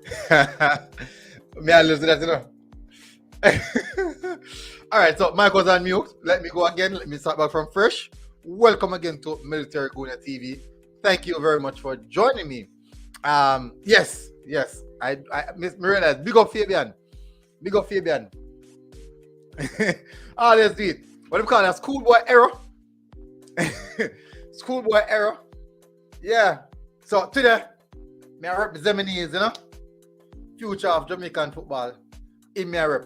Me I lose that, you know. All right, so Michael's on mute. Let me go again. Let me start back from fresh. Welcome again to Military Guna TV. Thank you very much for joining me. Yes. I Miss Miranda, big up Fabian. Big up Fabian. Let's do it. What do we call that? Schoolboy error. Schoolboy error. Yeah. So today, me I rep Zemini's, you know, future of Jamaican football in me I rep.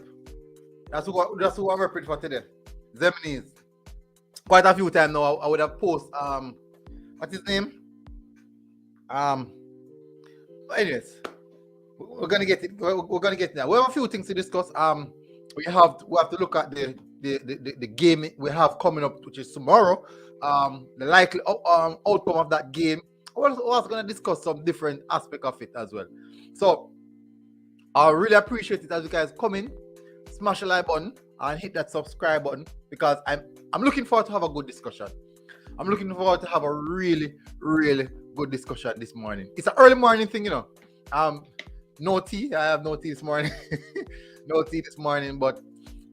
That's who I'm repping for today. Zemini's. Quite a few times now I would have posted what's his name? Anyways, we're gonna get it. We're gonna get there. We have a few things to discuss. We have to look at the game we have coming up, which is tomorrow. The likely outcome of that game. We're also gonna discuss some different aspect of it as well. So I really appreciate it as you guys come in, smash the like button and hit that subscribe button because I'm looking forward to have a good discussion. I'm looking forward to have a really good discussion this morning. It's an early morning thing, you know. No tea. I have no tea this morning. No tea this morning, but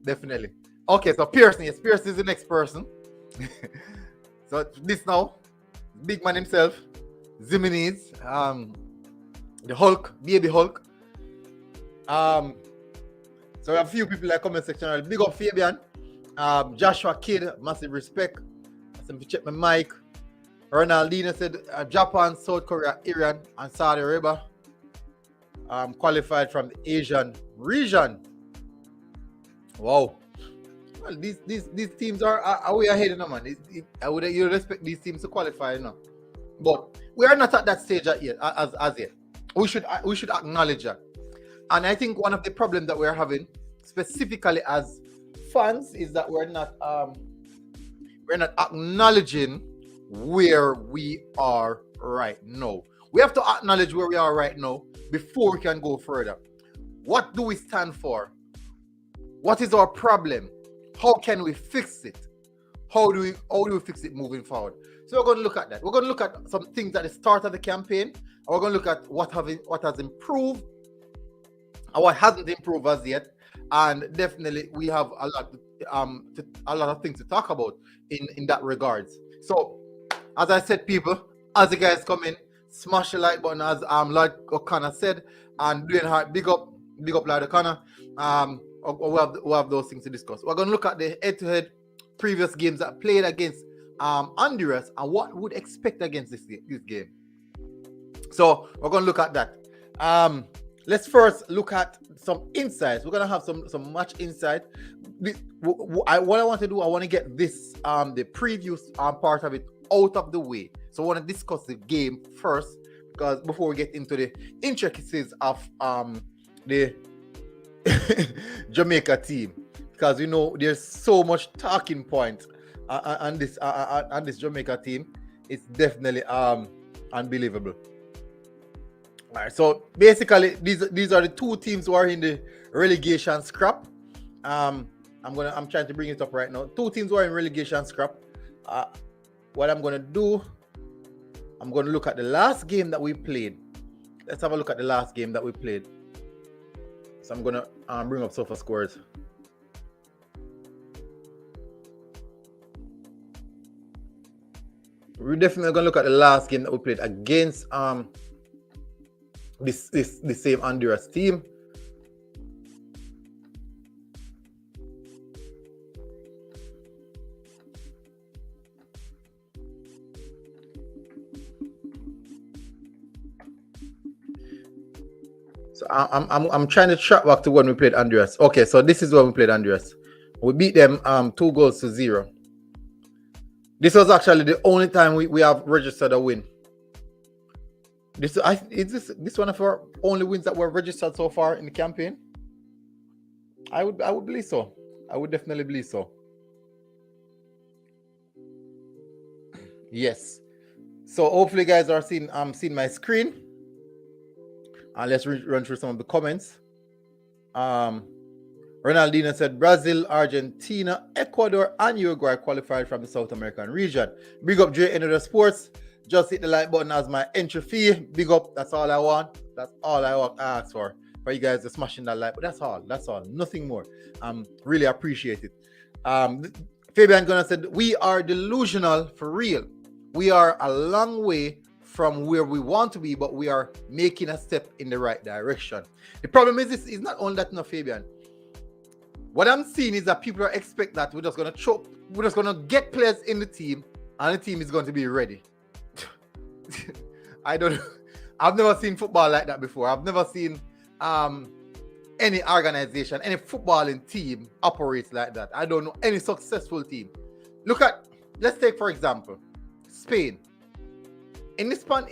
definitely. Okay, so Pearson. Yes, Pearson is the next person. So this now, big man himself, Zimini's, the Hulk, baby Hulk. So we have a few people in the comment section. Big up Fabian, Joshua Kidd, massive respect. Let me check my mic. Ronaldinho said Japan, South Korea, Iran, and Saudi Arabia qualified from the Asian region. Wow. Well, these teams are way ahead of them, man. You expect these teams to qualify, you know. But we are not at that stage yet, as yet. We should acknowledge that. And I think one of the problems that we're having, specifically as fans, is that we're not acknowledging where we are right now. We have to acknowledge where we are right now before we can go further. What do we stand for? What is our problem? How can we fix it? How do we fix it moving forward? So we're going to look at that. We're going to look at some things at the start of the campaign, and we're going to look at what has improved and what hasn't improved as yet. And definitely we have a lot of things to talk about in that regards. So as I said, people, as you guys come in, smash the like button as Lloyd O'Connor said, and doing hard, big up Lloyd O'Connor. We'll have those things to discuss. We're going to look at the head-to-head previous games that played against Honduras and what we would expect against this game. So we're going to look at that. Let's first look at some insights. We're going to have some match insight. What I want to do, I want to get this the previous part of it out of the way. So I want to discuss the game first, because before we get into the intricacies of the Jamaica team, because you know there's so much talking point on this Jamaica team. It's definitely unbelievable. All right, so basically these are the two teams who are in the relegation scrap. I'm trying to bring it up right now. Two teams who are in relegation scrap. What I'm gonna do, I'm gonna look at the last game that we played. Let's have a look at the last game that we played. So I'm gonna bring up sofa scores. We're definitely gonna look at the last game that we played against the same Honduras team. So I'm trying to track back to when we played Honduras. Okay, so this is when we played Honduras. We beat them 2-0. This was actually the only time we have registered a win. Is this one of our only wins that were registered so far in the campaign? I would believe so. I would definitely believe so. Yes. So hopefully you guys are seeing my screen. And let's run through some of the comments. Ronaldinho said Brazil, Argentina, Ecuador, and Uruguay qualified from the South American region. Big up J Another Sports. Just hit the like button as my entry fee. Big up. That's all I want. That's all I want to ask for you guys to smashing that like. But that's all. That's all. Nothing more. Really appreciate it. Fabian Gunnar said, we are delusional for real. We are a long way from where we want to be, but we are making a step in the right direction. The problem is this is not only that, no, Fabian. What I'm seeing is that people are expect that we're just gonna choke, we're just gonna get players in the team, and the team is going to be ready. I've never seen football like that before. I've never seen any organization, any footballing team operates like that. I don't know any successful team. Let's take for example, Spain. In the Spain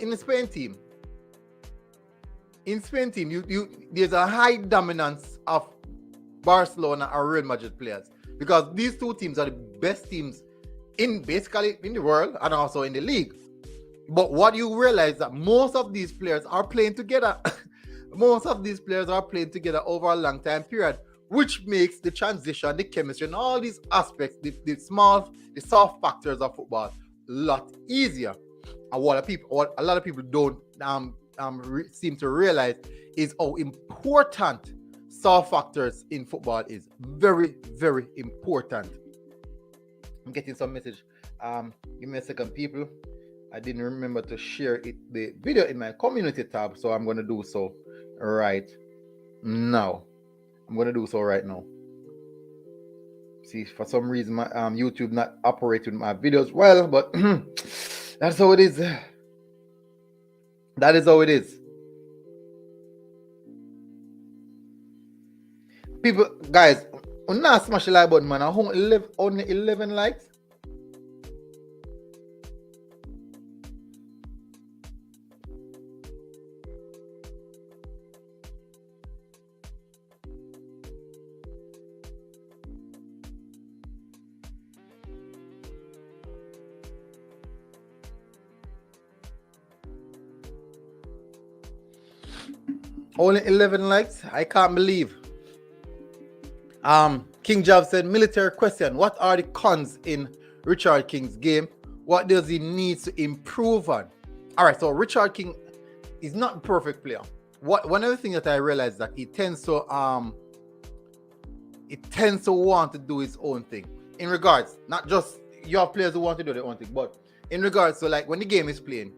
team, there's a high dominance of Barcelona or Real Madrid players because these two teams are the best teams basically in the world and also in the league. But what you realize that most of these players are playing together. Most of these players are playing together over a long time period, which makes the transition, the chemistry, and all these aspects, the soft factors of football, a lot easier. And what a lot of people don't seem to realize is how important soft factors in football is. Very, very important. I'm getting some message. Give me a second, people. I didn't remember to share the video in my community tab, so I'm going to do so right now. See, for some reason, my YouTube not operating my videos well, but that's how it is. That is how it is. People, guys, when I smash the like button, man, I only 11 likes. Only 11 likes. I can't believe. King Job said, military question. What are the cons in Richard King's game? What does he need to improve on? All right, so Richard King is not a perfect player. One of the things that I realized that he tends to want to do his own thing. In regards, not just you have players who want to do their own thing, but in regards to like when the game is playing,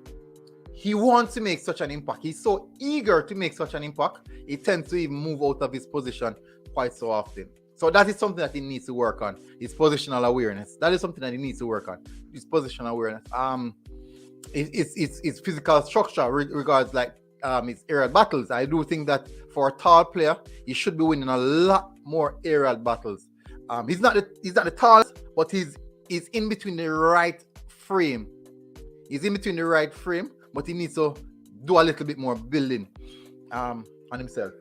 he wants to make such an impact. He's so eager to make such an impact. He tends to even move out of his position quite so often. So that is something that he needs to work on. His positional awareness. That is something that he needs to work on. His positional awareness. It's physical structure regards like his aerial battles. I do think that for a tall player, he should be winning a lot more aerial battles. He's not the tallest, but he's in between the right frame. He's in between the right frame, but he needs to do a little bit more building on himself.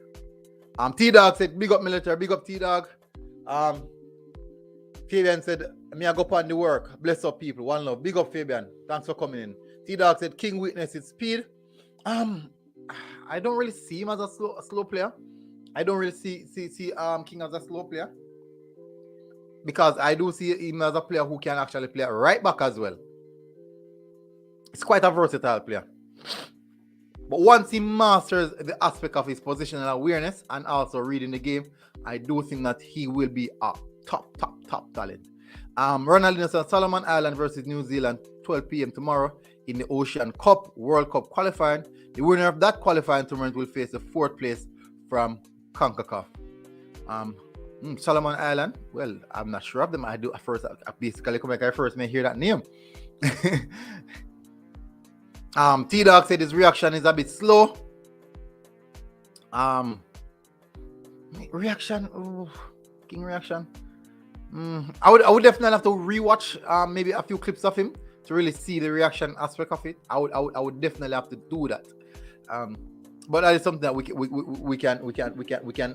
T-Dog said, big up military, big up T-Dog. Fabian said, me I go upon the work. Bless up people. One love. Big up Fabian. Thanks for coming in. T-Dog said, King weakness is speed. I don't really see him as a slow player. I don't really see King as a slow player. Because I do see him as a player who can actually play right back as well. He's quite a versatile player. But once he masters the aspect of his positional awareness and also reading the game, I do think that he will be a top talent. Ronaldinho said Solomon Island versus New Zealand, 12 p.m. tomorrow in the Ocean Cup World Cup qualifying. The winner of that qualifying tournament will face the fourth place from CONCACAF. Solomon Island, well, I'm not sure of them. I basically come back. I first may hear that name. T-Dog said his reaction is a bit slow. King reaction. I would definitely have to rewatch maybe a few clips of him to really see the reaction aspect of it. I would definitely have to do that. But that is something that we can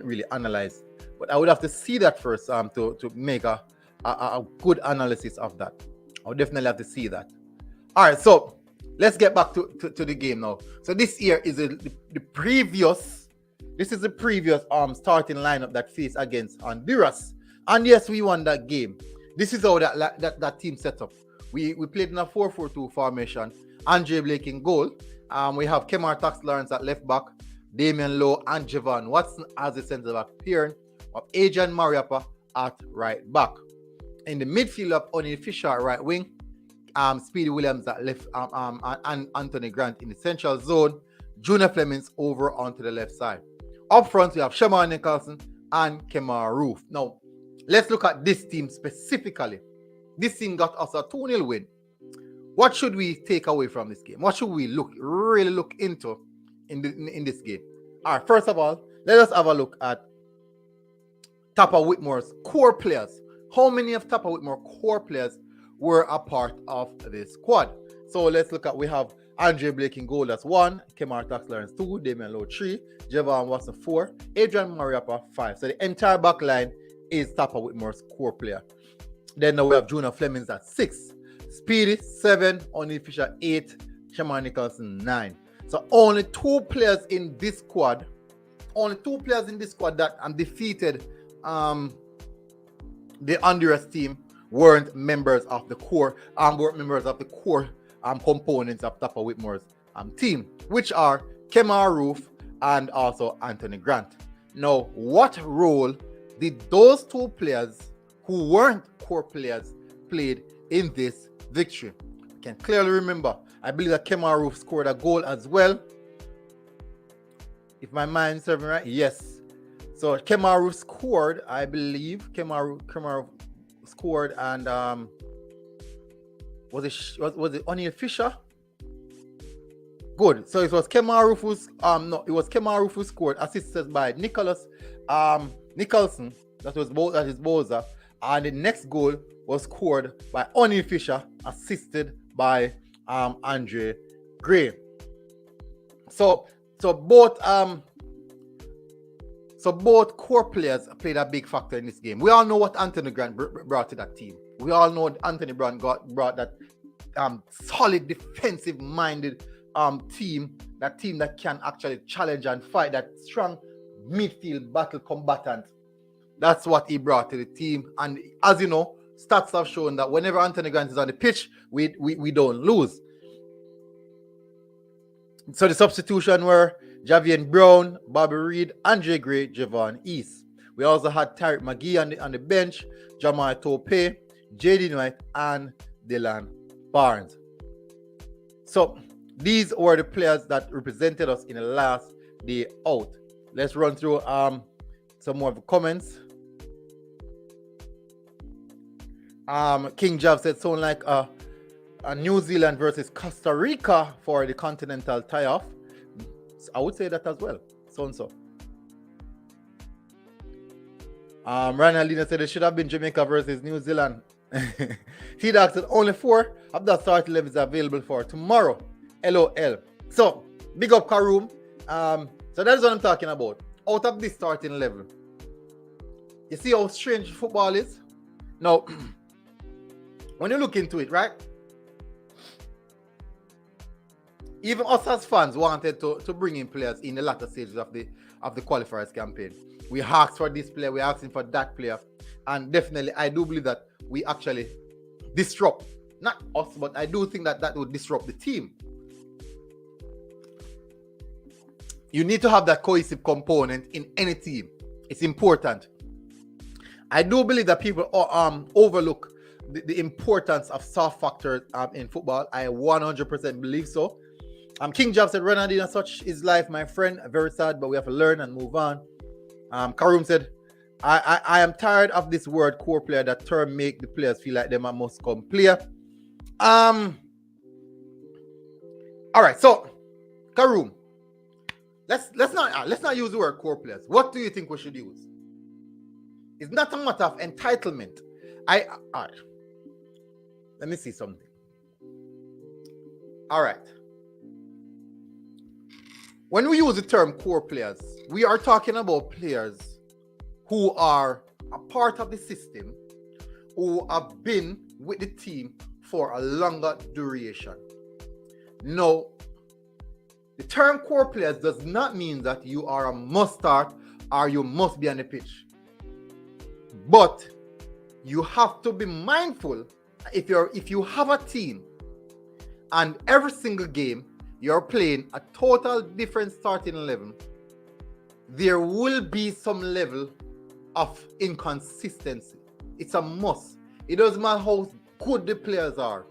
really analyze. But I would have to see that first to make a good analysis of that. I would definitely have to see that. All right, so let's get back to the game now. So this here is the previous. This is the previous starting lineup that faced against Honduras, and yes, we won that game. This is how that team set up. We played in a 4-4-2 formation, Andre Blake in goal. We have Kemar Tax Lawrence at left back, Damian Lowe and Javon Watson as the centre back pairing, of Adrian Mariappa at right back. In the midfield of Oni Fisher at right wing, Speedy Williams at left, and Anthony Grant in the central zone, Junior Flemings over onto the left side. Up front, we have Shamar Nicholson and Kemar Roof. Now, let's look at this team specifically. This team got us a 2-0 win. What should we take away from this game? What should we really look into in this game? All right, first of all, let us have a look at Tapa Whitmore's core players. How many of Tapa Whitmore core players were a part of this squad? So let's look at, we have Andre Blake in goal, that's 1, Kemar Tax Lawrence 2, Damian Lowe 3, Javon Watson 4, Adrian Mariappa 5. So the entire back line is Tapa Whitmore's core player. Then now we have Junior Flemings at 6, Speedy 7, Oni Fisher 8, Shamar Nicholson 9. So only 2 players in this squad, that defeated the Honduras team weren't members of the core, components of Tapa Whitmore's team, which are Kemar Roof and also Anthony Grant. Now, what role did those 2 players who weren't core players played in this victory? I can clearly remember, I believe that Kemar Roof scored a goal as well. If my mind serves me right, yes. So Kemar Roof scored, I believe. Kemar Roof scored, and was it O'Neal Fisher? Good. So it was Kemar Roof who scored, assisted by Nicholson. That is Boza. And the next goal was scored by O'Neal Fisher, assisted by Andre Gray. So both core players played a big factor in this game. We all know what Anthony Grant brought to that team. We all know Anthony Grant brought that solid defensive-minded team that can actually challenge and fight, that strong midfield battle combatant. That's what he brought to the team. And as you know, stats have shown that whenever Anthony Grant is on the pitch, we don't lose. So the substitution were Javian Brown, Bobby Reed, Andre Gray, Javon East. We also had Tariq McGee on the bench, Jamal Tope, JD White, and Dylan Barnes. So these were the players that represented us in the last day out. Let's run through some more of the comments. King Jav said, sound like a New Zealand versus Costa Rica for the continental tie-off. I would say that as well. So. Ranalina said it should have been Jamaica versus New Zealand. T-Doc said only 4 of the starting 11 is available for tomorrow. LOL. So, big up Karoom. So that's what I'm talking about. Out of this starting level, you see how strange football is? Now, when you look into it, right? Even us as fans wanted to bring in players in the latter stages of the qualifiers campaign. We asked for this player, we asked him for that player, and definitely I do believe that we actually disrupt, not us, but I do think that would disrupt the team. You need to have that cohesive component in any team. It's important. I do believe that people overlook the importance of soft factors in football. I 100% believe so. King Job said, Ronaldinho, such is life, my friend. Very sad, but we have to learn and move on. Karoom said, I am tired of this word core player. That term make the players feel like they must come play. All right, so Karoom, let's not use the word core players. What do you think we should use? It's not a matter of entitlement. All right. Let me see something. All right. When we use the term core players, we are talking about players who are a part of the system, who have been with the team for a longer duration. Now, the term core players does not mean that you are a must start or you must be on the pitch. But you have to be mindful if you have a team and every single game you're playing a total different starting 11, there will be some level of inconsistency. It's a must. It doesn't matter how good the players are.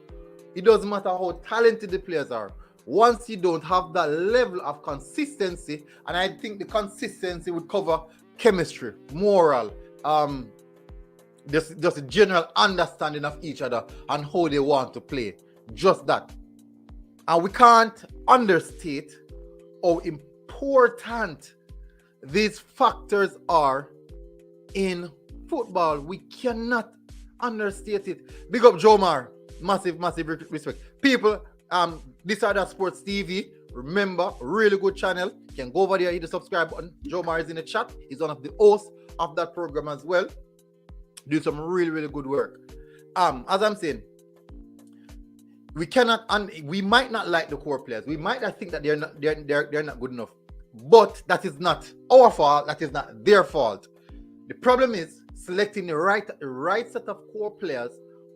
It doesn't matter how talented the players are. Once you don't have that level of consistency, and I think the consistency would cover chemistry, moral, just a general understanding of each other and how they want to play. Just that. And we can't understate how important these factors are in football. We cannot understate it. Big up Jomar. Massive respect. People, this are the Sports TV. Remember, really good channel. You can go over there, hit the subscribe button. Jomar is in the chat. He's one of the hosts of that program as well. Do some really good work. As I'm saying, we cannot, and we might not like the core players. We might not think that they're not good enough. But that is not our fault. That is not their fault. The problem is selecting the right set of core players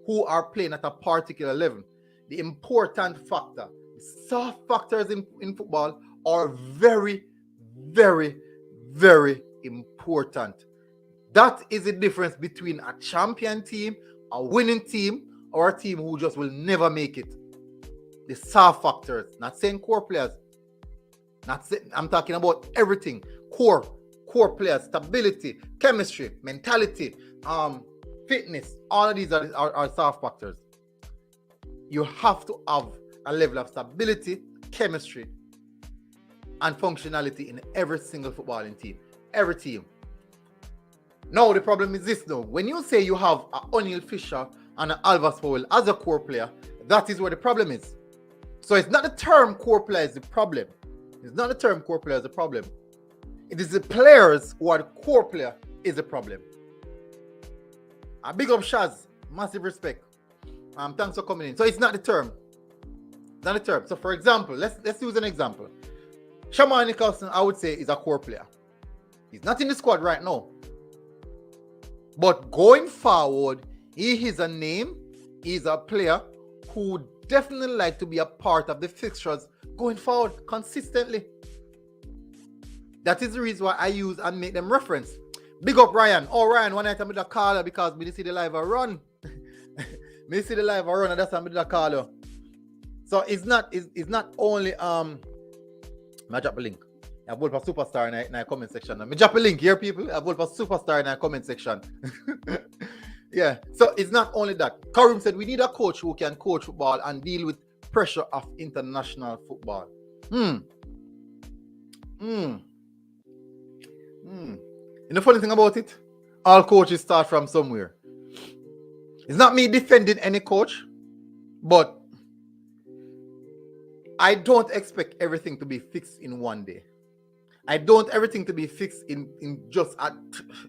who are playing at a particular level. The important factor, the soft factors in football are very important. That is the difference between a champion team, a winning team, or a team who just will never make it. The soft factors, not saying core players. I'm talking about everything. Core players, stability, chemistry, mentality, fitness. All of these are soft factors. You have to have a level of stability, chemistry, and functionality in every single footballing team. Every team. Now, the problem is this though. When you say you have a O'Neal Fisher and an Alvas Powell as a core player, that is where the problem is. So it's not the term core player is the problem. It's not the term core player is the problem. It is the players who are the core player is the problem. A big up Shaz. Massive respect. Thanks for coming in. So it's not the term. It's not the term. So for example, let's use an example. Shaman Nicholson, I would say, is a core player. He's not in the squad right now. But going forward, he is a name. He's a player who would definitely like to be a part of the fixtures going forward consistently. That is the reason why I use and make them reference. Big up Ryan. Oh, Ryan, one night I'm with a caller because we didn't see the live run. Me see the live run and that's why I'm with a caller. So it's not only I drop a link. I vote for superstar in the comment section. I drop a link here, people. I vote for superstar in the comment section. Yeah. So it's not only that. Karim said we need a coach who can coach football and deal with pressure of international football. You know, funny thing about it, all coaches start from somewhere. It's not me defending any coach, but I don't expect everything to be fixed in one day. I don't everything to be fixed in just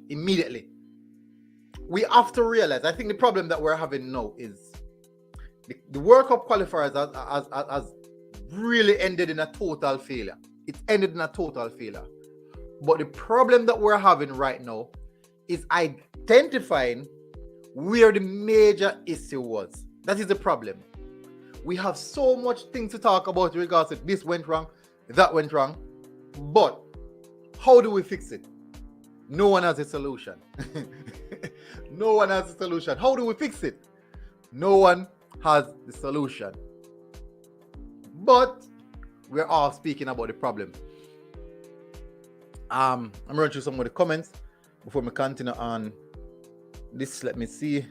immediately. We have to realize, I think the problem that we're having now is the World Cup qualifiers has really ended in a total failure. It ended in a total failure. But the problem that we're having right now is identifying where the major issue was. That is the problem. We have so much things to talk about in regards to this went wrong, that went wrong. But how do we fix it? No one has a solution. No one has a solution. How do we fix it? No one has the solution. But we're all speaking about the problem. I'm running through some of the comments before we continue on this. Let me see.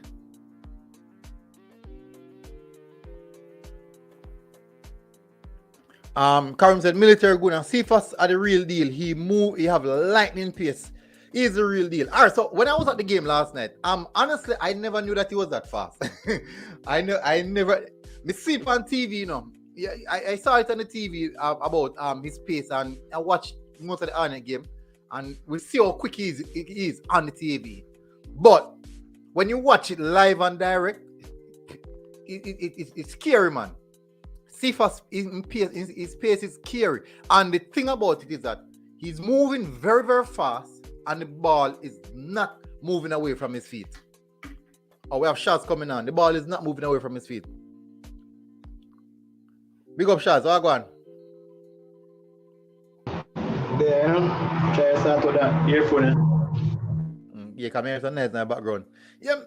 Karim said military good and Cephas are the real deal. He have lightning pace. He's the real deal. Alright, so when I was at the game last night, honestly I never knew that he was that fast. I never me see it on TV, you know. Yeah, I saw it on the TV about his pace, and I watched most of the Arnold game and we see how quick he is on the TV. But when you watch it live and direct, it's scary, man. Cephas his pace is scary. And the thing about it is that he's moving very, very fast and the ball is not moving away from his feet. Oh, we have shots coming on. The ball is not moving away from his feet. Big up shots. What go on? There, try to start with that earphone. Yeah, come here, some noise in the background. Yeah.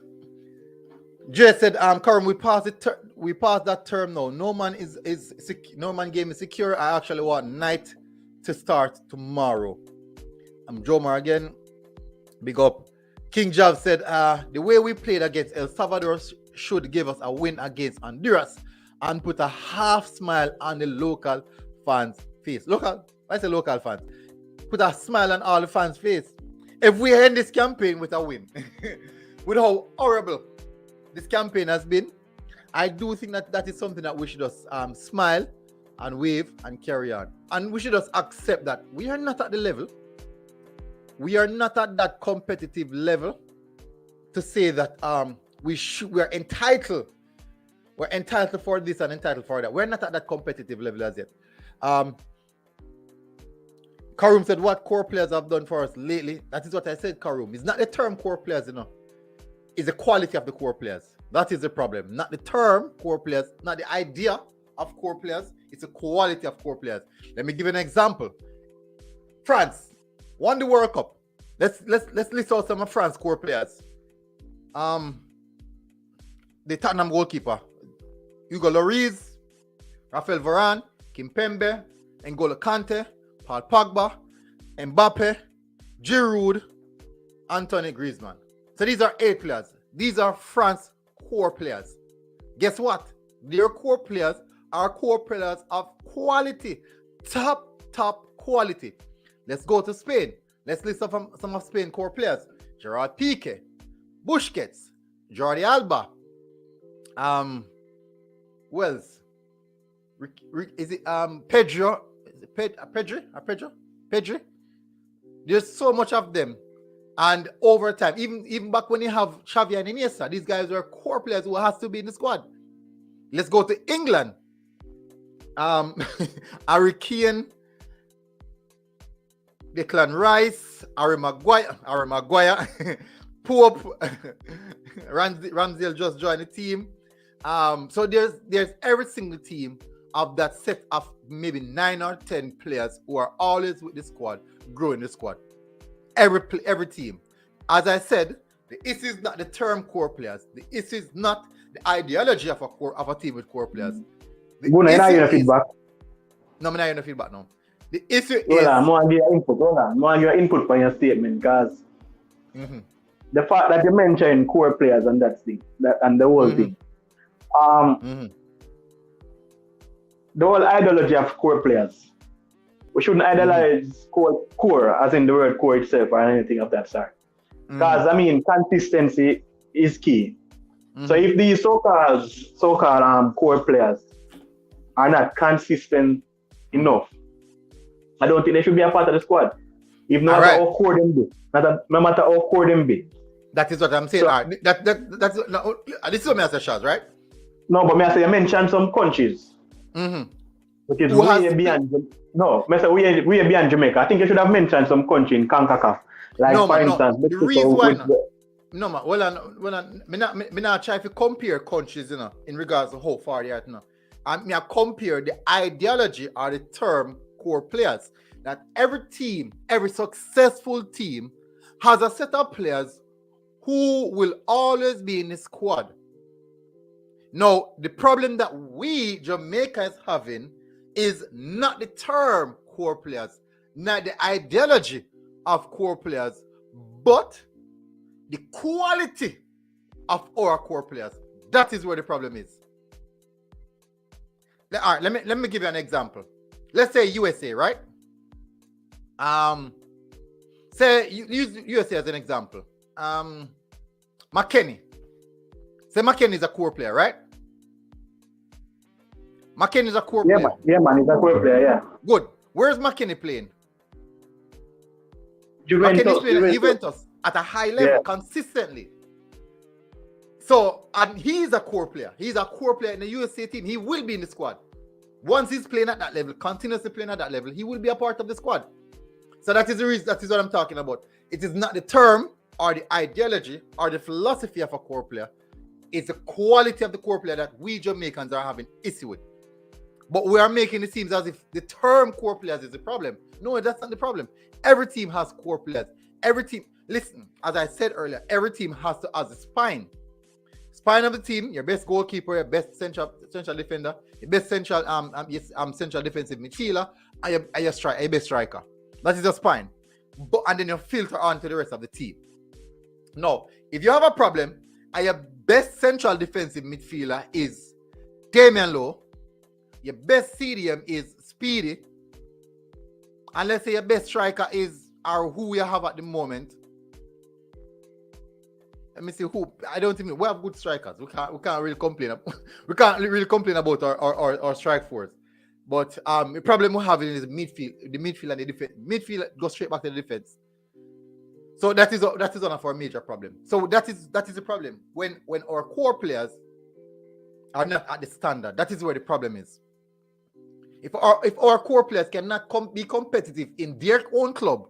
Jay said, Karim, we passed that term now. No man no man game is secure. I actually want night to start tomorrow. I'm Jomar again. Big up. King Jav said, the way we played against El Salvador should give us a win against Honduras and put a half smile on the local fans' face. I say local fans. Put a smile on all the fans' face. If we end this campaign with a win, with how horrible this campaign has been, I do think that is something that we should just smile and wave and carry on. And we should just accept that we are not at the level. We are not at that competitive level to say that we're entitled. We're entitled for this and entitled for that. We're not at that competitive level as yet. Karum said, what core players have done for us lately? That is what I said, Karum. It's not the term core players, It's the quality of the core players. That is the problem. Not the term core players, not the idea of core players. It's the quality of core players. Let me give an example. France won the World Cup. Let's list out some of France core players. The Tottenham goalkeeper, Hugo Lloris, Raphael Varane, Kimpembe, N'Golo Kante, Paul Pogba, Mbappe, Giroud, Anthony Griezmann. So these are 8 players. These are France core players. Guess what? Their core players are core players of quality. Top quality. Let's go to Spain. Let's list off some of Spain core players. Gerard Piqué, Busquets, Jordi Alba. Who else? Is it Pedro? Pedri? There's so much of them. And over time, even back when you have Xavi and Iniesta, these guys are core players who has to be in the squad. Let's go to England. Harry Kane, Declan Rice, Harry Maguire, Pope, Ramsdale just joined the team. So there's every single team of that set of maybe 9 or 10 players who are always with the squad, growing the squad. Every team. As I said, the issue is not the term core players. The issue is not the ideology of a team with core players. You're not feedback. No, I'm not hearing feedback now. The issue is... More on your input for your statement, because the fact that you mentioned core players and that thing, and the whole thing. The whole ideology of core players. We shouldn't idolize core as in the word core itself or anything of that sort. Because, consistency is key. So if these so-called core players are not consistent enough, I don't think they should be a part of the squad. If no matter how core them be. No matter how core them be. That is what I'm saying. So, this is what I say, Shaz, right? No, but I say you mentioned some countries. Which is way beyond. No, I say we are beyond Jamaica. I think you should have mentioned some country in CONCACAF. Like for instance, the reason why me not try to compare countries, in regards to how far they are now. And I compare the ideology or the term core players. That every team, every successful team has a set of players who will always be in the squad. Now, the problem that we, Jamaica, is having is not the term core players, not the ideology of core players, but the quality of our core players. That is where the problem is. All right, let me give you an example. Let's say USA, right? Say use USA as an example. McKennie. Say McKennie is a core player, right? McKennie is a core player. Yeah, man, he's a core player, yeah. Good. Where's McKennie playing? Juventus. Juventus at a high level, consistently. So, and he's a core player. He's a core player in the USA team. He will be in the squad. Once he's playing at that level, continuously playing at that level, he will be a part of the squad. So that is the reason, that is what I'm talking about. It is not the term or the ideology or the philosophy of a core player. It's the quality of the core player that we Jamaicans are having issue with. But we are making it seem as if the term core players is the problem. No, that's not the problem. Every team has core players. Every team, listen, as I said earlier, every team has a spine. Spine of the team, your best goalkeeper, your best central defender, your best central defensive midfielder, and your best striker. That is your spine. And then you filter on to the rest of the team. Now, if you have a problem and your best central defensive midfielder is Damian Lowe, your best CDM is Speedy, and let's say your best striker is or who we have at the moment. Let me see who. I don't think we have good strikers. We can't really complain. We can't really complain about our strike force. But the problem we're having is midfield. The midfield and the defense. Midfield goes straight back to the defense. So that is one of our major problems. So that is the problem. When our core players are not at the standard, that is where the problem is. If our core players cannot be competitive in their own club,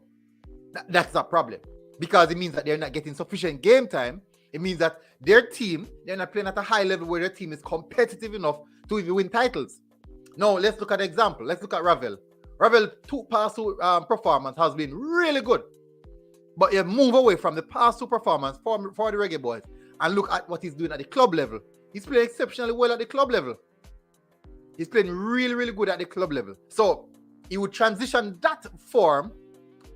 that's a problem. Because it means that they're not getting sufficient game time. It means that their team, they're not playing at a high level where their team is competitive enough to even win titles. Now, let's look at an example. Let's look at Ravel. Ravel's pass performance has been really good. But you move away from the pass performance for the Reggae Boyz and look at what he's doing at the club level. He's playing exceptionally well at the club level. He's playing really, really good at the club level. So he would transition that form,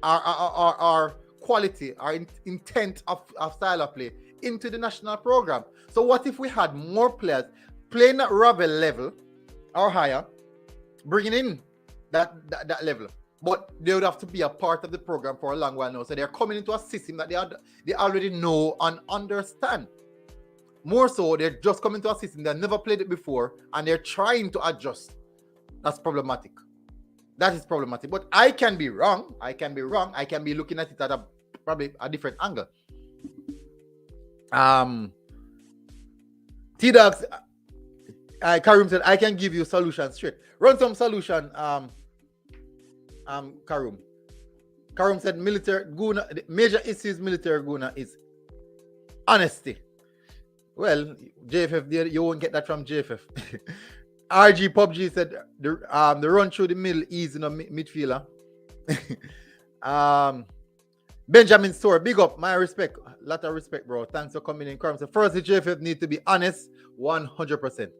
our quality, our intent of style of play into the national program. So what if we had more players playing at Ravel level or higher, bringing in that level? But they would have to be a part of the program for a long while now. So they're coming into a system that they already know and understand. More so, they're just coming to a system they've never played it before and they're trying to adjust. That's problematic. That is problematic. But I can be wrong. I can be looking at it at probably a different angle. T-Dogs, Karim said, I can give you solutions straight. Run some solution, Karim. Karim said, the major issues military Guna is honesty. Well, JFF, you won't get that from JFF. RG PUBG said, the run through the middle easy in a midfielder. Benjamin Store, big up, my respect. A lot of respect, bro. Thanks for coming in. So first, the JFF need to be honest, 100%.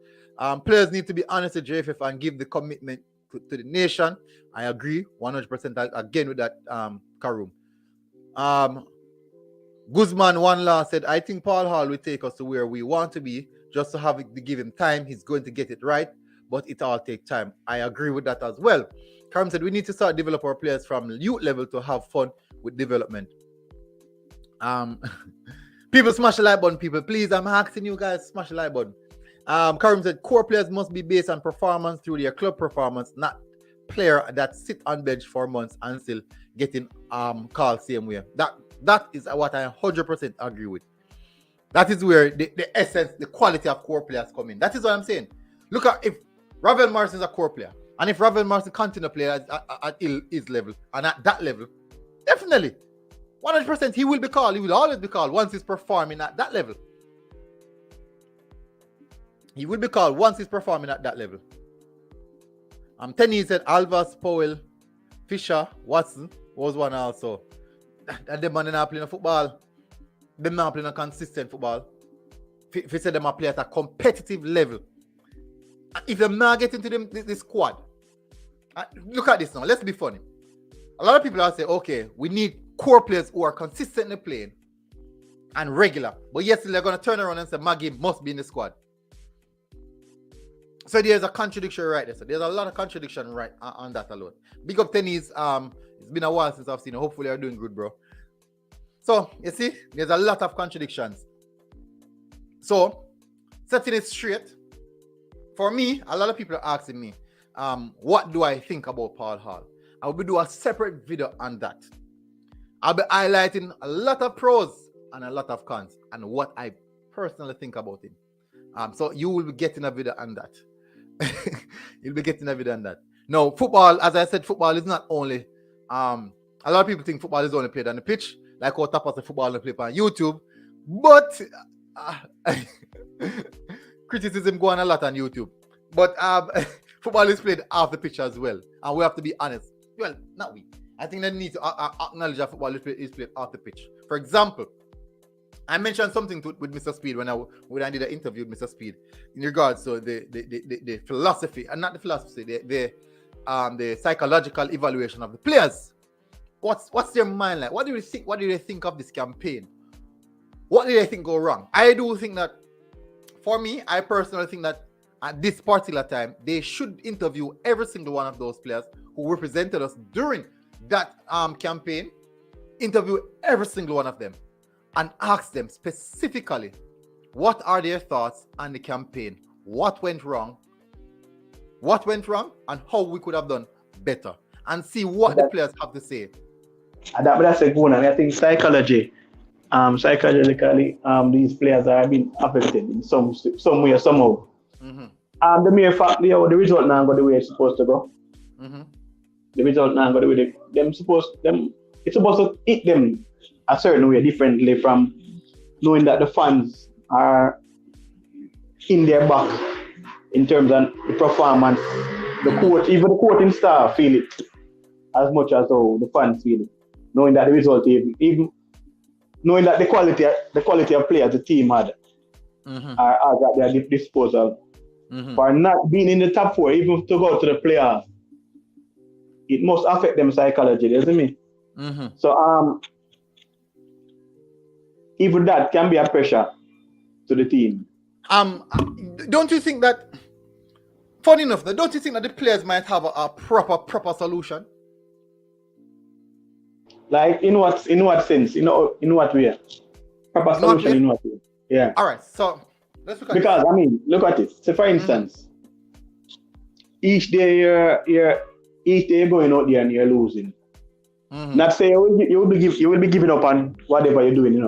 Players need to be honest with JFF and give the commitment to the nation. I agree, 100% again with that, Karum. Guzman One Law said, I think Paul Hall will take us to where we want to be. Just to give him time, he's going to get it right, but it all takes time. I agree with that as well. Karim said, we need to start develop our players from youth level to have fun with development. People smash the like button, people. Please, I'm asking you guys, smash the like button. Karim said, core players must be based on performance through their club performance, not player that sit on bench for months and still getting called same way. That is what I 100% agree with. That is where the essence, the quality of core players come in. That is what I'm saying. Look at if Ravel Morrison is a core player, and if Ravel Morrison continue to play at his level and at that level, definitely 100% he will be called. He will always be called once he's performing at that level. He will be called once he's performing at that level. Tenny said Alvas, Powell, Fisher, Watson was one also. And them man not playing football. Them not playing a consistent football. If you say them are play at a competitive level. If them not get into the squad. Look at this now. Let's be funny. A lot of people are saying, okay, we need core players who are consistently playing and regular. But yes, they're going to turn around and say, Maggie must be in the squad. So there's a contradiction right there. So there's a lot of contradiction right on that alone. Big up Tennis. It's been a while since I've seen you. Hopefully you're doing good, bro. So, you see, there's a lot of contradictions. So, setting it straight, for me, a lot of people are asking me, what do I think about Paul Hall? I will do a separate video on that. I'll be highlighting a lot of pros and a lot of cons and what I personally think about him. So, you will be getting a video on that. You'll be getting a video on that. Now, football, as I said, football is not only... a lot of people think football is only played on the pitch, like how tapas of football play on YouTube, but criticism go on a lot on YouTube. But football is played off the pitch as well, and we have to be honest. Well, not we. I think they need to acknowledge that football is played off the pitch. For example, I mentioned something with Mr. Speed when I did an interview with Mr. Speed in regards to the philosophy, and not the philosophy, the psychological evaluation of the players. What's their mind like? What do they think of this campaign? What did they think go wrong? I do think that, for me, I personally think that at this particular time, they should interview every single one of those players who represented us during that campaign. Interview every single one of them and ask them specifically, what are their thoughts on the campaign? What went wrong? And how we could have done better, and see what the players have to say. That's a good one. And I think psychologically, these players are being affected in some way or somehow. The mere fact, the result now go the way it's supposed to go. The result now go the way it's supposed to hit them a certain way differently from knowing that the fans are in their back in terms of the performance. The coach, even the coaching staff feel it as much as how the fans feel it. Knowing that the result, even knowing that the quality of players the team had are at their disposal. For not being in the top four, even to go to the playoffs, it must affect them psychologically, isn't it? So even that can be a pressure to the team. Don't you think that, funny enough, don't you think that the players might have a proper solution? Like in what sense? In what way? Proper solution in what way? Yeah. All right. So let's look at because I mean, look at it. So for instance, each day you're going out there and you're losing. Not say you will be giving up on whatever you're doing,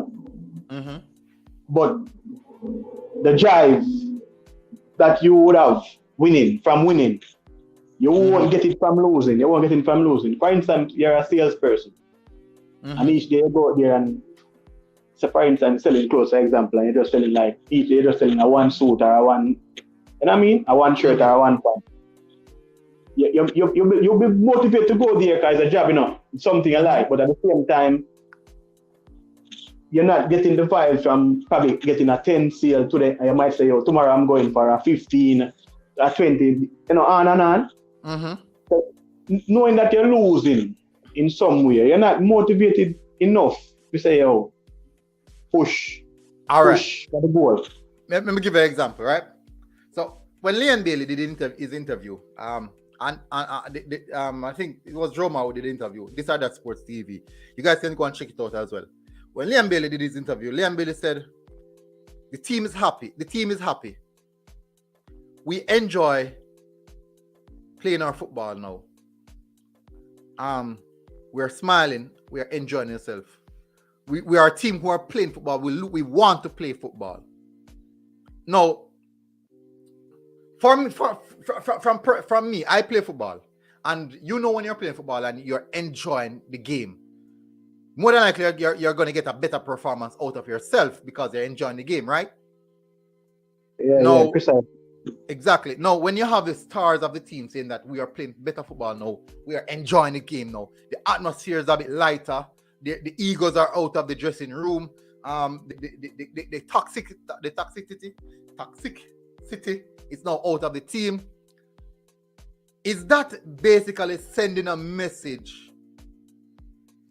But the drive that you would have from winning, you won't get it from losing. You won't get it from losing. For instance, you're a salesperson. And each day you go out there and, so for instance, selling clothes, for example, and you're just selling like, each day you're just selling a one suit or a one, you know what I mean? A one shirt or a one pant. You'll be motivated to go there because it's a job, it's something you like, but at the same time, you're not getting the vibes from probably getting a 10 sale today. You might say, tomorrow I'm going for a 15, a 20, on and on. So, knowing that you're losing in some way, you're not motivated enough to say, push for the goal. Let me give you an example, right? So when Leon Bailey did his interview, I think it was Roma who did the interview. This are that Sports TV. You guys can go and check it out as well. When Leon Bailey did his interview, Leon Bailey said, the team is happy. The team is happy. We enjoy playing our football now. We're smiling. We are enjoying ourselves. We are a team who are playing football. We want to play football. Now, from me, I play football. And when you're playing football and you're enjoying the game, more than likely you're going to get a better performance out of yourself because you're enjoying the game, right? Yeah, precisely. Exactly. Now, when you have the stars of the team saying that we are playing better football now, we are enjoying the game now, the atmosphere is a bit lighter, the egos are out of the dressing room, the toxicity is now out of the team. Is that basically sending a message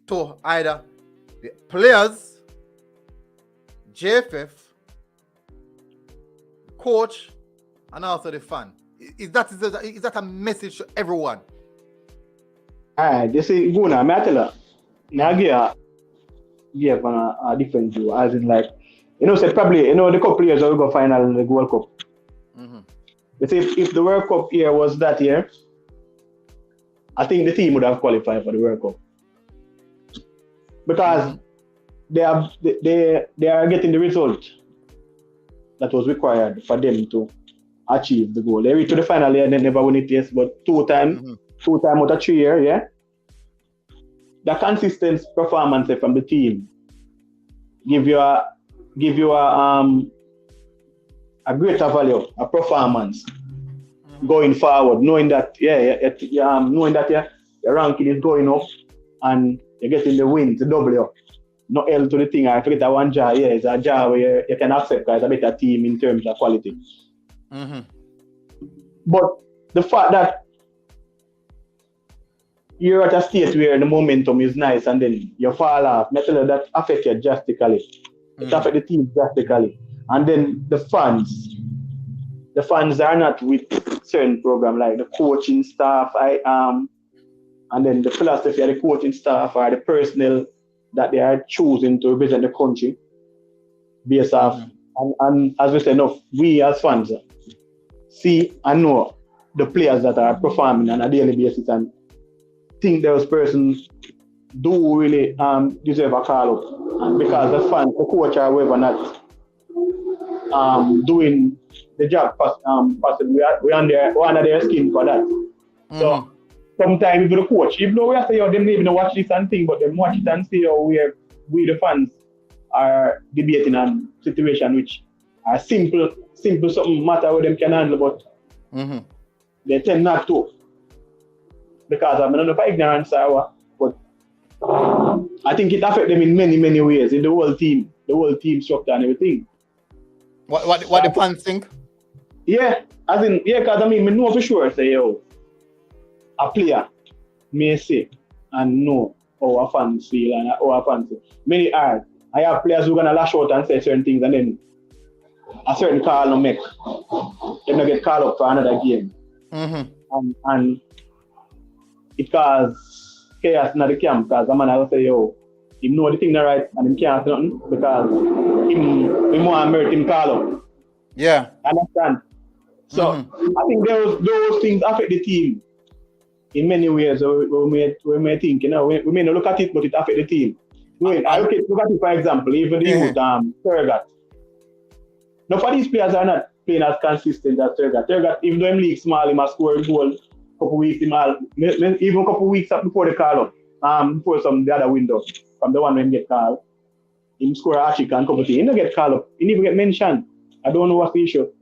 to either the players, JFF, coach, and also the fan? Is that a message to everyone? This is Guna, I tell you. Now give a different view, as in like, say probably, the couple years will go final in the World Cup. But if the World Cup year was that year, I think the team would have qualified for the World Cup. Because they are getting the result that was required for them to achieve the goal. They reached to the final year and they never win it, yes, but two time out of 3 years, yeah. The consistent performance from the team give you a greater value, a performance going forward, knowing that knowing that your ranking is going up and you're getting the win, the W, not L to the thing. I forget that one jar. Yeah, it's a jar where you can accept as a better team in terms of quality. Mm-hmm. But the fact that you're at a state where the momentum is nice and then you fall off, that affects you drastically. It affects the team drastically. And then the fans are not with certain program like the coaching staff, and then the philosophy of the coaching staff or the personnel that they are choosing to represent the country based off. And as we said, we as fans see and know the players that are performing on a daily basis and think those persons do really deserve a call up. And because the fans, the coach or whoever not doing the job possibly, we're under their skin for that. So sometimes with the coach, even though we have to say, them maybe not watch this and thing, but them watch it and see how we the fans are debating on situation which are simple something matter what them can handle, but they tend not to. Because I don't know if ignorance or what, but I think it affects them in many, many ways, in the whole team structure and everything. What the fans think? Yeah, because I know for sure, say, a player may say and know how a fans feel and how a fans feel. Many are. I have players who are going to lash out and say certain things and then a certain call no make. They don't get called up for another game. And it cause chaos in the camp because the man will say, he know the thing not right and he can't do nothing because he want to merit him call up. Yeah. Understand? So I think those things affect the team in many ways. We may think, we may not look at it, but it affects the team. Look at it, for example, even the youth, Tergat. Now for these players are not playing as consistent as Tergat. Tergat, even though him league small, he must score a goal a couple weeks, even a couple weeks before the call up, before the other window, from the one when he get called. He score a hat-trick and couple things. He don't get called up. He never get mentioned. I don't know what's the issue.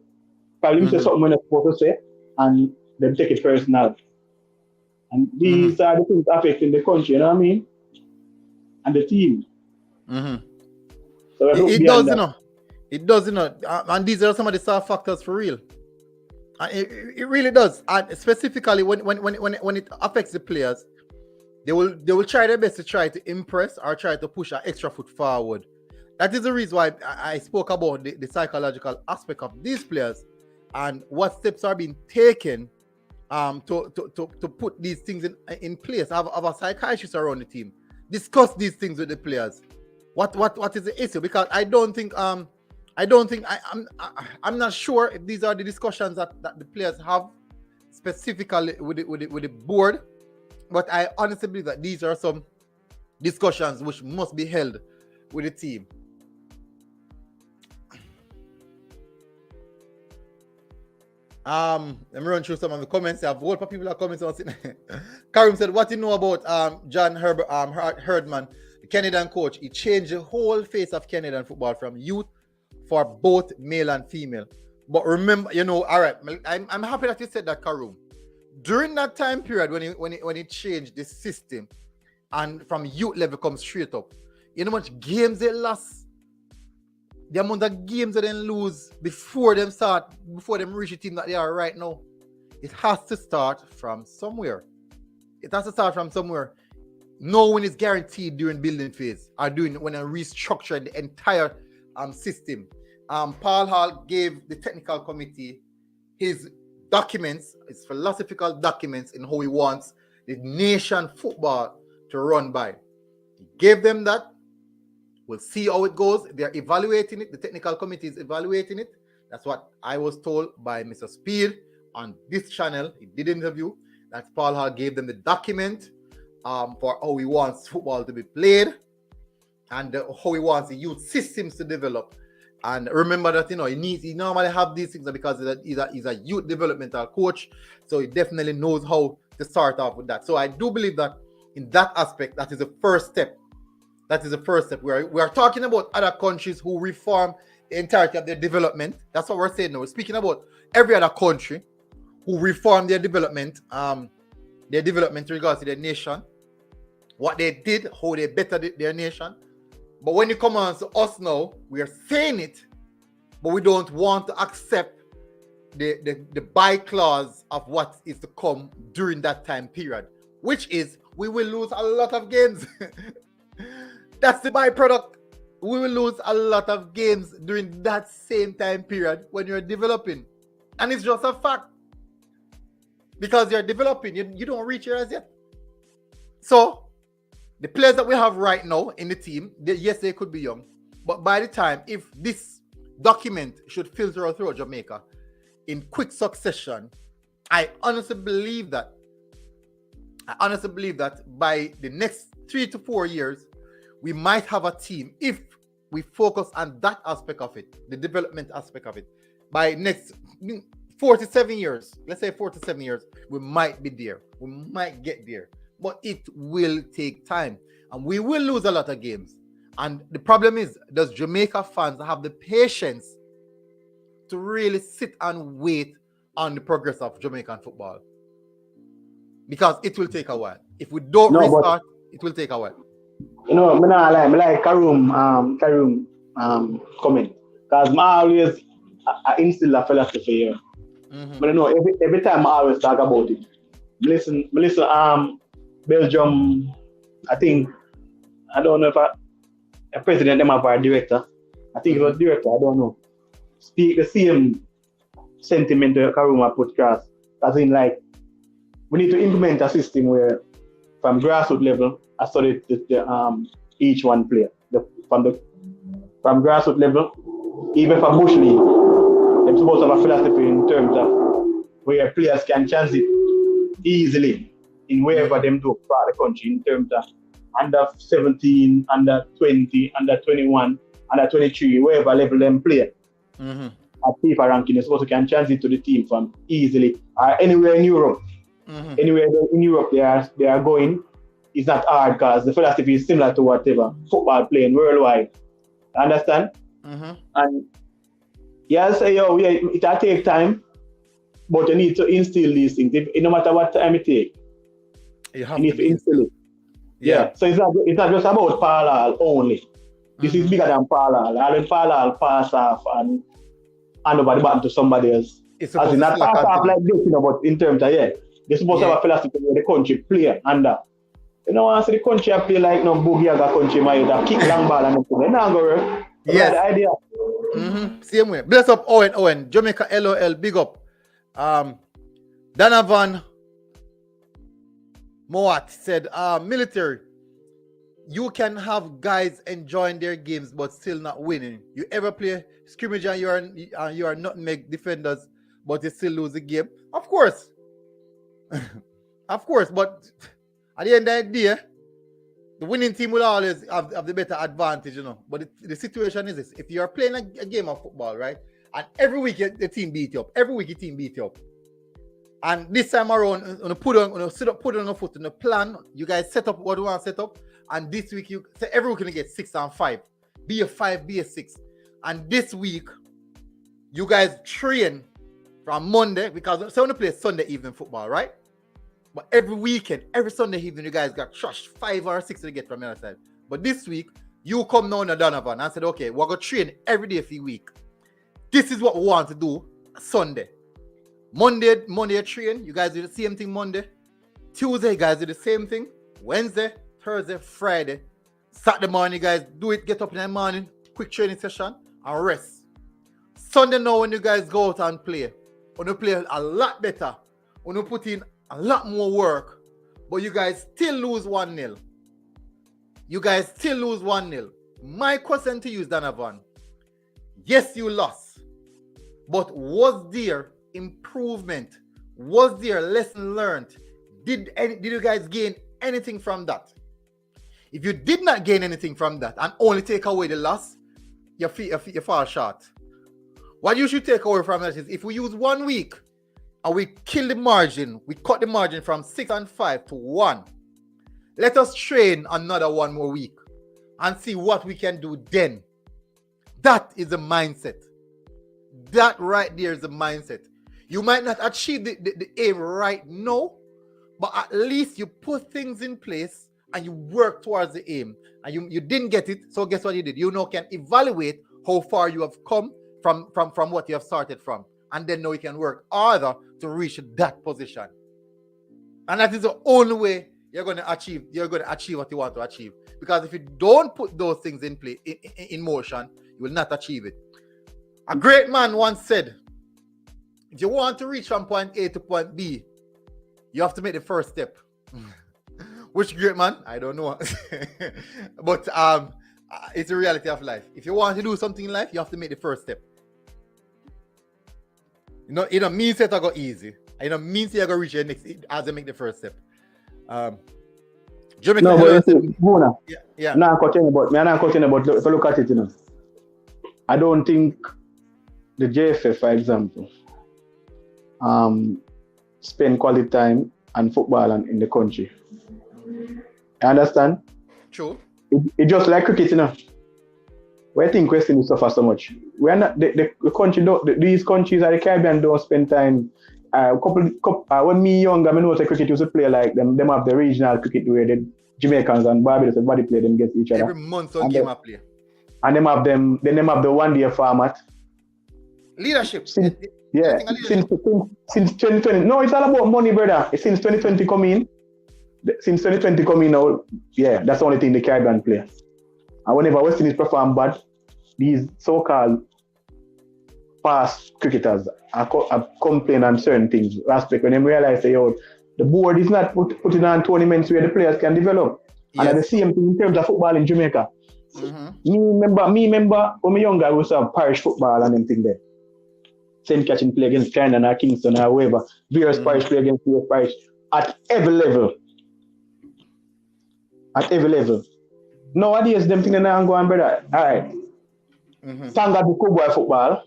Probably him say something when he's supposed to say, and then take it personal. And these are the things affecting the country, you know what I mean? And the team. So it does, It does, and these are some of the soft factors for real. And it really does. And specifically when it affects the players, they will try their best to try to impress or try to push an extra foot forward. That is the reason why I spoke about the psychological aspect of these players and what steps are being taken to put these things in place. Have a psychiatrist around the team. Discuss these things with the players. What is the issue? Because I'm not sure if these are the discussions that the players have specifically with the board, but I honestly believe that these are some discussions which must be held with the team. Let me run through some of the comments. I have a lot of people are commenting on it. Karim said, what do you know about John Herdman, the Canadian coach? He changed the whole face of Canadian football from youth for both male and female. But remember, all right, I'm happy that you said that, Karim. During that time period when he changed the system and from youth level comes straight up, you know how much games they lost? The amount of games that they lose before them reach the team that they are right now. It has to start from somewhere. No one is guaranteed during building phase or when I restructure the entire system. Paul Hall gave the technical committee his documents, his philosophical documents in how he wants the nation football to run by. He gave them that. We'll see how it goes. They're evaluating it. The technical committee is evaluating it. That's what I was told by Mr. Speed on this channel. He did an interview. That Paul Hall gave them the document for how he wants football to be played and how he wants the youth systems to develop. And remember that he normally have these things because he's a youth developmental coach, so he definitely knows how to start off with that. So I do believe that in that aspect, that is the first step. We are talking about other countries who reform the entirety of their development. That's what we're saying now. We're speaking about every other country who reformed their development in regards to their nation, what they did, how they bettered their nation. But when you come on to us now, we are saying it, but we don't want to accept the buy clause of what is to come during that time period, which is we will lose a lot of games. That's the byproduct. We will lose a lot of games during that same time period when you're developing. And it's just a fact. Because you're developing, you don't reach here as yet. So, the players that we have right now in the team, yes, they could be young. But by the time, if this document should filter out through Jamaica in quick succession, I honestly believe that by the next 3 to 4 years, we might have a team if we focus on that aspect of it, the development aspect of it. By next 47 years, let's say 47 years, we might be there. We might get there. But it will take time. And we will lose a lot of games. And the problem is, does Jamaica fans have the patience to really sit and wait on the progress of Jamaican football? Because it will take a while. If we don't restart, it will take a while. You know, I like Karum comment. Because I always instill a philosophy here. Mm-hmm. But you know, every time I always talk about it. Listen, Belgium, I think, I don't know if a president them have a director. I think it was director, I don't know. Speak the same sentiment that Karuma put across. As in, like, we need to implement a system where from grassroots level, I studied each one player. From grassroots level, even for Bush League, they're supposed to have a philosophy in terms of where players can transit easily in wherever them do part of the country in terms of under 17, under 20, under 21, under 23, wherever level them play. Mm-hmm. At FIFA ranking, they're supposed to can transit to the team from easily or anywhere in Europe. Mm-hmm. Anywhere in Europe they are going, it's not hard because the philosophy is similar to whatever football playing worldwide. Understand? Mm-hmm. And yes, it'll take time, but you need to instill these things. No matter what time it takes, you need to instill it. Yeah. So it's not just about parallel only. This is bigger than parallel. And parallel pass off and hand over the button to somebody else. It's not pass off like this, but in terms of they're supposed to have a philosophy where the country play under. You know, once the country play like no boogie country, my kick long ball and everything. They're not going to work. Yes. The idea. Mm-hmm. Same way. Bless up Owen. Jamaica LOL, big up. Donovan Moat said, military, you can have guys enjoying their games but still not winning. You ever play scrimmage and you are not make defenders but you still lose the game? Of course. Of course, but at the end of the day, the winning team will always have the better advantage, you know. But the situation is this. If you are playing a game of football, right, and every week the team beat you up, and this time around, put on a foot on a plan, you guys set up what you want to set up, and this week you say every week you get 6 and 5. Be a 5, be a 6. And this week, you guys train from Monday, because so we play Sunday evening football, right? But every weekend, every Sunday evening, you guys got trashed 5 or 6 to get from the other side. But this week, you come down to Donovan and said, okay, we're going to train every day for a week. This is what we want to do Sunday. Monday train, you guys do the same thing Monday. Tuesday, you guys do the same thing. Wednesday, Thursday, Friday. Saturday morning, you guys do it, get up in the morning, quick training session, and rest. Sunday now, when you guys go out and play, when you play a lot better, when you put in a lot more work, but you guys still lose 1-0. My question to you is, Donovan, yes, you lost, but was there improvement? Was there lesson learned? Did you guys gain anything from that? If you did not gain anything from that and only take away the loss, you fall short. What you should take away from that is, if we use 1 week and we kill the margin, we cut the margin from 6 and 5 to 1, let us train another 1 more week and see what we can do then. That is the mindset. That right there is the mindset. You might not achieve the aim right now, but at least you put things in place and you work towards the aim. And you didn't get it, so guess what you did? You now can evaluate how far you have come from what you have started from. And then now you can work harder to reach that position. And that is the only way you're going to achieve what you want to achieve. Because if you don't put those things in play in motion, you will not achieve it. A great man once said, if you want to reach from point A to point B, you have to make the first step. Which great man? I don't know. But it's a reality of life. If you want to do something in life, you have to make the first step. It don't mean that I go easy. It don't mean that you go reach your next as you make the first step. Jamaica, no, but Mona, yeah. I'm not cutting about if you look at it, I don't think the JFF, for example, spend quality time and football in the country. You understand? True. It's just like cricket, Why think Western suffer so much? We are not the country. These countries are the Caribbean don't spend time. When me younger, I know the cricket used to play like them. Them have the regional cricket where the Jamaicans and Barbados everybody play them against each other. Every month on game I play. And them have them. Then them have the 1 day format. Leadership. Since 2020. No, it's all about money, brother. Since 2020 coming. Since 2020 coming now, that's the only thing the Caribbean play. And whenever West Indies perform bad, these so-called past cricketers are complaining on certain things. Aspect when they realize the board is not putting on tournaments where the players can develop. Yes. And at the same thing in terms of football in Jamaica. Mm-hmm. Me remember when I was younger, I was parish football and them thing there. St. Catching play against Canada or Kingston or whoever. Various parish play against various parish at every level. At every level. Nowadays, them things are going, brother. All right. Thank God the Cowboy football.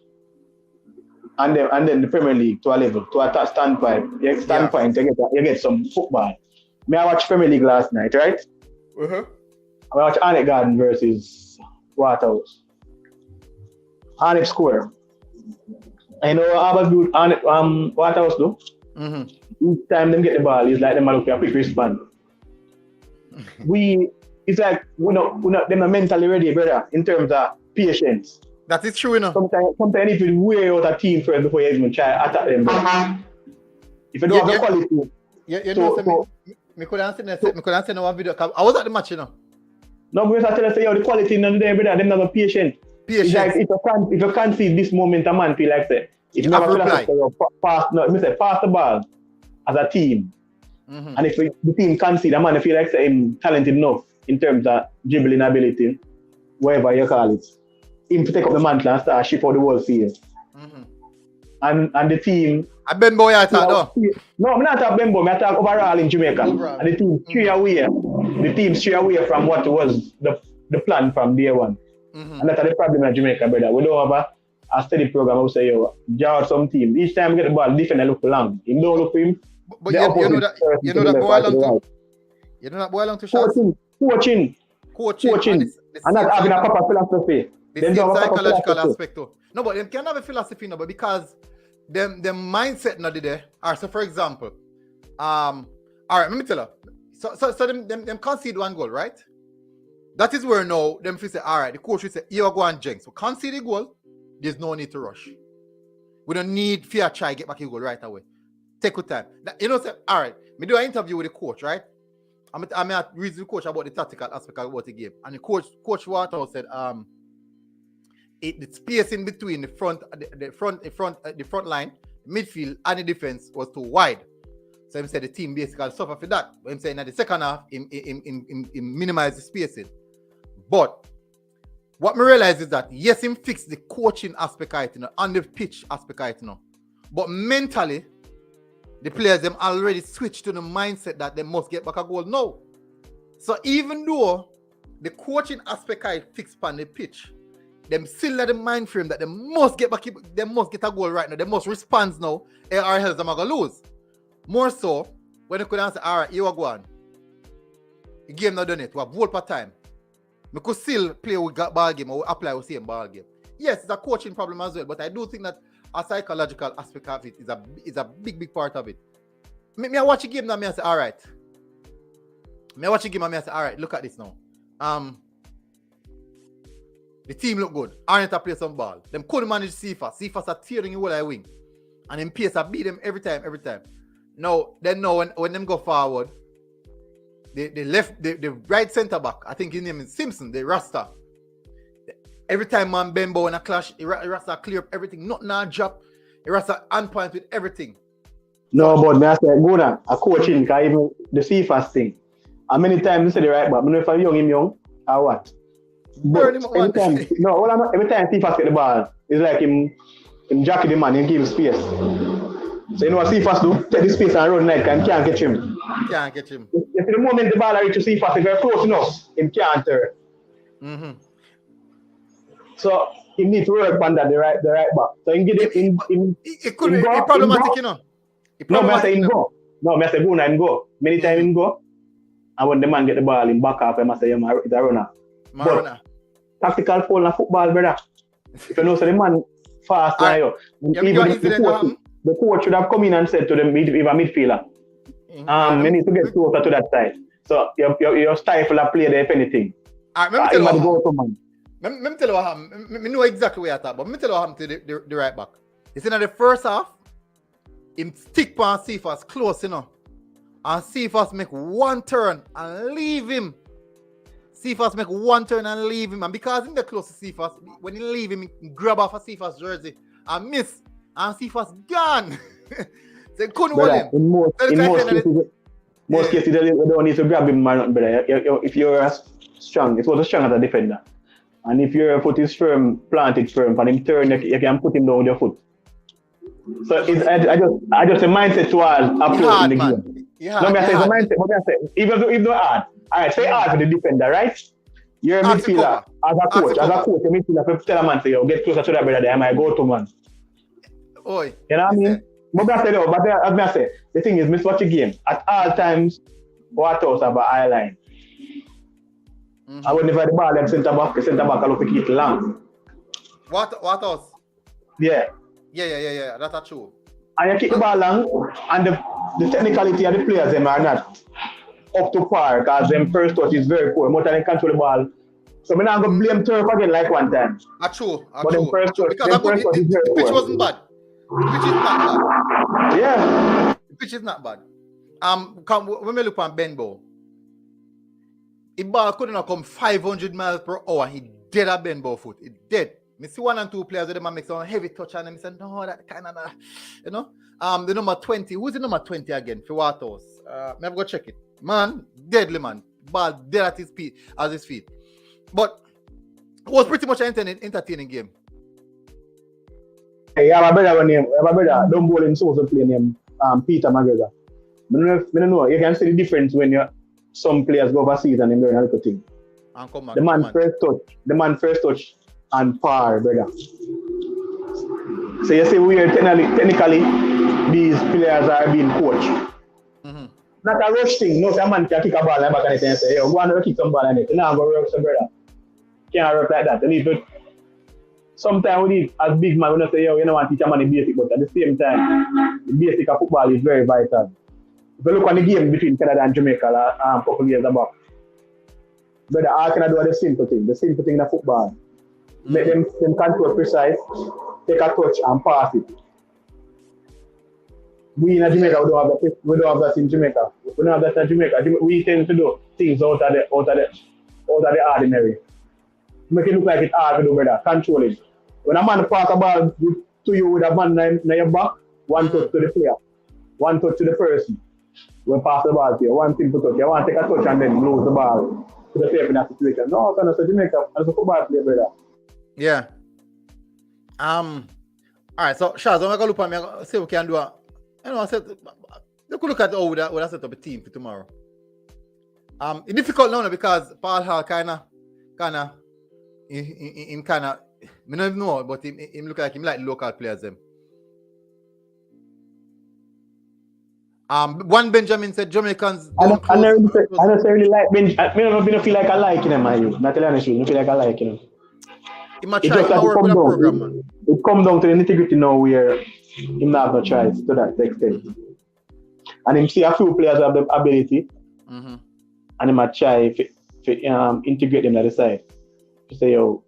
And then the Premier League to a level, to a standpoint. You get some football. I watched Premier League last night, right? I watched Arnett Garden versus Waterhouse. Arnett score. I know how good Arnett Waterhouse do. Each time them get the ball, it's like them look a quick response. It's like we're not them are mentally ready, brother, in terms of patience. That is true, Sometimes if you wear out a team first before you even try to attack them. If you don't have the quality. Me could answer no one video. I was at the match, No, because I tell you the quality in the day, brother, them not patient. It's like if you can't see this moment, a man feel like say, if you never feel pass the ball as a team. And if the team can't see the man feel like say him talented enough in terms of dribbling ability, whatever you call it. Him to take up the mantle and start ship out the whole field. And the team. A Benbow I thought No, I'm not talking Benbow, I talk overall in Jamaica. Overall. And the team stray away. The team stray away from what was the plan from day one. And that's the problem in Jamaica, brother. We don't have a steady program. I would say, draw some team. Each time we get the ball, defender look long. If don't look for him. But you know that boy along to? You know that boy along to shots? Coaching. And not having a proper philosophy. The same psychological aspect too. No, but them can have a philosophy now, but because them mindset not there. Alright, so for example, alright, let me tell you. So them concede 1 goal, right? That is where now them feel say, alright, the coach will say, you go and jinx. So concede the goal, there's no need to rush. We don't need fear try get back your goal right away. Take your time. Say, alright, me do an interview with the coach, right? I'm read the coach about the tactical aspect about the game. And the coach Waterhouse said, the space in between the front line, midfield, and the defense was too wide. So he said the team basically suffered for that. But I'm saying that the second half, he minimized the spacing. But what me realize is that yes, him fix the coaching aspect of it, and the pitch aspect of it, but mentally, the players them already switched to the mindset that they must get back a goal now. So even though the coaching aspect of it fixed on the pitch, them still at the mind frame that they must get back, they must get a goal right now, they must respond now, or else they're gonna lose. More so, when they could answer, alright, you are going. The game not done it, we have goal per time. We could still play with ball game or apply with same ball game. yes, it's a coaching problem as well, but I do think that a psychological aspect of it is a big part of it. Me I watch a game now, me I say, all right. Me I watch a game and me I say, all right, look at this now. The team look good. Arnetta play some ball. Them couldn't manage Cephas. Cephas are tearing you all I wing. And in pace I beat them every time. Now when them go forward, the right centre back, I think his name is Simpson, the Rasta. Every time man Bembo in a clash, Rasta clear up everything. Nothing a drop. Rasta on point with everything. No, but me I say, go now. A coaching, because even the Cephas thing. And many times you say the right back, but if I'm young, him young, or what? But every time Cephas get the ball, it's like him jacket the man, he give him space. So you know what Cephas do? Take the space and run like him can't catch him. Can't catch him. If the moment the ball reaches Cephas, if you're close enough, him can't turn. Mm-hmm. So he needs to work on that the right back. So he get it could be problematic, you know. No, I say him go. No, I say go and go. Many times him go. And when the man get the ball in back off, I say it's a runner. But tactical foul in football, brother. If you know, so the man fast like you. Even the coach should have come in and said to them, if a midfielder, you need to get closer to that side. So you stifle a play there if anything. Let me tell you what happened. I know exactly where I thought, but let me tell you what happened to the right back. You see, in the first half, him stick on Cephas close, you know. And Cephas make one turn and leave him. Cephas make one turn and leave him. And because he's close to Cephas, when he leave him, he grab off a Cephas jersey and miss. And Cephas gone. So he couldn't hold him. In most cases, you don't need to grab him, man, brother. If you're strong, it's strong as a defender. And if your foot is firm, planted firm, for him turn, you can put him down with your foot. So I just a mindset to approach in the game. No, I say it's a mindset, but I say, even though it's not hard. Alright, say hard for the defender, right? You're a midfielder, as a coach, a midfielder, tell a man, say, yo, get closer to that brother there, I might go to man. Oi. You know what I mean? But I say, no, but as I say, the thing is, miss watch a game. At all times, what else have an eye line? And whenever the ball at centre back, I look at it long. What else? Yeah. Yeah, that's true. And you keep the ball long, and the technicality of the players them are not up to par, because them first touch is very poor. More than they control the ball. So I'm not going to blame Turf again like one time. True. But the first touch is very poor. The pitch wasn't bad. The pitch is not bad. Yeah. The pitch is not bad. When we look at Benbow, the ball couldn't have come 500 miles per hour. He dead at Benbow foot. He dead. I see one and two players with them make some heavy touch on them. I said, no, that kind of, you know. The number 20. Who's the number 20 again? For Watos. Let me go check it. Man, deadly man. Ball dead at his feet. But it was pretty much an entertaining game. Hey, I have a brother, don't bowl him so play named Peter McGregor. I don't know. You can see the difference when some players go overseas and they learn a little thing. The man first touch and par, brother. So you see we are technically these players are being coached. Not a rush thing. No, a man can kick a ball and back and say, yo, go and kick some ball and it. Now go work some brother. Can't work like that. You need to. Sometimes we need, as big man, we don't say, yo, you don't want to teach a man the basic, but at the same time, the basic of football is very vital. If you look on the game between Canada and Jamaica a couple of years ago, brother, all can do the simple thing in the football. Make them control precise, take a touch and pass it. We in Jamaica, we don't have that in Jamaica. We don't have that in Jamaica. We tend to do things out of the ordinary. Make it look like it's hard to do, brother. Control it. When a man pass a ball to you with a man in your back, one touch to the player, one touch to the person. When pass the ball to you, one simple touch. You want to take a touch and then lose the ball to the player in that situation. No, it's a Jamaica. It's a football player, brother. Yeah. All right. So, Shaz, I'm gonna look at me. See what we can do. I said, you could look at how we set up a team for tomorrow. It's difficult now because Paul Hall kind of, him kind of, I don't even know, but him look like him like local players them. One Benjamin said Jamaicans don't I don't necessarily like Benjamin. I don't feel like I like him, man. Not telling you, I feel like I like him. He might It's try. just He that might work with a program, man. it come down to the nitty-gritty now where he not no choice to that extent. And him see a few players have the ability, Mm-hmm. and he might try to integrate them at the side. To say, yo,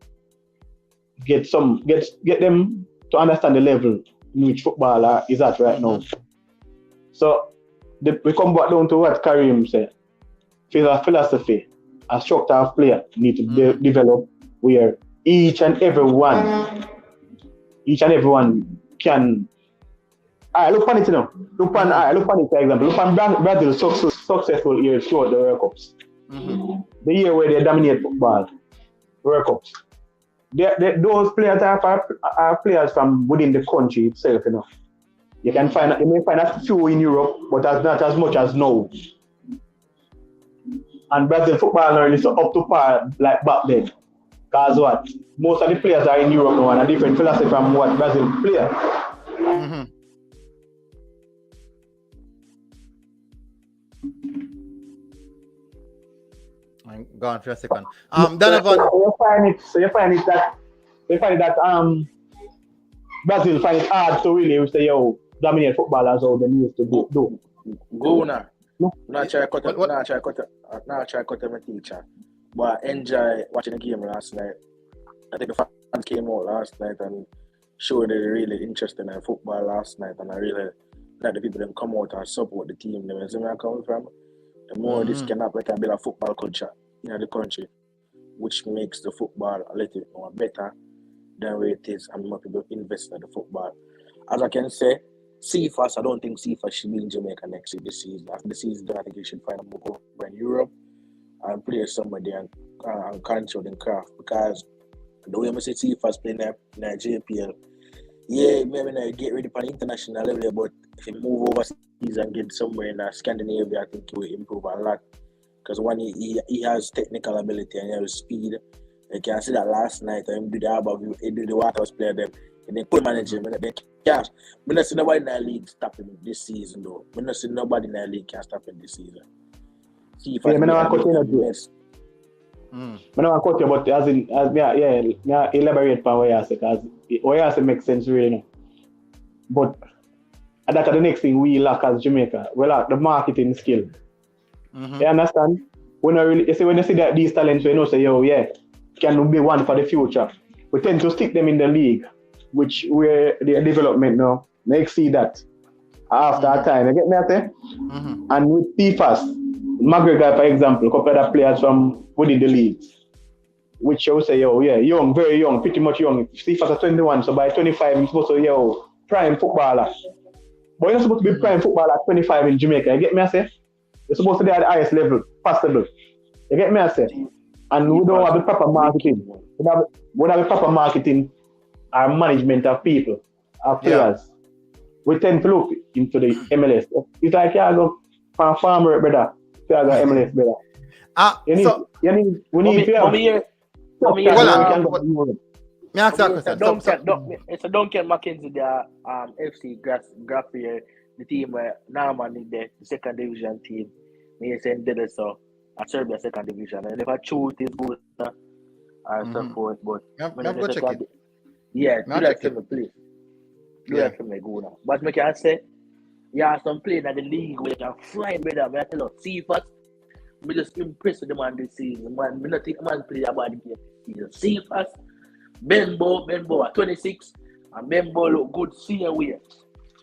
get them to understand the level in which footballer is at right now. So we come back down to what Karim said. Philosophy, a structure of player need to develop where each and everyone can. Alright, look on it now. Look on it, for example. Look on Brazil's successful years throughout the World Cups. The year where they dominate football, World Cups. Those players are players from within the country itself, you know. You may find a few in Europe, but not as much as now. And Brazil football now is up to par like back then. Because what? Most of the players are in Europe now and a different philosophy from what Brazil play. I'm gone for a second. Donovan. So you find that Brazil find it hard to really say, yo, dominate football as how they used to do. Go now. No. Not try to cut my teacher. But I enjoy watching the game last night. I think the fans came out last night and showed they're really interested in football last night, and I really like the people that come out and support the team. You see where I come from? The more this can happen, we can build a football culture in the country, which makes the football a little more better than where it is, and more people invest in the football. As I can say, CFAS, I don't think CFAS should be in Jamaica next year this season. After the season, I think you should find a move over in Europe and play somebody and control the craft, because the way I see CFAS playing in JPL, yeah, maybe not get ready for the international level, but if you move overseas and get somewhere in Scandinavia, I think he will improve a lot. Because when he has technical ability and he has speed, you can see that last night, he did the above, he did the Waters player them, and they could manage him, and they can't. We not see nobody in the league stop him this season, though. We not see nobody in the league can stop him this season. See if I don't want to cut you, but elaborate on what you say, because what you say makes sense really now. But that's the next thing we lack as Jamaica. We lack the marketing skill. You understand? When you see that these talents, we know say, yo, yeah, can be one for the future. We tend to stick them in the league, which where their development now may exceed that after a time. You get me at it? And with PFAS, McGregor, for example, a couple of players from within the league, which you say, yo, yeah, young, very young, pretty much young. PFAS are 21, so by 25, you're supposed to, yo, prime footballer. But you're not supposed to be prime footballer at 25 in Jamaica. You get me, I say? You're supposed to be at the highest level possible. You get me, I say? And we don't have the proper marketing. We don't have the proper marketing or management of people, of players. Yeah. We tend to look into the MLS. It's like, yeah, go from farmer, brother. Yeah, go MLS, brother. We need to it's a Duncan Mackenzie, the FC Graffier, the team where Norman is the second division team. Me saying did so at Serbia second division. And if I choose this good and so forth, but go check it. Yeah, do that for me, please. Do that for me, go now. But I can say, yeah, some playing at the league where you can fly, brother. But I tell you, CFAS, me just impressed with the man this season. Man, me not think man play about the game this season. CFAS, Benbo at 26, and Benbo look good senior way.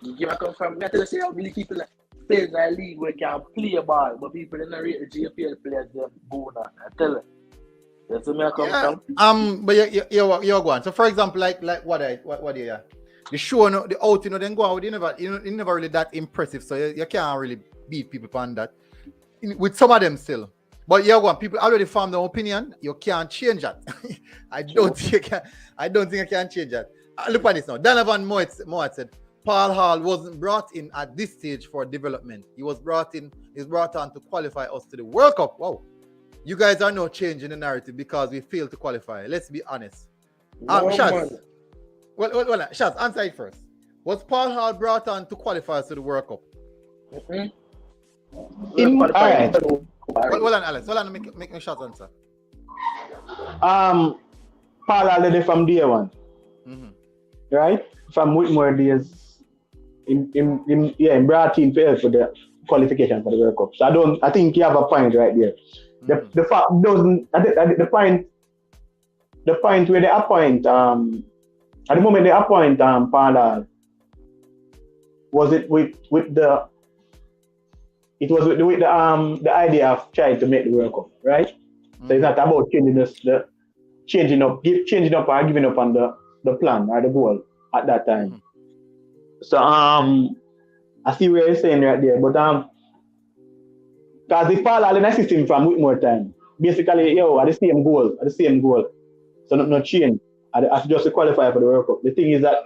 You give a come from, I tell you, say how many people play in the league where can play a ball, but people don't rate the JPL players, them go now. I tell you. That's where I come from. But you're going. So for example, like what do you the show, the outing, then go out, you never really that impressive, so you can't really beat people on that. With some of them still. But people already formed their opinion, you can't change that. I don't think I can change that. Look at this now. Donovan Moat said Paul Hall wasn't brought in at this stage for development. He's brought on to qualify us to the World Cup. Wow. You guys are now changing the narrative because we failed to qualify. Let's be honest. Shaz, Shaz, answer it first. Was Paul Hall brought on to qualify us to the World Cup? All right. Hold on, Alex. Hold on, make Shaz answer. Paul already from day one, right? From Whitmore days, in brought in for the qualification for the World Cup. So I think you have a point right there. The fact doesn't, the point where they appoint, at the moment they appoint Paul, was it with the idea of trying to make the World Cup, right? So it's not about changing up or giving up on the plan or the goal at that time. So I see where you're saying right there, but because the Paul in a system from Whitmore time, basically at the same goal. So not change. As just to qualify for the World Cup. The thing is that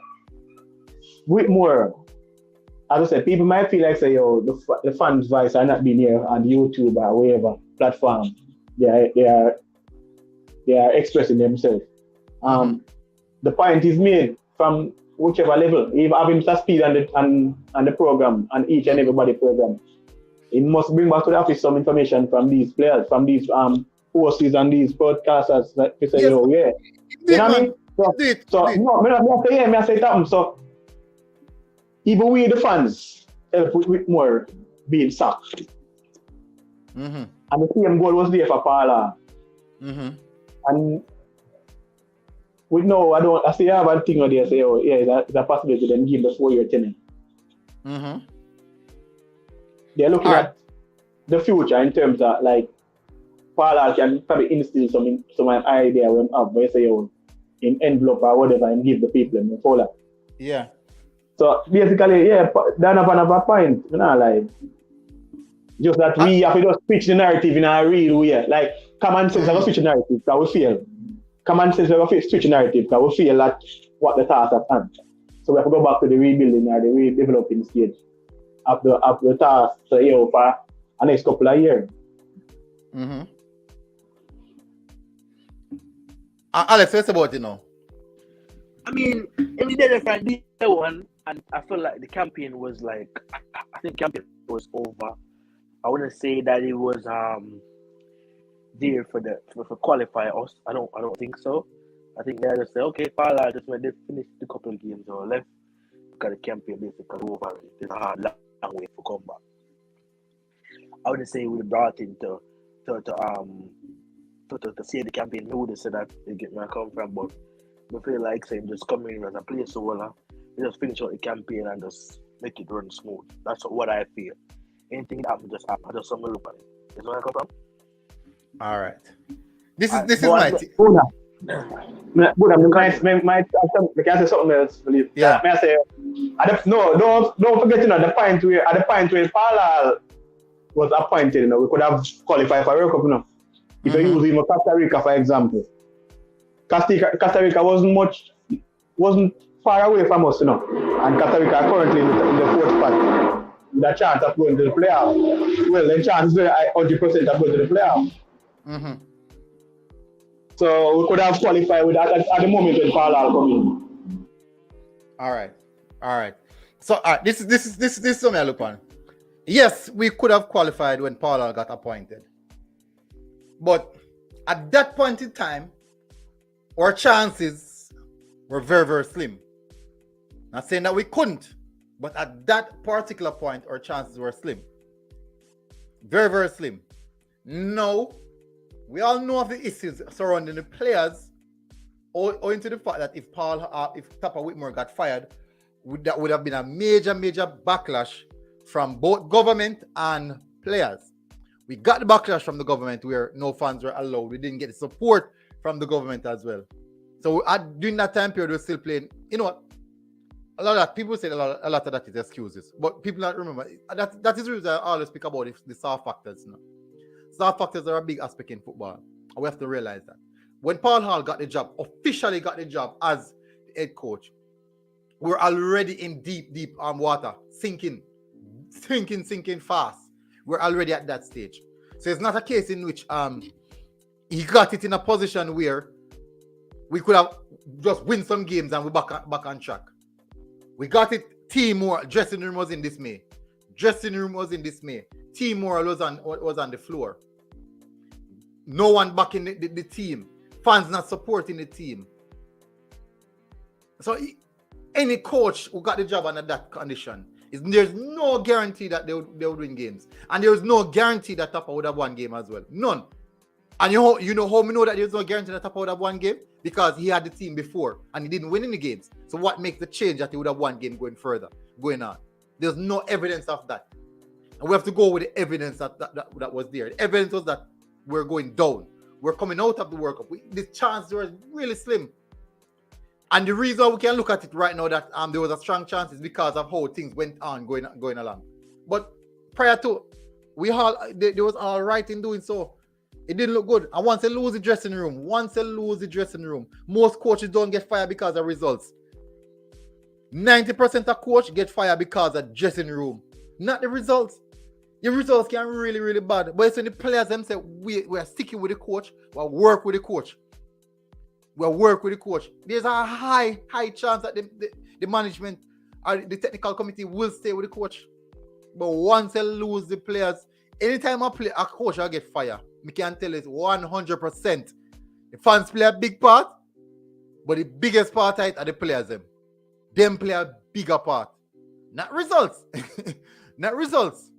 Whitmore, as I said, people might feel like say the fans' voice are not being here on YouTube or whatever platform. They are expressing themselves. The point is made from whichever level. If having the speed and the program and each and everybody program, it must bring back to the office some information from these players, from these hosts and these broadcasters that they say, you know what I mean? I say that. So even we the fans help with more being sacked. And the same goal was there for Paula. And we know I say I have a thing on there say, it's a possibility to then give the 4-year tenant. They're looking at the future in terms of like Paula can probably instill some idea when up where say in envelope or whatever and give the people in the folder. Yeah. So basically, down upon a point, like just that we have to just switch the narrative in a real way. Like common sense have to switch the narrative because we feel. Common sense have to switch the narrative because we feel that what the task at hand. So we have to go back to the rebuilding or the redeveloping stage of the task for the next couple of years. Alex, what's about it now? I mean, in the day from day one, and I feel like the campaign was like, I think campaign was over. I wouldn't say that it was there for qualify us. I don't think so. I think they just say, okay, Paula, just when they finish the couple of games or left, because the campaign basically over. It's a hard long way to come back. I wouldn't say we brought in to see the campaign. We would have said that they get where I come from, but we feel like saying just come in as a placeholder, just finish out the campaign and just make it run smooth. That's what I feel. Anything that happens, just happen. I just some look at it. Is where I come from. All right. This is my can say something else, believe. Yeah. May I say, don't forget, the point where Paula was appointed, we could have qualified for World Cup, If you use even Costa Rica, for example. Costa Rica wasn't far away from us, and Costa Rica are currently in the 4th spot. With a chance of going to the playoff. Well, the chance is very high, 100% of going to the playoff. So we could have qualified with that at the moment when Paula come in. All right. So this is something I look on. Yes, we could have qualified when Paula got appointed. But at that point in time, our chances were very, very slim. Not saying that we couldn't, but at that particular point, our chances were slim. Very, very slim. Now, we all know of the issues surrounding the players, owing to the fact that if Tapa Whitmore got fired, that would have been a major, major backlash from both government and players. We got the backlash from the government where no fans were allowed. We didn't get the support from the government as well. So during that time period, we were still playing. You know what? A lot of that, people say a lot of that is excuses. But people don't remember. That is the reason I always speak about the soft factors. Soft factors are a big aspect in football. And we have to realize that. When Paul Hall officially got the job as the head coach, we're already in deep water, sinking fast. We're already at that stage. So it's not a case in which he got it in a position where we could have just win some games and we're back on track. We got it. Dressing room was in dismay. Team morale was on the floor. No one back in the team. fans not supporting the team. So any coach who got the job under that condition, there's no guarantee that they would win games. And there's no guarantee that Tapa would have won game as well. None. And you know how we know that there's no guarantee that Tapa would have won game? Because he had the team before and he didn't win any games. So what makes the change that he would have won game going on? There's no evidence of that. And we have to go with the evidence that was there. The evidence was that we're going down. We're coming out of the World Cup. The chance was really slim. And the reason we can look at it right now that there was a strong chance is because of how things went on going along. But prior to, they was all right in doing so. It didn't look good. And once they lose the dressing room, most coaches don't get fired because of results. 90% of coaches get fired because of dressing room, not the results. The results can really, really bad. But it's when the players themselves, we are sticking with the coach, we work with the coach. There's a high chance that the management or the technical committee will stay with the coach. But once they lose the players, anytime a coach will get fired, we can tell it's 100%. The fans play a big part, but the biggest part are the players. Them play a bigger part. Not results. Not results.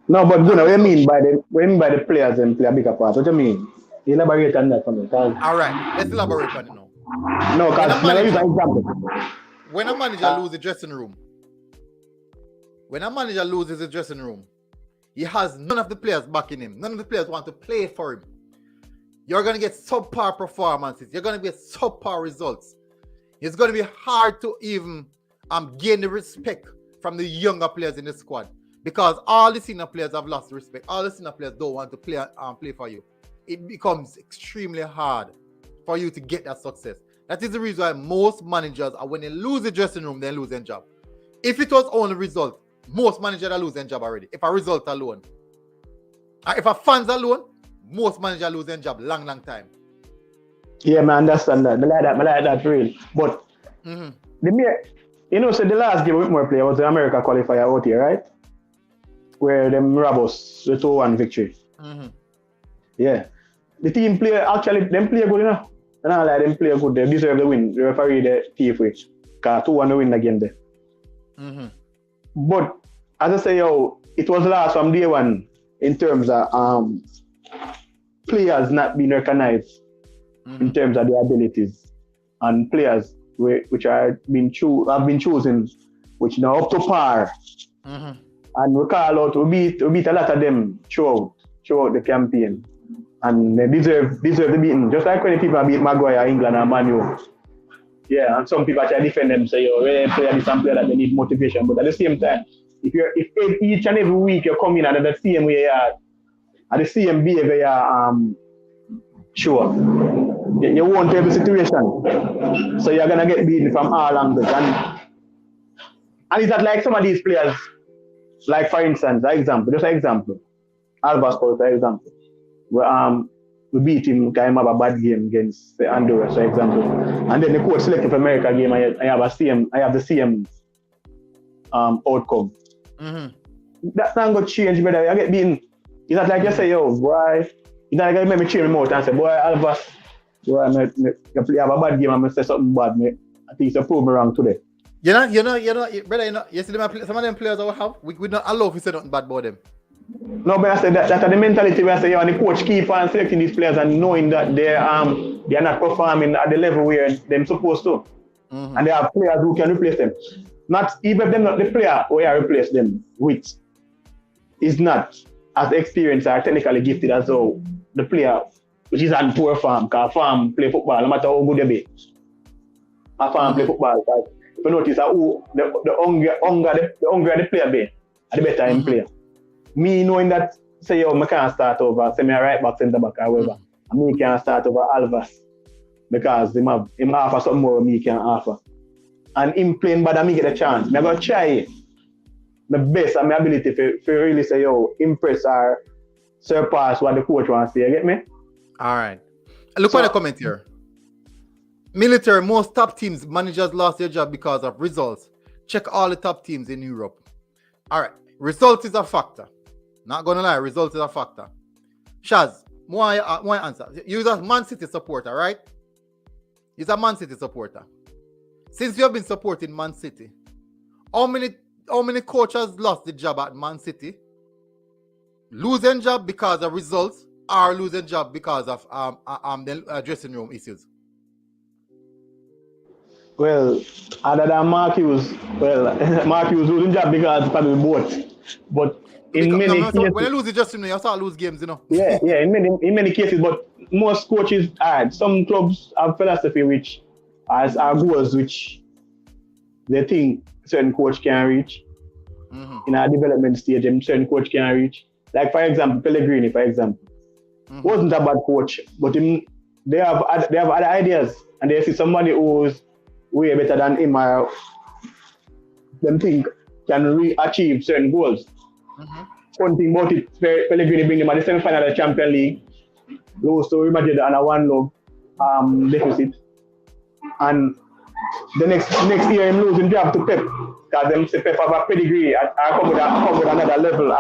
No, but what do you mean by the players and play a bigger part? What do you mean? Elaborate on that for me. All right, let's elaborate on it now. No, because use an example. When a manager loses the dressing room, he has none of the players backing him. None of the players want to play for him. You're going to get subpar performances. You're going to get subpar results. It's going to be hard to even gain the respect from the younger players in the squad because all the senior players have lost respect. All the senior players don't want to play for you. It becomes extremely hard for you to get that success. That is the reason why most managers, when they lose the dressing room, they lose their job. If it was only result, most managers are losing job already. If a result alone. If a fans alone, most managers lose their job long time. Yeah, I understand that. I like that real. But so the last game with more player was the America qualifier out here, right? Where them rob us the 2-1 victory. Mm-hmm. Yeah. The team play good enough. And I like them play good. They deserve the win. The referee the thief which. Because 2-1 win again there. Mm-hmm. But as I say, it was lost from day one in terms of players not being recognized in terms of their abilities, and players which have been chosen, which now up to par. Mm-hmm. And we call out, we beat a lot of them throughout the campaign, and they deserve the beating. Just like when people beat Maguire, England, and Man U. Yeah, and some people try to defend them, say, we play this and play that, they need motivation. But at the same time, if each and every week you come in and the same way at the same behavior, sure, you won't have the situation. So you're gonna get beaten from all angles. And it's not like some of these players, like for instance, just an example, Alvas for example, we beat him because he have a bad game against Honduras, for example. And then the coach selected for America game, I have the same outcome. Mm-hmm. That's not going to change, brother. You get beaten. It's not like you say, boy, it's not like you make me change my mouth and say, boy, Alvas, you have a bad game and I say something bad. I think you prove me wrong today. Brother, you see some of them players that we have, we don't allow to say nothing bad about them. No, but I said that's the mentality where I say, and the coach keep on selecting these players and knowing that they are not performing at the level where they're supposed to. Mm-hmm. And they have players who can replace them. Not even them, not the player who I replace them with is not as experienced or technically gifted as the player which is on poor farm, because farm play football no matter how good they be. A farm play football, because if you notice the hungrier the player be, the better him play. Me knowing that, say, I can't start over, say, me a right back, centre back, or whatever. And me can't start over Alvas because him offer something more me can offer. And him playing bad, and me get a chance. I'm going to try my best and my ability to really say, impress or surpass what the coach wants to say. You get me? All right. Look at the comment here. Military, most top teams, managers lost their job because of results. Check all the top teams in Europe. All right. Results is a factor. Not gonna lie, results is a factor. Shaz, Why answer? You're a Man City supporter, right? He's a Man City supporter. Since you have been supporting Man City, how many coaches lost the job at Man City? Losing job because of results, or losing job because of the dressing room issues? Well, other than Mark Hughes, Mark Hughes losing job because probably both. But in many cases, when you lose the dressing room, you start lose games, you know. yeah, in many cases, but most coaches, some clubs have philosophy which are goals which they think certain coach can reach in a development stage, and certain coach can reach. Like for example, Pellegrini, wasn't a bad coach, but they have other ideas, and they see somebody who's way better than him, or them think can achieve certain goals. One thing about it, Pellegrini bring them at the semi-final of the Champions League, lose to Real Madrid on a 1-0 deficit, and the next year him losing job to Pep, because them say Pep have a pedigree and come with another level.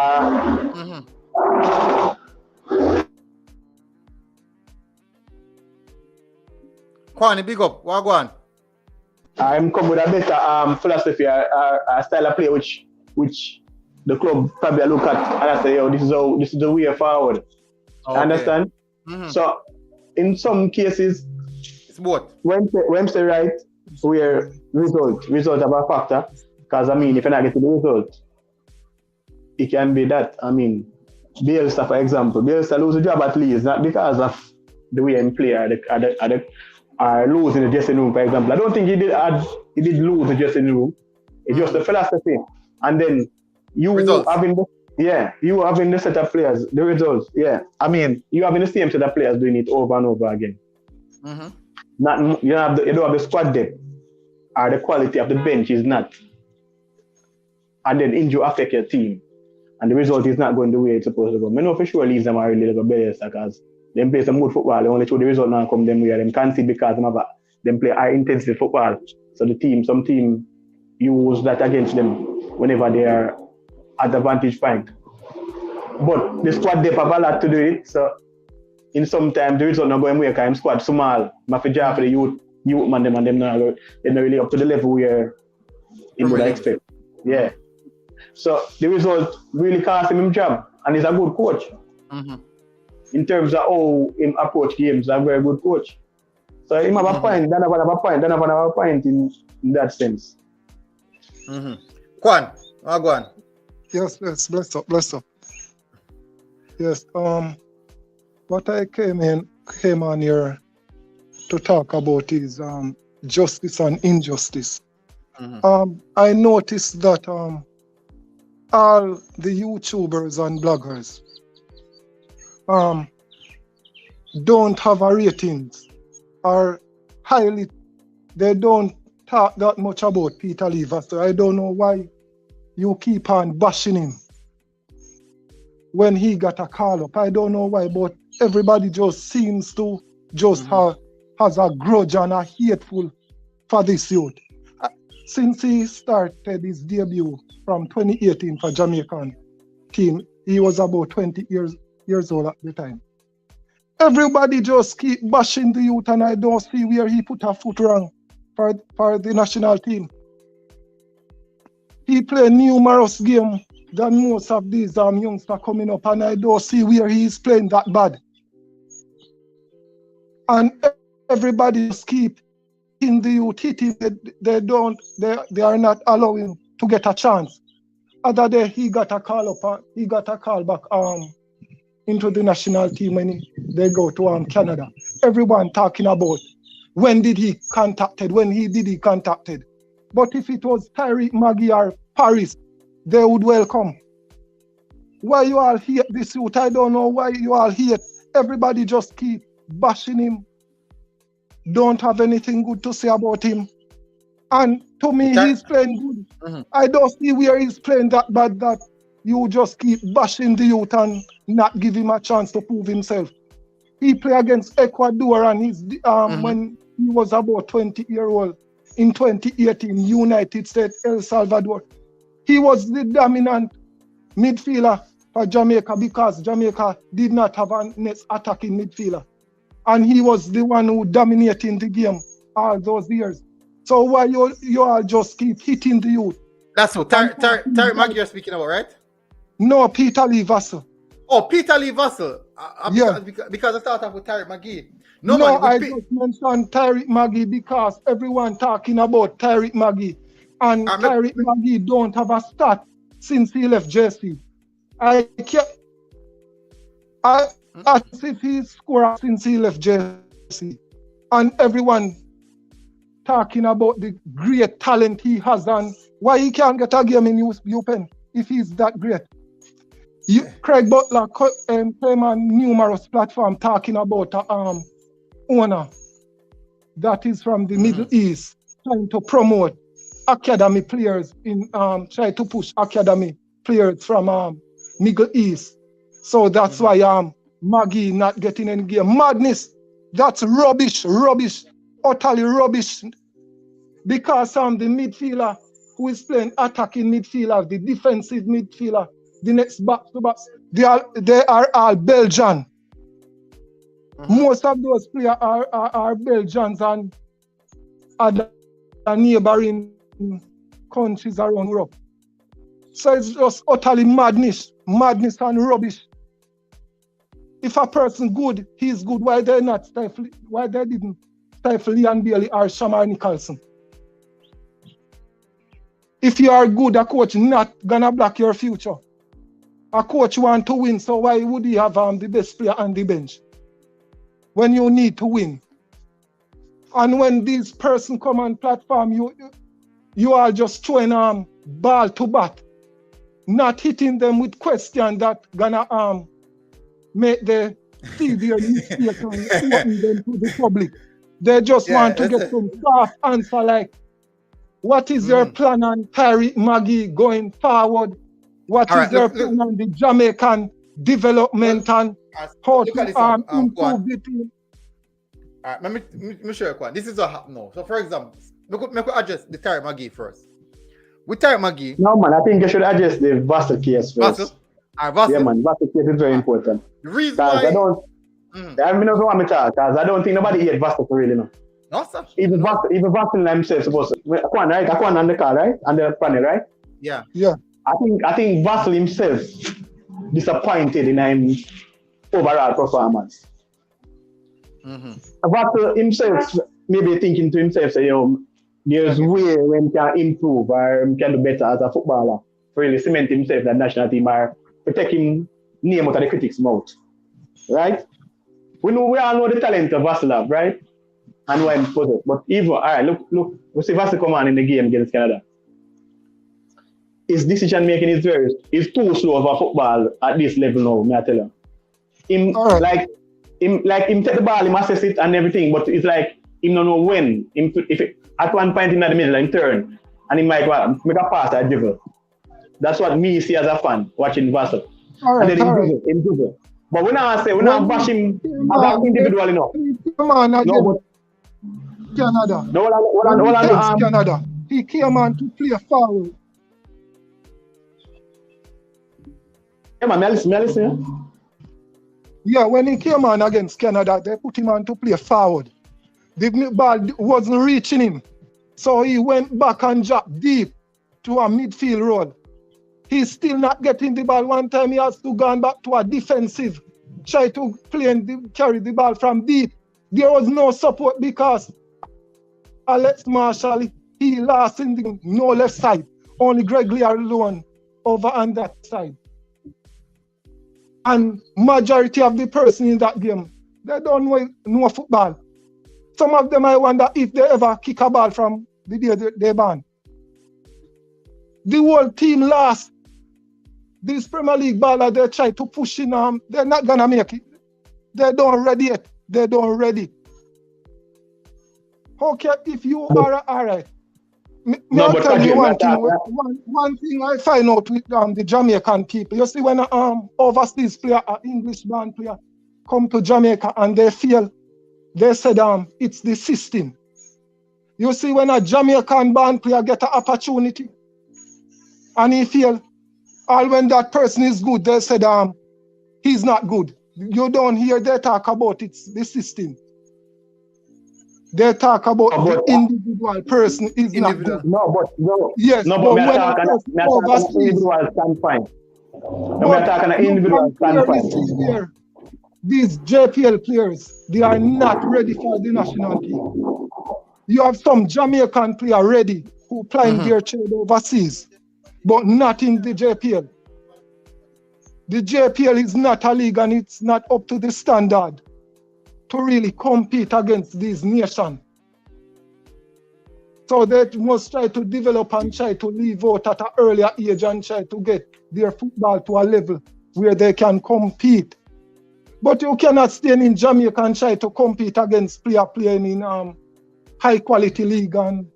Kwani, big up. What go on? I'm come with a better philosophy, a style of play which the club probably look at and I say, yo, this is the way forward. Okay. Understand? So in some cases, it's both. When say right, where result have a factor. Because I mean, if you're not getting the result, it can be that. I mean, Bielsa, for example, Bielsa lose a job at least, not because of the way he play or lose in the dressing room, for example. I don't think he did lose the dressing room. It's just the philosophy. And then you having the set of players, the results, yeah. I mean, you having the same set of players doing it over and over again. You don't have the squad depth, or the quality of the bench is not. And then injury affect your team. And the result is not going the way it's supposed to go. I know for sure Leeds them are really like better because they play some good football. They only show the result now come them way. Them can't see because them play high intensity football. So some team use that against them whenever they are at the vantage point. But the squad depth have a lot to do it. So in some time the result not going way because squad small. But for the youth man them and them now they're not really up to the level where you would expect. Yeah. So the result really cost him job, and he's a good coach. In terms of how him approach games, a very good coach. So him have a point, then have a point in that sense. Kwan, go on. Yes, bless up. Yes, what I came on here to talk about is justice and injustice. I noticed that all the YouTubers and bloggers don't have a ratings, or they don't talk that much about Peter Lever. So I don't know why you keep on bashing him when he got a call up. I don't know why, but everybody just seems to has a grudge and a hateful for this youth. Since he started his debut from 2018 for Jamaican team, he was about 20 years old at the time. Everybody just keep bashing the youth, and I don't see where he put a foot wrong for the national team. He played numerous games than most of these youngsters coming up, and I don't see where he's playing that bad. And everybody just keep in the youth hitting. They are not allowing to get a chance. Other day he got a call back into the national team when they go to Canada. Everyone talking about when did he contacted. But if it was Tyreek Maggie or Paris, they would welcome. Why you all hate this youth? I don't know why you all hate. Everybody just keep bashing him. Don't have anything good to say about him. And to me, he's playing good. I don't see where he's playing that bad that you just keep bashing the youth and not give him a chance to prove himself. He played against Ecuador, and when he was about 20 years old in 2018, United States, El Salvador. He was the dominant midfielder for Jamaica because Jamaica did not have a next attacking midfielder. And he was the one who dominating the game all those years. So why you all just keep hitting the youth? That's what Tariq Maggie you're speaking about, right? No, Peter Lee Vassell. Oh, Peter Lee Vassell. Yeah. Because I started with Tariq McGee. No, No, man, I just mentioned Tariq Maggie because everyone talking about Tariq Maggie. And Tariq Maggie don't have a start since he left JC. As if he scored since he left JC. And everyone talking about the great talent he has and why he can't get a game in UPenn if he's that great. Craig Butler came on numerous platforms talking about owner that is from the Middle East trying to promote academy players try to push academy players from Middle East. So that's why Maggie not getting any game. Madness. That's rubbish, utterly rubbish. Because the midfielder who is playing attacking midfielder, the defensive midfielder, the next back to back, they are all Belgian. Most of those players are Belgians and other neighboring countries around Europe. So it's just utterly madness and rubbish. If a person good, he's good. Why they not stifle? Why they didn't stifle Leon Bailey or Shamar Nicholson? If you are good, a coach not gonna block your future. A coach want to win, so why would he have the best player on the bench when you need to win? And when these person come on platform, you are just throwing ball to bat, not hitting them with question that gonna make the severe mistake and open them to the public. They just want to get some soft answer like, what is your plan on Tariq Maggie going forward? What is your plan on the Jamaican development and how to improve the team? All right, let me show you one. This is what happened now. So, for example, me could address the Tariq Maggie first. With Tariq Maggie... No, man, I think you should address the Vassell case first. Vassell? Vassell? Yeah, man, Vassell case is very important. The reason why... I don't... I mean, don't want me to talk, because I don't think nobody hate Vassell for really, no. No, sir. Even Vassell himself supposed to... Akwan, right? Akwan on the car, right? On the panel, right? Yeah. Yeah. I think Vassell himself disappointed in his overall performance. Vassell himself maybe thinking to himself, say, there's way when he can improve or he can do better as a footballer for really cement himself that national team or protect him name out of the critics' mouth. Right? We all know the talent of Vassell, right? And why he's possessed. But even, all right, look, we see Vassell come on in the game against Canada. His decision making is too slow of a football at this level now, may I tell you. Him take the ball, him assess it and everything, but it's like him don't know when. At one point in the middle, him turn and he might make a pass or dribble. That's what me see as a fan watching Vassell. And then him dribble. But we not bash him as an individual enough. Come on, no, Canada. No, Canada. He came on to play forward. Yeah, man, listen. Yeah, when he came on against Canada, they put him on to play forward. The ball wasn't reaching him. So he went back and dropped deep to a midfield role. He's still not getting the ball. One time he has to go back to a defensive, try to carry the ball from deep. There was no support because Alex Marshall, he lost in the no left side. Only Greg Lear alone over on that side. And majority of the person in that game, they don't know football. Some of them, I wonder if they ever kick a ball from the day they ban. The whole team lost. This Premier League baller, they try to push in, they're not going to make it. They don't ready yet. They don't ready. Okay, if you are all right. I'll tell you one thing. One thing I find out with the Jamaican people. You see, when an overseas player, an English born player, come to Jamaica and they feel, they said it's the system. You see, when a Jamaican born player get an opportunity and he feel, all when that person is good, they said he's not good. You don't hear they talk about it's the system. They talk about the individual person is not good. Yes, but but me when talk a on person an overseas, individual standpoint. Me but talk on an you individual can clearly standpoint. see there, these JPL players, they are not ready for the national team. You have some Jamaican player ready who playing their trade overseas, but not in the JPL. The JPL is not a league and it's not up to the standard to really compete against these nations. So they must try to develop and try to leave out at an earlier age and try to get their football to a level where they can compete. But you cannot stay in Jamaica and try to compete against playing in high quality league and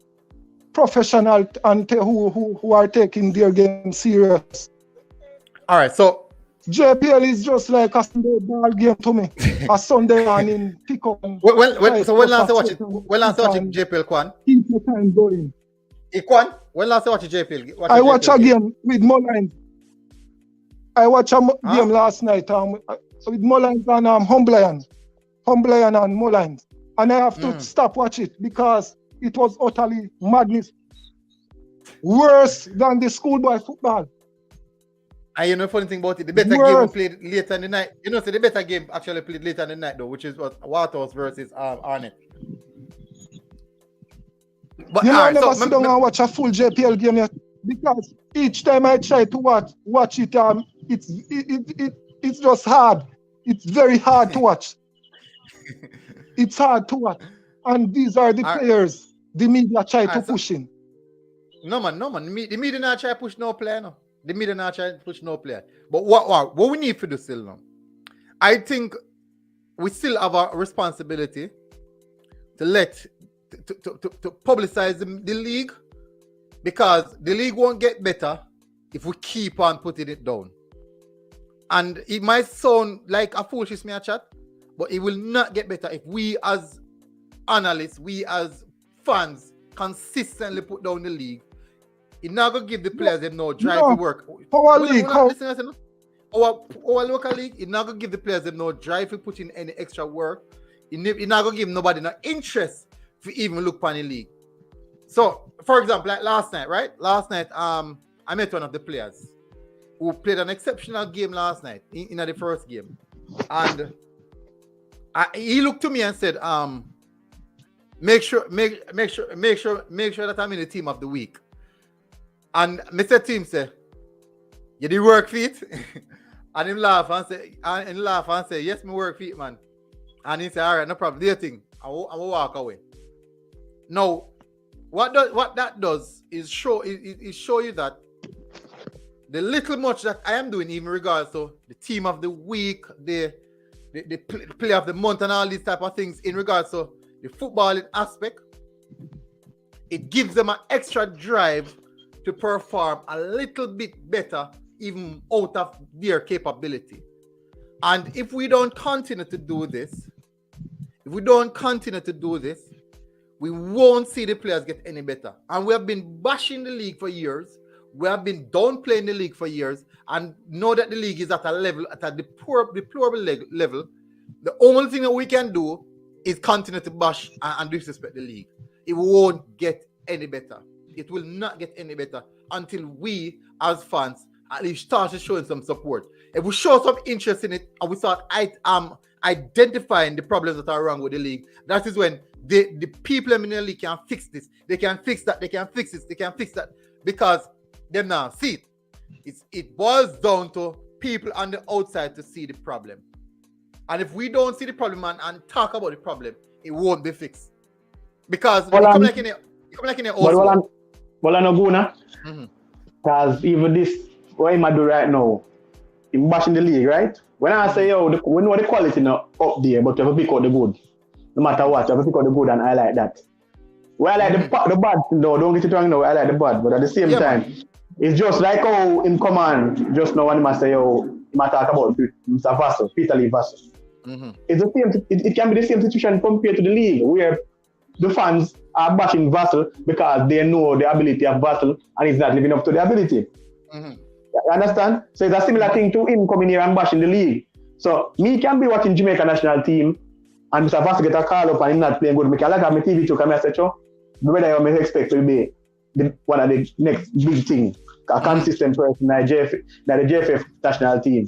professional and who are taking their game serious. All right, so JPL is just like a Sunday ball game to me. A Sunday morning pick up. when last I watch JPL, Kwan? Keep the time going. Kwan, when last I watch JPL? I watch a game with Mullins. I watch a game last night with Mullins and Humbleyan and Mullins. And I have to stop watch it because it was utterly madness. Worse than the schoolboy football. And you know the funny thing about it, the better game we played later in the night. You know, so the better game actually played later in the night though, which is what Waterhouse versus Arnett. But you know, I never sit down and watch a full JPL game yet because each time I try to watch it, it's just hard. It's very hard to watch. It's hard to watch. And these are the players the media try to push in. No man. The media not try to push no player, no. The media not try to push no player. But what we need to do still now, I think we still have a responsibility to to publicize the league, because the league won't get better if we keep on putting it down. And it might sound like a foolishness me a chat, but it will not get better if we as analysts, we as fans consistently put down the league. It's not going to give the players them no drive to work. Our league, our local league, it's not going to give the players them no drive to put in any extra work. It's not going to give nobody no interest to even look upon the league. So, for example, like last night, right? Last night, I met one of the players who played an exceptional game last night in the first game. And he looked to me and said, make sure that I'm in the team of the week. And Mr. Team said, you did work for it? And him laugh and say, yes, me work for it, man. And he said, all right, no problem. Do your thing. I will walk away. Now, what that does is show you that the little much that I am doing, even regards to the team of the week, the player of the month, and all these type of things in regards to the footballing aspect, it gives them an extra drive to perform a little bit better, even out of their capability. And if we don't continue to do this, we won't see the players get any better. And we have been bashing the league for years. We have been downplaying the league for years, and know that the league is at a level, at a deplorable level. The only thing that we can do is continue to bash and disrespect the league. It won't get any better. It will not get any better until we, as fans, at least start showing some support. If we show some interest in it and we start identifying the problems that are wrong with the league, that is when the people in the league can fix this. They can fix that. They can fix this. They can fix that. Because them now see it. It boils down to people on the outside to see the problem. And if we don't see the problem and talk about the problem, it won't be fixed. Because you come like in a old well, I know Guna. Because even this, what I do right now, I'm bashing the league, right? When I say, we know the quality not up there, but you have to pick out the good. No matter what, you have to pick out the good, and I like that. Well, I like the bad, though, don't get it wrong now, I like the bad, but at the same time, it's just like how in command, just now when he must say, he might talk about Mr. Vassell, Peter Lee Vassell. It's the same, it can be the same situation compared to the league, where the fans are bashing Vassell because they know the ability of Vassell and he's not living up to the ability. You understand? So it's a similar thing to him coming here and bashing the league. So me can be watching Jamaica national team and Mr. Vass get a call up and him not playing good. Me can like have my TV show come and say, whether you may expect to be one of the next big thing, a consistent person in the JFF national team.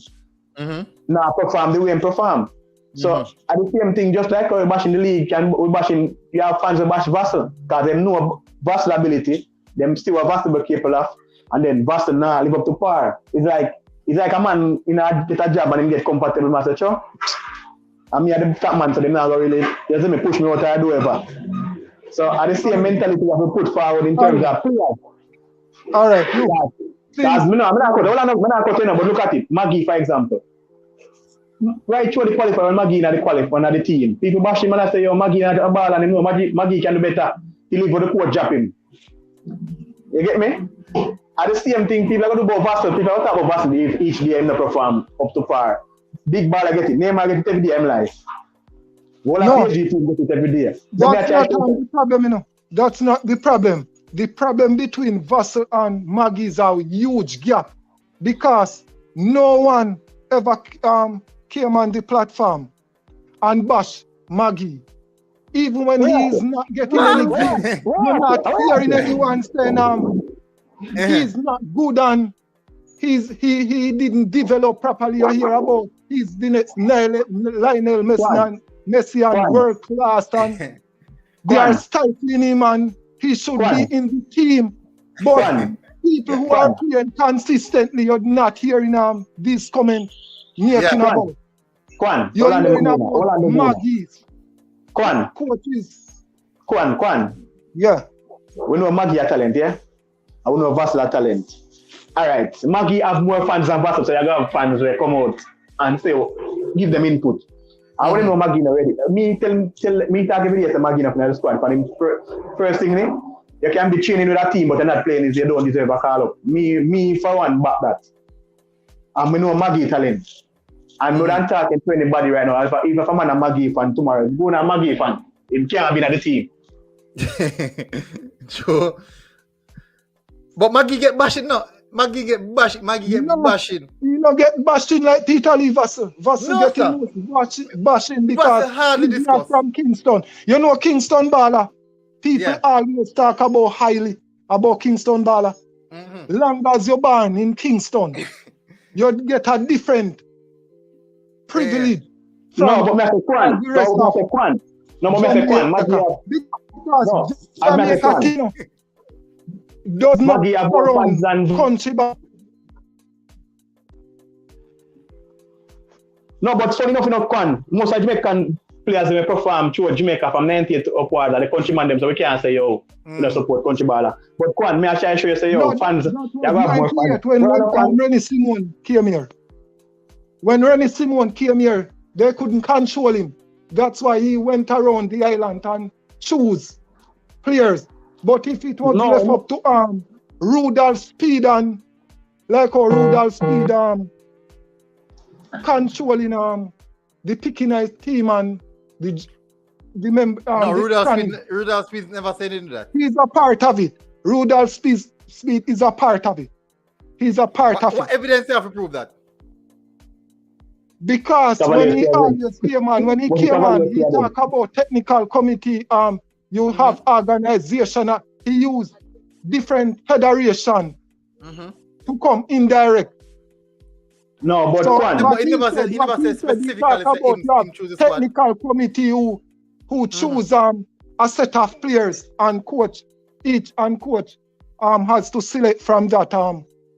Now perform the way and perform. So at the same thing, just like how we bashing the league, you have fans who bash Vassal because they know Vassal ability, them still have Vassal be capable of, and then Vassal now live up to par. It's like a man get a job and him get compatible with Master. I mean, I'm the top man, so they're not really, they just push me out I do ever. So at the same mentality we have to put forward in terms of players. All right, you. Because I'm not but look at it. Maggie, for example. Right through the qualifier when Maggie in the qualifier on the team. People bash him and I say, yo, Maggie had a ball and you know Maggie can do better. He leave for the coach drop him. You get me? At the same thing, people are going to do about Vassal. People are talk about Vassal if each game not perform up to par. Big ball I get it. Neymar get it every day, I'm like. All of PSG team get it every day. That's not the problem, you know. That's not the problem. The problem between Vassal and Maggie is a huge gap because no one ever came on the platform and bash Maggie. Even when he is not getting any good, you're not hearing anyone saying he's not good and he didn't develop properly. You hear about he's the next Lionel Messi and world class and they are stifling him and he should be in the team. But people who are playing consistently, you're not hearing this comment making about. You're hearing about Maggie's coaches. Yeah. We know Maggie a talent, yeah? And we know Vassal a talent. Alright, Maggie have more fans than Vassal, so you have fans who come out and say, give them input. I want to know Maggie already. Me talk every day to Maggie in the squad. For him, first thing, you can be training with a team, but you're not playing is you don't deserve a call up. Me for one, back that. And we know Maggie talent. And more than talking to anybody right now. Even if I'm a Maggie fan tomorrow, go on a Maggie fan. He can't be in the team. Sure. But Maggie get bashing now. Maggie get bashing. You don't get bashing like Titali Vassal. Vassal getting bashing because he's not from Kingston. You know Kingston baller. People always talk about highly about Kingston baller. Long as you're born in Kingston, you get a different privilege. No, but I say Kwan. Because Jamaica does not run country back. No, but funny enough, Kwan, most of Jamaican players will perform through Jamaica from 98 upwards and the countryman them, so we can't say, yo, we don't support country baller. But Kwan, may I try to show you, say, yo, fans, you have more fans. When Rennie Simon came here, they couldn't control him. That's why he went around the island and choose players. But if it was left up to Rudolph Speed and like how Rudolph Speed controlling the Pekingese team and the member. Rudolph Speed never said into that. He's a part of it. Rudolph Speed is a part of it. He's a part of it. What evidence do you have to prove that? Because when he came on, he talk about technical committee. You have organization. He used different federation to come indirect. No, but he never said specifically about technical committee who choose a set of players and coach has to select from that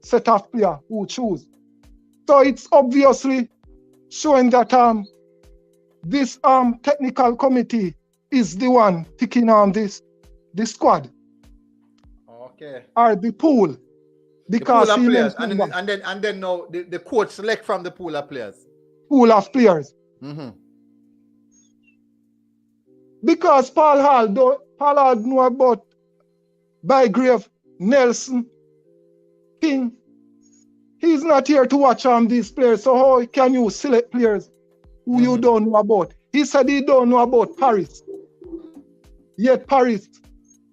set of player who choose. So it's obviously showing that this technical committee is the one picking the squad. Okay. Or the pool. Because the pool of players. And then now the coach select from the pool of players. Pool of players. Because Paul Hall know about Bygrave, Nelson, King. He's not here to watch these players. So how can you select players who you don't know about? He said he don't know about Paris. Yet Paris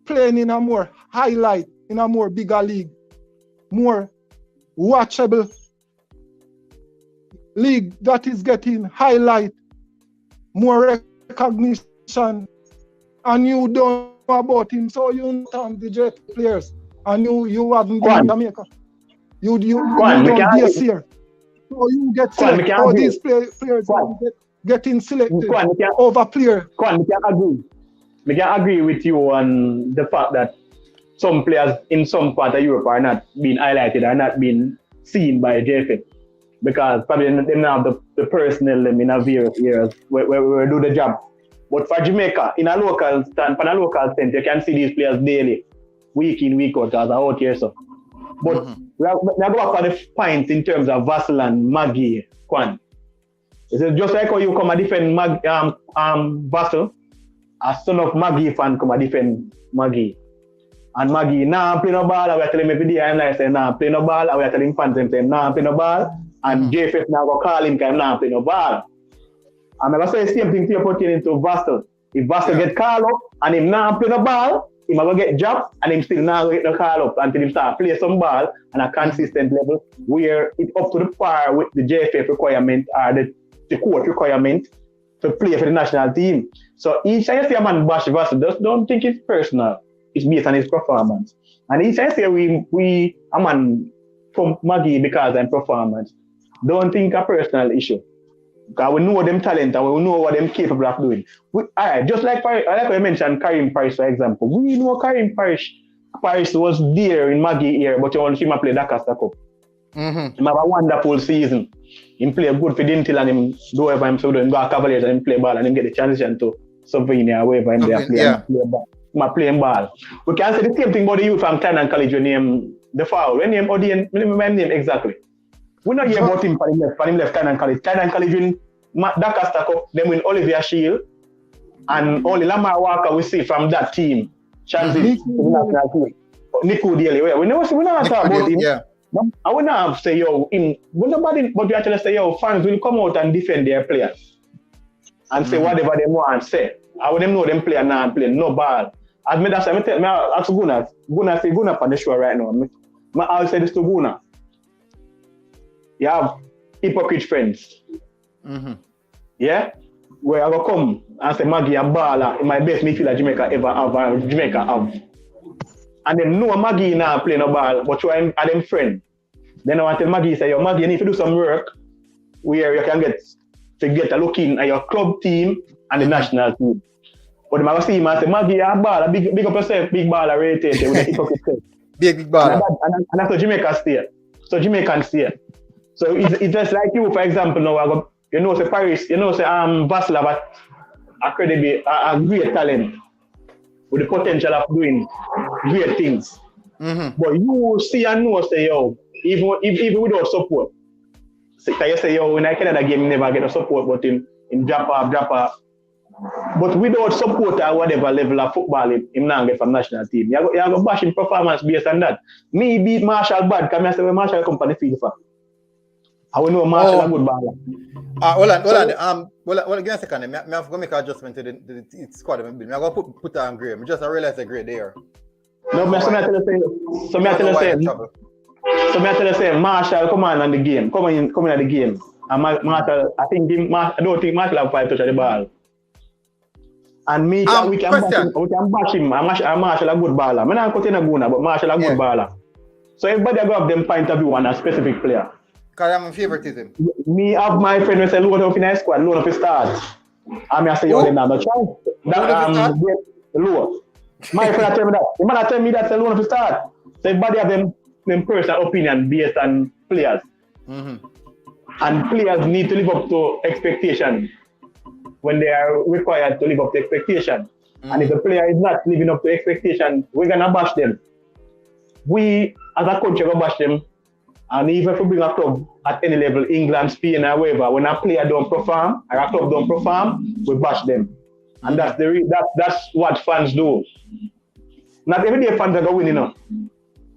playing in a more highlight, in a more bigger league, more watchable league that is getting highlight, more recognition, and you don't know about him, so you know the J players, and you haven't been in Jamaica. You don't be here. So you get selected. All these players getting selected over player. I can agree with you on the fact that some players in some part of Europe are not being highlighted, are not being seen by JFF. Because probably they don't have the personnel them in a various areas where we do the job. But for Jamaica, in a local stand, you can see these players daily, week in, week out, as out here. So. But we go back on the points in terms of Vassal and Maggie, Kwan. Is it just like how you come and defend Vassal, a son of Maggie fan come and defend Maggie. And Maggie, nah, play no ball, and we're telling me every day, I'm like saying, nah, play no ball, and we're telling fans, saying, nah, play no ball. And JFF now go call him because I'm not playing no ball. And I say the same thing to you pertaining to Vassal. If Vassal get called up and him not play no ball, he might go get dropped and him still not get no call up until he start play some ball on a consistent level where it's up to the par with the JFF requirement or the court requirement to play for the national team. So each time you see a man bash Vassal, just don't think it's personal. It's based on his performance. And each time you see a man from Maggie because of performance, don't think a personal issue. Because we know them talent and we know what them capable of doing. Alright, just like I mentioned Karim Parish, for example. We know Karim Parish was there in Maggie here, but you only see him play that Costa Cup. He have a wonderful season. He play good for Dintil and him do whatever him so do him go Cavaliers and him play ball and him get the transition to Slovenia or wherever him there playing ball. We can say the same thing about the youth from Clan and College when name the foul. When name name exactly. We not hear about him for him left Clan and College. Clan and College win that Costa Cup, then win Olivier Shield, and only Lamar Walker we see from that team. Chances Nico Daly. We not talk about him. Yeah. I would not say but we actually say fans will come out and defend their players and say whatever they want to say. I wouldn't know them player now playing no ball. As me that's I ask Guna on the show right now. I'll say this to Guna. You have hypocrite friends. Yeah? Where I will come and say Maggie and Bala in my best midfielder Jamaica ever have. And then no Maggie now play no ball, but you are them friend. Then I want to tell Maggie, say, Maggie, you need to do some work where you can get a look in at your club team and the national team. But I see him and say, Maggie, you're a baller, big up yourself, big baller rated with the hypocrite friend. Big baller. And that's what Jamaica state. So Jamaican state. So it's just like you, for example, now, say Paris, say Vassal have a great talent with the potential of doing great things. But you see and know, say, even without support, you say, in a Canada game, you never get no support, but in drop off. But without support at whatever level of football, him not get from national team. You have to bash him performance based on that. Me beat Marshall bad, because I say when Marshall come from the field for. I will know Marshall a good baller. Hold on, give me a second. I have to make an adjustment to the squad. I'm going to put on Gray. I just realized the Gray there. No, I tell you say, Marshall come on the game. Come in at the game. And Marshall, I don't think Marshall have 5 touch of the ball. And we can bash him. And Marshall a good baller. I'm not cutting a Guna, but Marshall a good baller. So everybody have them point of view on a specific player. Because I'm a favoritism. Me have my friend who say load up in a squad, load up his start. And I say, they not no chance. Low. My friend tell me that. The man tell me that say load up his start. So everybody have them personal opinion based on players. And players need to live up to expectation when they are required to live up to expectation. And if the player is not living up to expectation, we're gonna bash them. We as a country will bash them. And even if we bring a club at any level, England, Spain, or wherever, when a player don't perform, or a club don't perform, we bash them. And that's what fans do. Not every day fans are going to win, And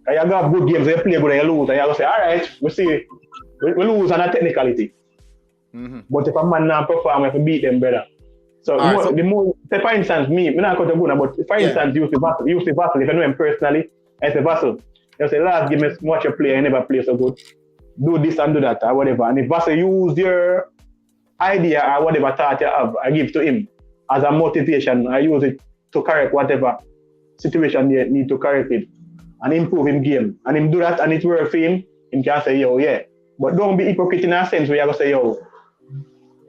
you have good games, you play good and you lose, and you say, all right, we lose on a technicality. But if a man not perform, we have to beat them better. So, say for instance, me not going to go, but for instance, you see Vassal, if you know him personally, I say Vassal, You say, last game, watch a player, you never play so good. Do this and do that or whatever. And if Vassal use your idea or whatever thought you have, I give to him as a motivation. I use it to correct whatever situation they need to correct it and improve him game. And him do that and it work for him can say, yo, yeah. But don't be hypocrite in a sense where you're going to say, yo,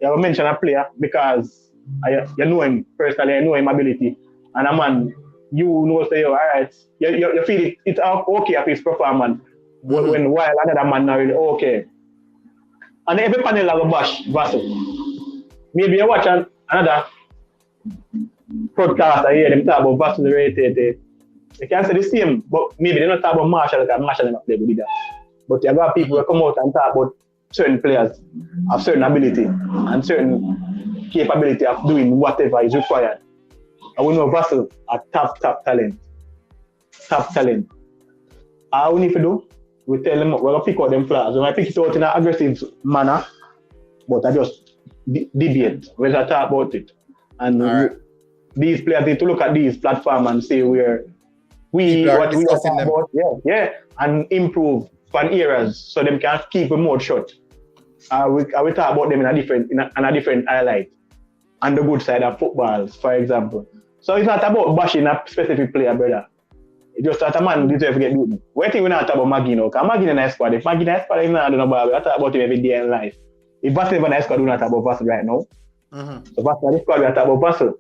you have to mention a player because you know him personally, you know him ability. And a man, you know, say, yo, all right, you feel it's okay of his performance. When while another man not really okay. And every panel have a bash Vassal. Maybe you watch another podcast I hear them talk about Vassal rated. They can say the same, but maybe they don't talk about Marshall because Marshall never play with that. But you have people who come out and talk about certain players have certain ability and certain capability of doing whatever is required. And we know Vassal are top talent. Top talent. All we need to do, we tell them we're going to pick out them flaws. We're going to pick it out in an aggressive manner, but I just debate. We're going to talk about it. And these players need to look at these platforms and say what we are talking about, and improve on areas so them can keep the mouth shut. We talk about them in a different highlight. And the good side of football, for example. So it's not about bashing a specific player, brother. It's just that a man deserves to get beaten. Why think we not talk about Maggie now? Because Maggie in a nice squad. If Maggie in a nice squad, he's not doing about it. I talk about him every day in life. If Vassal in a nice squad, we not talk about Vassal right now. So Vassal in the squad, we talk about Vassal.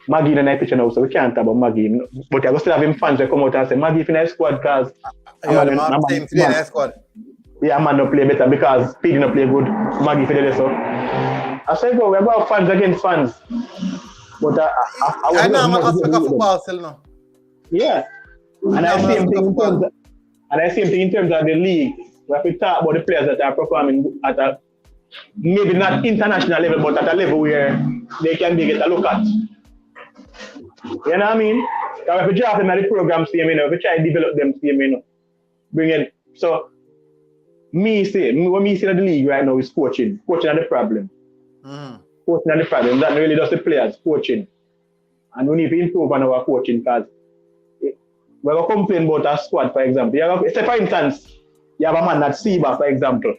Maggie in a nice picture now, so we can't talk about Maggie. But I still have him fans that come out and say, Maggie in a nice squad because... Yeah, the man same today in a squad. Yeah, man don't play better because P didn't play good. Maggie for the so. I say, bro, we're about fans against fans. But I know I'm an aspect of football still now. Yeah. And I see him in terms of the league. We have to talk about the players that are performing at a maybe not international level, but at a level where they can get a look at. You know what I mean? Because if we draft them at the program, see, if we try to develop them, see, bring in. So, what me see in the league right now is coaching. Coaching are the problem. Coaching are the problem. That really does the players, coaching. And we need to improve on our coaching because we're going to complain about our squad, for example. Say, for instance, you have a man that's Siba, for example.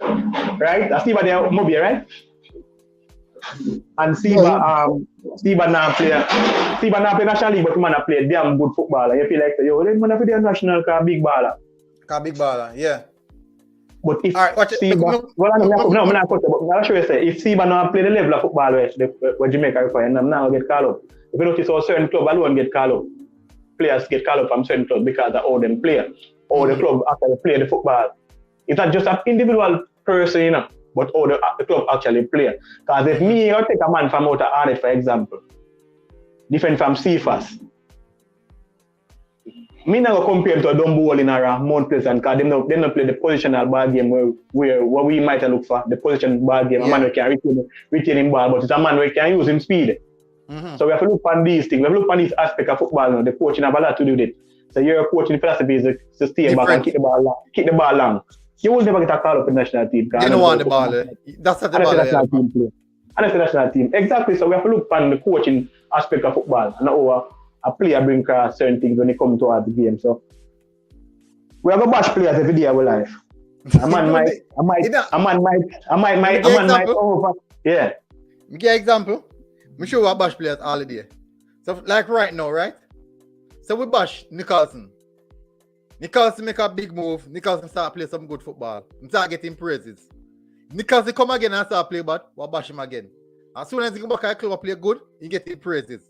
Right? That's Siba there, Mobi, right? And Siba now play National League, but the man play damn good football. You feel like, yo, the man play national because big baller. Yeah. But if Siba, I'll show you say, if Siba now play the level of football where Jamaica require, and I'm now get called up. If you notice how certain club alone get called up, players get called up from certain clubs because of how them play, or the club actually play the football. It's not just an individual person, but how the club actually play. Because if me, I take a man from out of RF, for example, different from CFAS, me not compare him to a Dumbo in a Mount Pleasant because they don't play the positional ball game where we might look for the position ball game. A man who can retain him ball, but it's a man who can use him speed. So we have to look on these things. We have to look on these aspects of football now. The coaching have a lot to do with it. So your coaching philosophy is to stay back and kick the ball long. You will never get a call up in the national team. You don't want the ball. That's not the ball. National team play. And that's the national team. Exactly. So we have to look on the coaching aspect of football and how a player bring across certain things when they come towards the game. So we have a bash players every day of our life. A man might over. Yeah. Me give an example. Me show you a bash players all the day. So like right now, right? So we bash Nicholson. Nicholson make a big move. Nicholson start play some good football. He start getting praises. Nicholson come again and start play bad. We bash him again. As soon as he come back and club play good, he get him praises.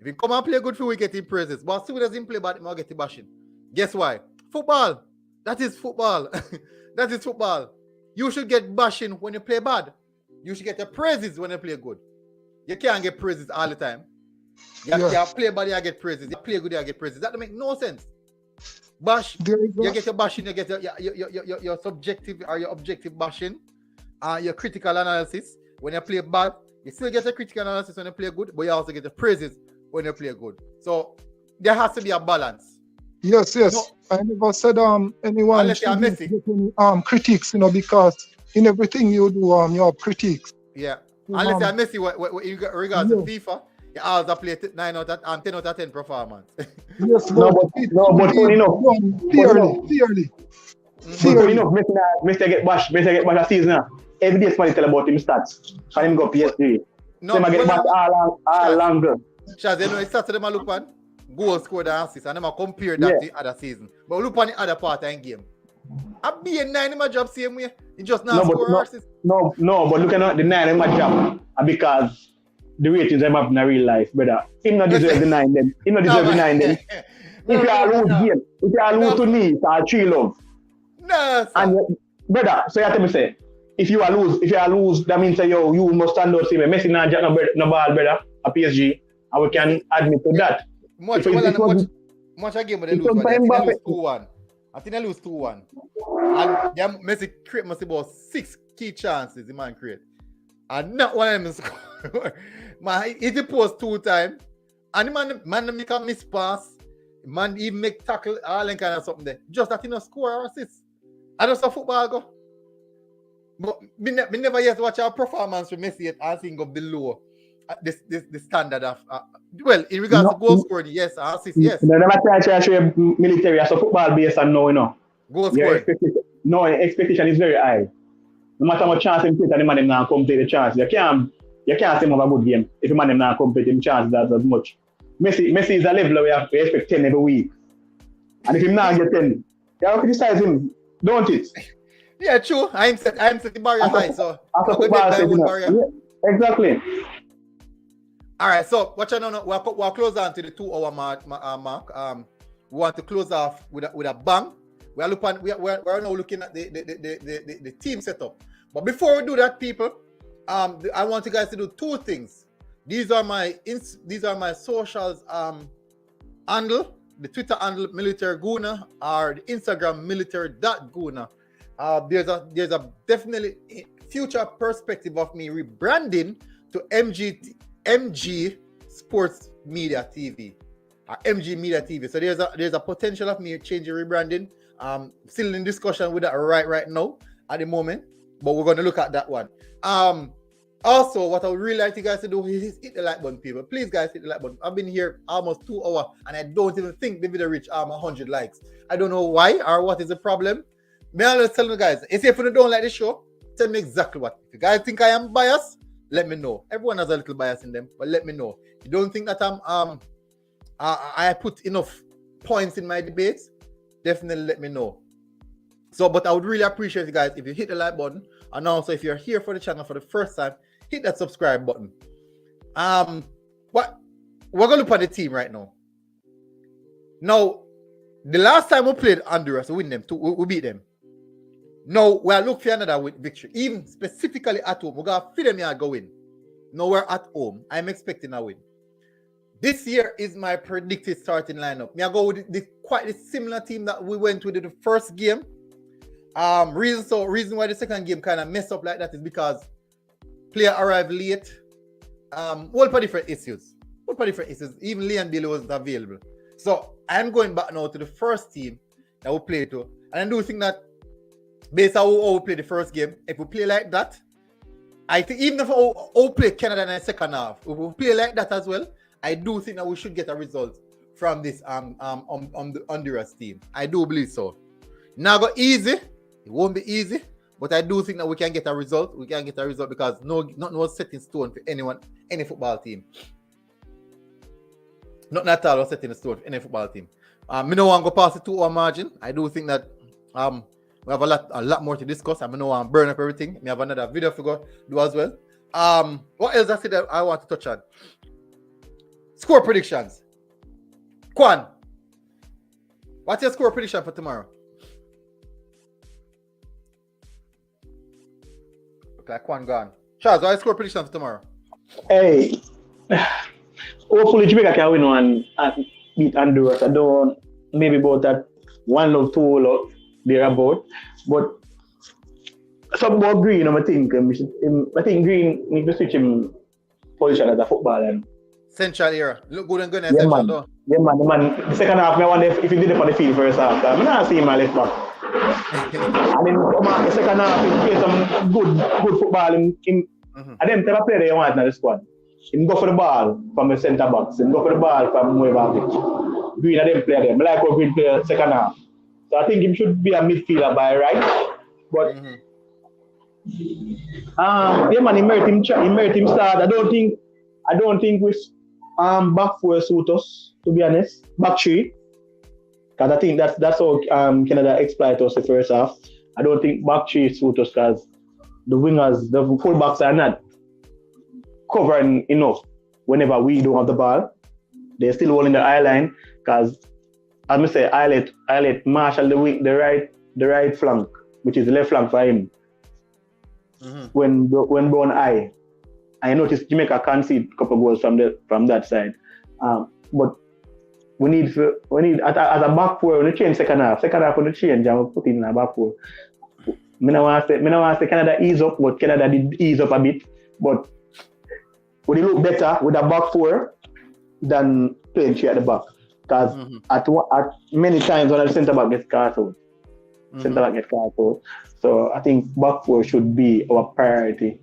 If he come and play good for we get him praises. But as soon as he play bad, he get him bashing. Guess why? Football. That is football. That is football. You should get bashing when you play bad. You should get the praises when you play good. You can't get praises all the time. You play bad, you get praises. You play good, you get praises. That don't make no sense. Bash, you get your bashing, you get your subjective or your objective bashing, your critical analysis. When you play bad, you still get a critical analysis when you play good, but you also get the praises when you play good. So there has to be a balance. Yes. No, I never said anyone should get any critiques, because in everything you do, you have critiques. Yeah. Unless you're Messi, what you got regards to FIFA, He also played 10 out of 10 performance. Yes, No, but but funny enough. fairly. But funny enough, Mr. get bash a season now. Every day somebody tell about him stats. And him go PSG. No, Them a get bash all longer. Shaz, you know, it starts to them a look on goal scored and assist, and them a compare that to other season. But look on the other part of the game. I be a 9 in my job same way. He just now score assist. No, but look at the 9 in my job because the ratings I'm having in real life, brother. Him not deserve the 9 then. Him not deserve the 9 then. If you are lose game, if you are lose to me, it's 3 love. No, sir. And brother, so you have to say, if you are lose, that means you must stand out. See me, Messi not jack no ball, brother, at PSG, and we can admit to that. Much a game, but they lose. But I think they lose 2-1. I think they lose 2-1. And them Messi create must about 6 key chances. The man create, and not one of them score. Man, he post 2 times, and the man make a miss pass. Man, even make tackle, all that kind of something there. Just that he no score or assist. I just saw football go. But me never yet watch our performance with Messi yet and think of below the standard of well, in regards to goal scoring, yes, assist, yes. No, never try to show military as a football based and no, you know. Goal scoring. Expectation is very high. No matter how much chance him take and the man him not complete the chance. You can't say him have a good game if the man him not complete him chance that as much. Messi is a level where we expect 10 every week. And if him not get 10, you have to criticize him, don't it? Yeah, true. I'm set the barrier high, so yeah, exactly. All right, so what you know, we'll close on to the 2-hour mark. We want to close off with a bang. We're now looking at the team setup. But before we do that, people, I want you guys to do 2 things. These are my socials handle, the Twitter handle Military Guna or the Instagram military.guna. There's a definitely future perspective of me rebranding to MG Sports Media TV or MG Media TV. So there's a potential of me changing rebranding. Still in discussion with that right now at the moment, but we're going to look at that one. Also, what I would really like you guys to do is hit the like button, people. Please, guys, hit the like button. I've been here almost 2 hours, and I don't even think the video reached 100 likes. I don't know why or what is the problem. May I just tell you guys, if you don't like the show, tell me exactly what. If you guys think I am biased, let me know. Everyone has a little bias in them, but let me know. If you don't think that I put enough points in my debates, definitely let me know. So, but I would really appreciate you guys if you hit the like button, and also if you're here for the channel for the first time, hit that subscribe button. We're gonna look at the team right now. Now, the last time we played Honduras, we win them. We beat them. Now we're looking for another victory, even specifically at home. We're gonna feed them here go win. Now we're at home. I'm expecting a win. This year is my predicted starting lineup. I go with quite a similar team that we went with in the first game. Reason why the second game kind of messed up like that is because player arrived late. All for different issues. Even Leon Bailey wasn't available. So I'm going back now to the first team that we play to. And I do think that based on how we play the first game, if we play like that, I think even if we play Canada in the second half, if we play like that as well, I do think that we should get a result from this on the Honduras team. I do believe so. Not go easy. It won't be easy. But I do think that we can get a result. We can get a result because nothing was set in stone for anyone, any football team. Not at all was set in stone for any football team. Me no want to go past the 2-hour margin. I do think that we have a lot more to discuss. I no want to burn up everything. We have another video to go do as well. What else I said that I want to touch on? Score predictions. Quan, what's your score prediction for tomorrow? Like Quan gone. Charles, what's your score prediction for tomorrow? Hey, hopefully Jamaica can win one and beat Honduras. I don't maybe about that 1-2 or thereabout. But some more Green, I think Green need to switch him position as a footballer. Central era. Look good and good. Yeah, man. Though. Yeah, man. The second half, I wonder if he did it for the field first half. I don't see him on left back. And then the second half, he played some good football. And them type of player they want in the squad. him go for the ball from the centre backs, him go for the ball from whoever it. Green and them play them. I like how Green play second half. So I think he should be a midfielder by right. But yeah man, he merit him start. I don't think with back four suit us, to be honest. Back three. Because I think that's how Canada exploit us the first half. I don't think back three suit us because the wingers, the fullbacks are not covering enough whenever we don't have the ball. They're still holding the eye line because, as I say, I let Marshall the right flank, which is the left flank for him. When Brown eye, I noticed Jamaica concede a couple of goals from that side. But we need as a back four, we change second half we change and we put in a back four. I don't want to say Canada ease up, but Canada did ease up a bit. But would it look better with a back four than playing three at the back? Because at many times when the centre back gets caught out, so I think back four should be our priority.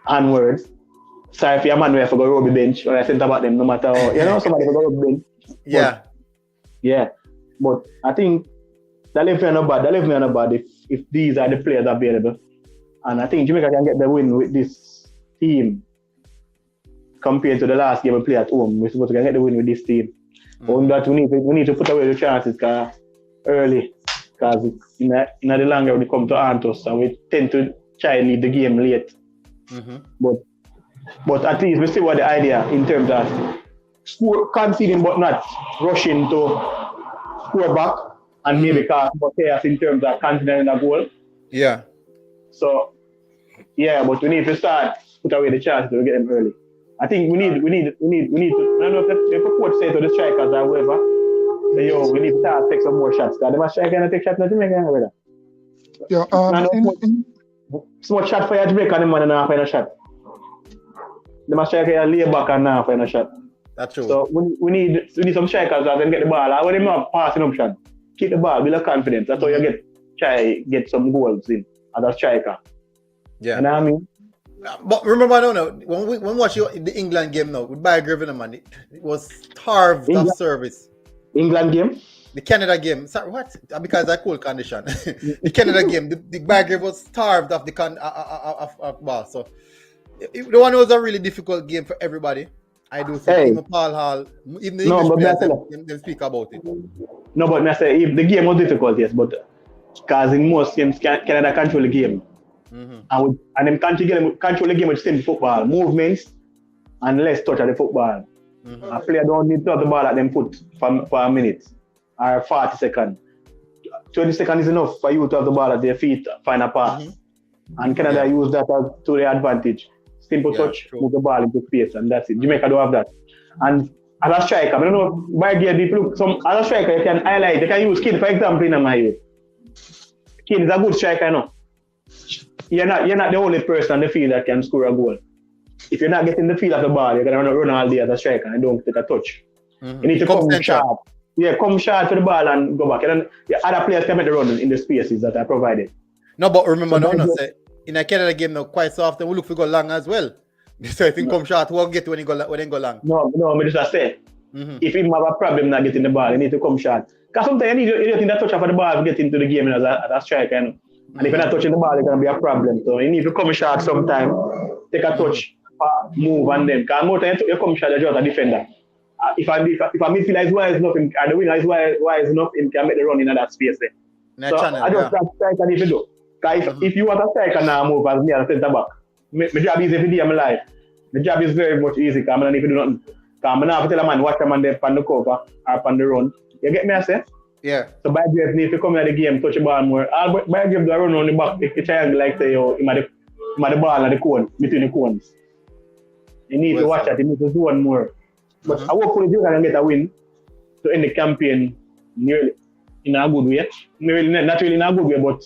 Onwards. Sorry if your man will go rub the bench or I centre back them no matter how, somebody will go rub the bench. Yeah. But I think that left me on a bad if these are the players available. And I think Jamaica can get the win with this team compared to the last game we played at home. We're supposed to get the win with this team. Only that we need to put away the chances early. Because in the longer we come to haunt us, and we tend to try and leave the game late. But at least we see what the idea in terms of conceding but not rushing to score back and maybe cause chaos in terms of conceding a goal. Yeah. So but we need to start put away the chances to get them early. I think we need to. I don't know if the coach say to the strikers or whoever, say, we need to start take some more shots. Because the striker can take shots in Jamaica. Yeah. Small shot for your Jamaica, the man and half a shot. The striker can lay back and half a shot. That's true. So we need some strikers that can get the ball. And when they have passing option, keep the ball, build a confidence. That's how you get some goals in as a striker. Yeah. You know what I mean? But remember now, when we watch the England game now with Biogriven, man, it was starved of service. England game? The Canada game. Sorry, what? Because of cold condition. The Canada game, the Biogriven was starved of the of ball. So the one was a really difficult game for everybody. I do think even Paul Hall, even the English players, they speak about it. No, but I say if the game was difficult, yes, but because in most games Canada control the game. And them control the game with simple football, movements and less touch of the football. A player don't need to have the ball at them foot for a minute or 40 seconds. 20 seconds is enough for you to have the ball at their feet, find a pass. And Canada use that to their advantage. Simple touch, move the ball into space, and that's it. Jamaica don't have that. And as a striker, I don't know, by the way, look, as a striker, you can highlight, you can use Kid, for example, in my youth. Kid is a good striker, no? You're not the only person on the field that can score a goal. If you're not getting the feel of the ball, you're going to run all day as a striker and don't take a touch. You need to come sharp. Yeah, come sharp to the ball and go back. And then other players can make the run in the spaces that are provided. No, but remember, say, in a Canada game now, quite so often we look for go long as well. So if you come short, we'll get when you go long. No, I just say, if you have a problem not getting the ball, you need to come short. Because sometimes you need to touch off the ball to get into the game as a striker. And if you're not touching the ball, it's going to be a problem. So you need to come short sometime, take a touch, move and then. Because more time you come short, you're just a defender. If a midfielder is wise enough, and the winger is wise enough, he can make the run in that space there. So I just that striker if you do. Because if you want a striker now move as me as a centre back, my job is every day of my life. The job is very much easy because I don't need to do nothing. Because I don't have to tell a man watch a man there on the cover or on the run. You get me, I say? Yeah. So by the way, if you come in the game, touch the ball more. By the way, I run on the back, if you triangle like say, you have the ball and the cone, between the cones. You need to watch that, you need to zone more. But I hope for the Jamaica can get a win to end the campaign nearly in a good way. Not really in a good way, but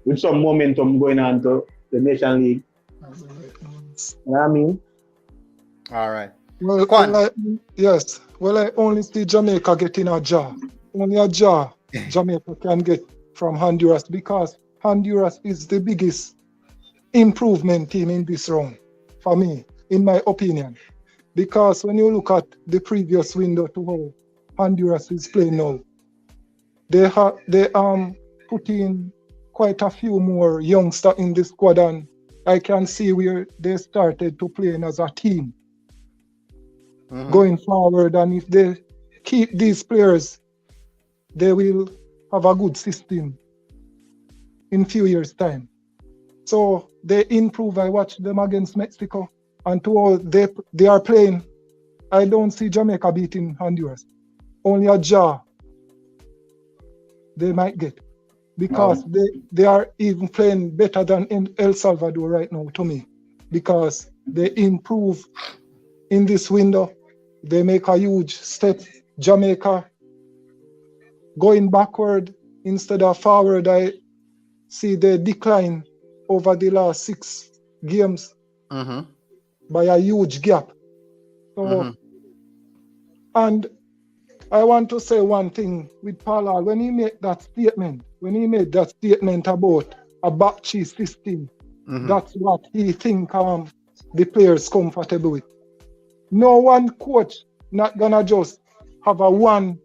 with some momentum going on to the Nation League. You know what I mean? All right. Well, I only see Jamaica getting a jar. Only a jar Jamaica can get from Honduras because Honduras is the biggest improvement team in this round for me. in my opinion. Because when you look at the previous window to how Honduras is playing now, they put in quite a few more youngsters in the squad, and I can see where they started to play as a team going forward. And if they keep these players, they will have a good system in few years' time. So they improve. I watched them against Mexico, and to all they are playing, I don't see Jamaica beating Honduras. Only a draw they might get, because they are even playing better than in El Salvador right now to me, because they improve in this window. They make a huge step. Jamaica going backward instead of forward. I see they decline over the last 6 games by a huge gap. So, and I want to say one thing with Paul, when he made that statement about a backchee system, that's what he think the players comfortable with. No one coach not gonna just have a one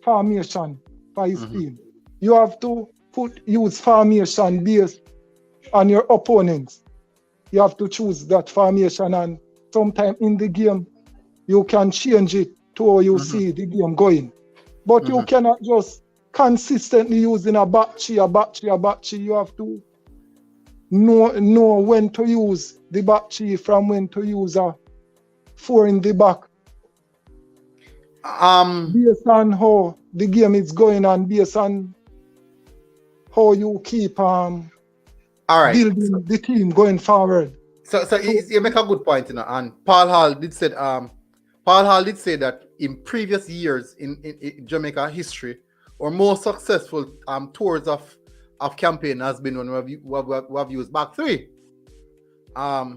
formation for his team. You have to use formation based on your opponents. You have to choose that formation, and sometime in the game you can change it to how you see the game going. But you cannot just consistently using a backchee. You have to know when to use the backchee from when to use a 4 in the back. Based on how the game is going and based on how you keep building the team going forward. So you make a good point, you know, and Paul Hall did say that in previous years in Jamaica history, our most successful tours of campaign has been when we have used back 3.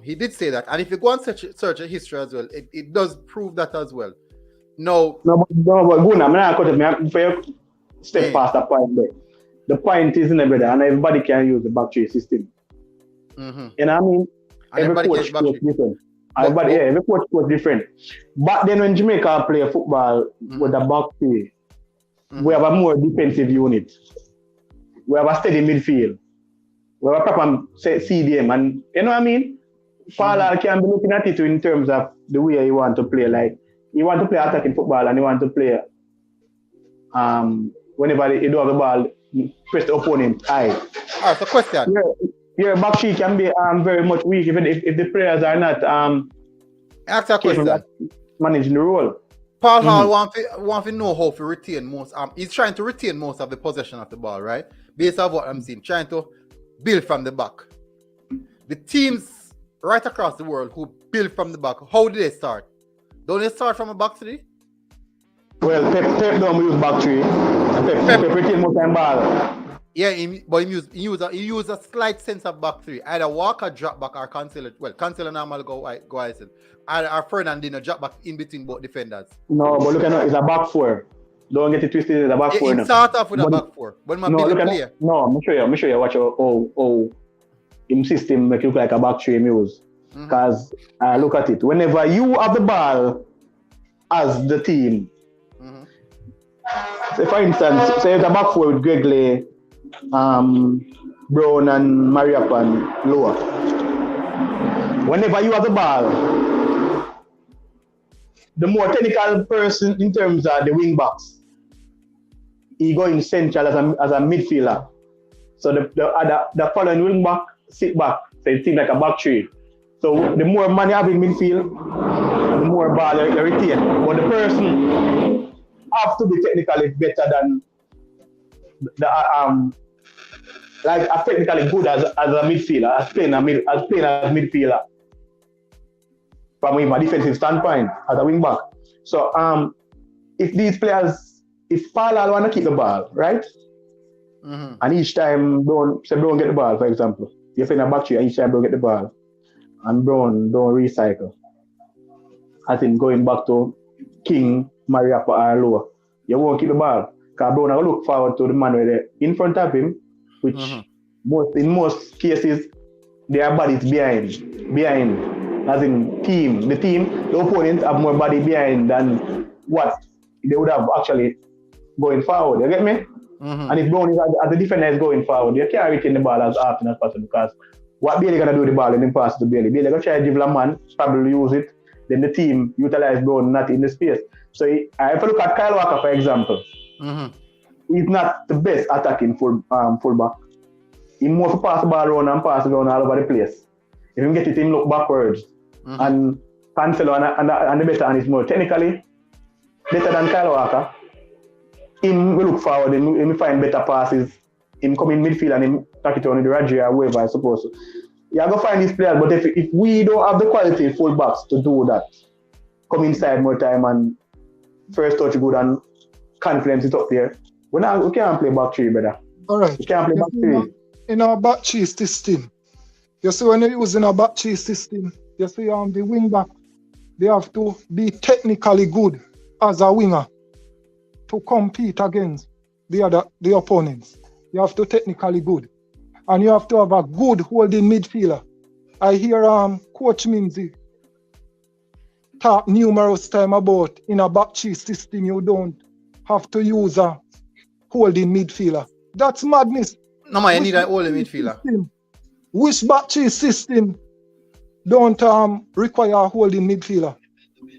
He did say that, and if you go and search a history as well, it does prove that as well. No, but good. I'm not going to step past that point there. The point is, brother, and everybody can use the back 3 system. You know what I mean? Every coach is different. Every coach was different. But then when Jamaica play football with a back 3, we have a more defensive unit. We have a steady midfield. We have a proper CDM, and you know what I mean? Paul can be looking at it in terms of the way he want to play. Like, he want to play attacking football, and he want to play whenever he do have the ball, press the opponent high. Alright, so question. Your back three can be very much weak if the players are not ask a question. Managing the role. Paul Hall want to know how to retain most. He's trying to retain most of the possession of the ball, right? Based on what I'm seeing, trying to build from the back. The teams right across the world who build from the back, how do they start? Don't they start from a back 3? Well, Pep don't use back 3. Pep retain most time ball. Yeah, but he use a slight sense of back 3. Either Walker drop back or Cancelo. Well, Cancelo normally go Iceland. Or Fernandinho drop back in between both defenders. No, but look at it, it's a back 4. Don't get it twisted, it's a back 4. It start off with a back 4. But I'm show you watch how his system make it look like a back 3 use. Because look at it. Whenever you have the ball as the team, say for instance, say it's a back 4 with Gregley, Brown and Mariappa and Lower. Whenever you have the ball, the more technical person in terms of the wing backs, he go in central as a midfielder. So the following wing back sit back, so it seems like a back 3. So the more money you have in midfield, the more ball you retain. But the person have to be technically better than like as technically good as a midfielder, as playing as midfielder from a defensive standpoint as a wing back. So if these players, if Paul want to keep the ball, right? And each time don't get the ball, for example, you're playing a back 3 and each time don't get the ball, and Brown don't recycle. I think going back to King, Mariappa or Lower, you won't keep the ball. Because Brown will look forward to the man where they're in front of him, which in most cases, their bodies behind. as in team. The opponent have more body behind than what they would have actually going forward. You get me? Mm-hmm. And if Brown is as the defender is going forward, you can't retain the ball as often as possible because what Bailey gonna do with the ball and then pass to Bailey? Bailey gonna try to dribble a man, probably use it. Then the team utilize Brown not in the space. So if you look at Kyle Walker, for example, he's not the best attacking fullback. He more to pass the ball around and pass it around all over the place. If you get it, him look backwards. And Cancelo and the better and is more technically better than Kyle Walker. Him will look forward and him find better passes. Him come in midfield and him tack it on the Radja or whoever I suppose. You're going to find these players, but if we don't have the quality fullbacks to do that, come inside more time and first touch good and confidence it up there, we can't play back three, brother. All right. We can't play back three. In our back three system, you see when you're using a back three system, you see the wing back, they have to be technically good as a winger to compete against the opponents. You have to technically good. And you have to have a good holding midfielder. I hear Coach Minzy talk numerous times about in a back three system you don't have to use a holding midfielder. That's madness. No man, you need a holding midfielder. Which back three system don't require a holding midfielder?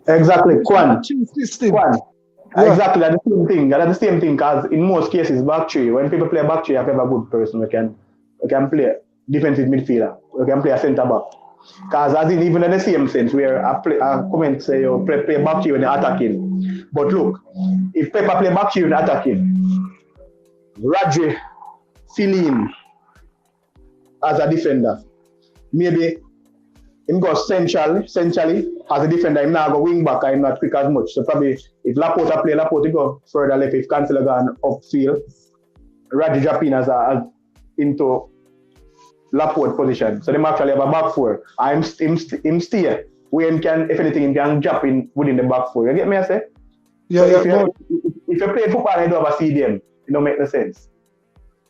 Exactly, Kwan. System. Kwan. Yeah. Exactly, that's the same thing. That's the same thing because in most cases, back three, when people play back three, you have a good person who can play defensive midfielder, who can play a centre back. Because as in even in the same sense, where I comment say you play back three when you're attacking. But look, if Pepper play back three when attacking, Radji fill in as a defender. Maybe him go centrally as a defender, him now go wing back and not quick as much. So probably if Laporte he go further left. If Cancelo gone upfield, Radji drop in as into Laporte position. So they actually have a back four. And him stay where he can, if anything, he can drop in within the back four. You get me I say? Yeah, so yeah. If you play football and you don't have a CDM, it don't make no sense.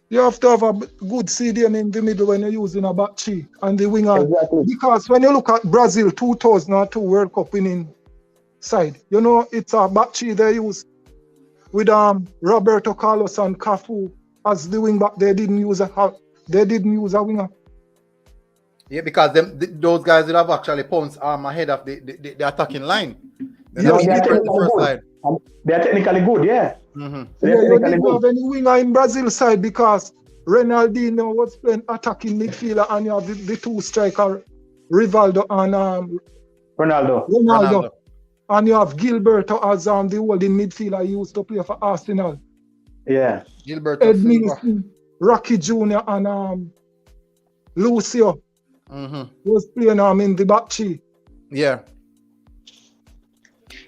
You have to have a good CDM in the middle when you're using a back three and the winger. Exactly. Because when you look at Brazil 2002 World Cup winning side, you know it's a back three they use with Roberto Carlos and Cafu as the wing back. They didn't use a winger. Yeah, because those guys will have actually pounced ahead of the attacking line. They are technically good, yeah. Mm-hmm. So you didn't have any winger in Brazil side because Ronaldinho was playing attacking midfielder and you have the two striker Rivaldo and Ronaldo. And you have Gilberto as the holding midfielder he used to play for Arsenal. Yeah. Gilberto, Ed Milson, Rocky Jr. and Lucio was playing in the back three. Yeah.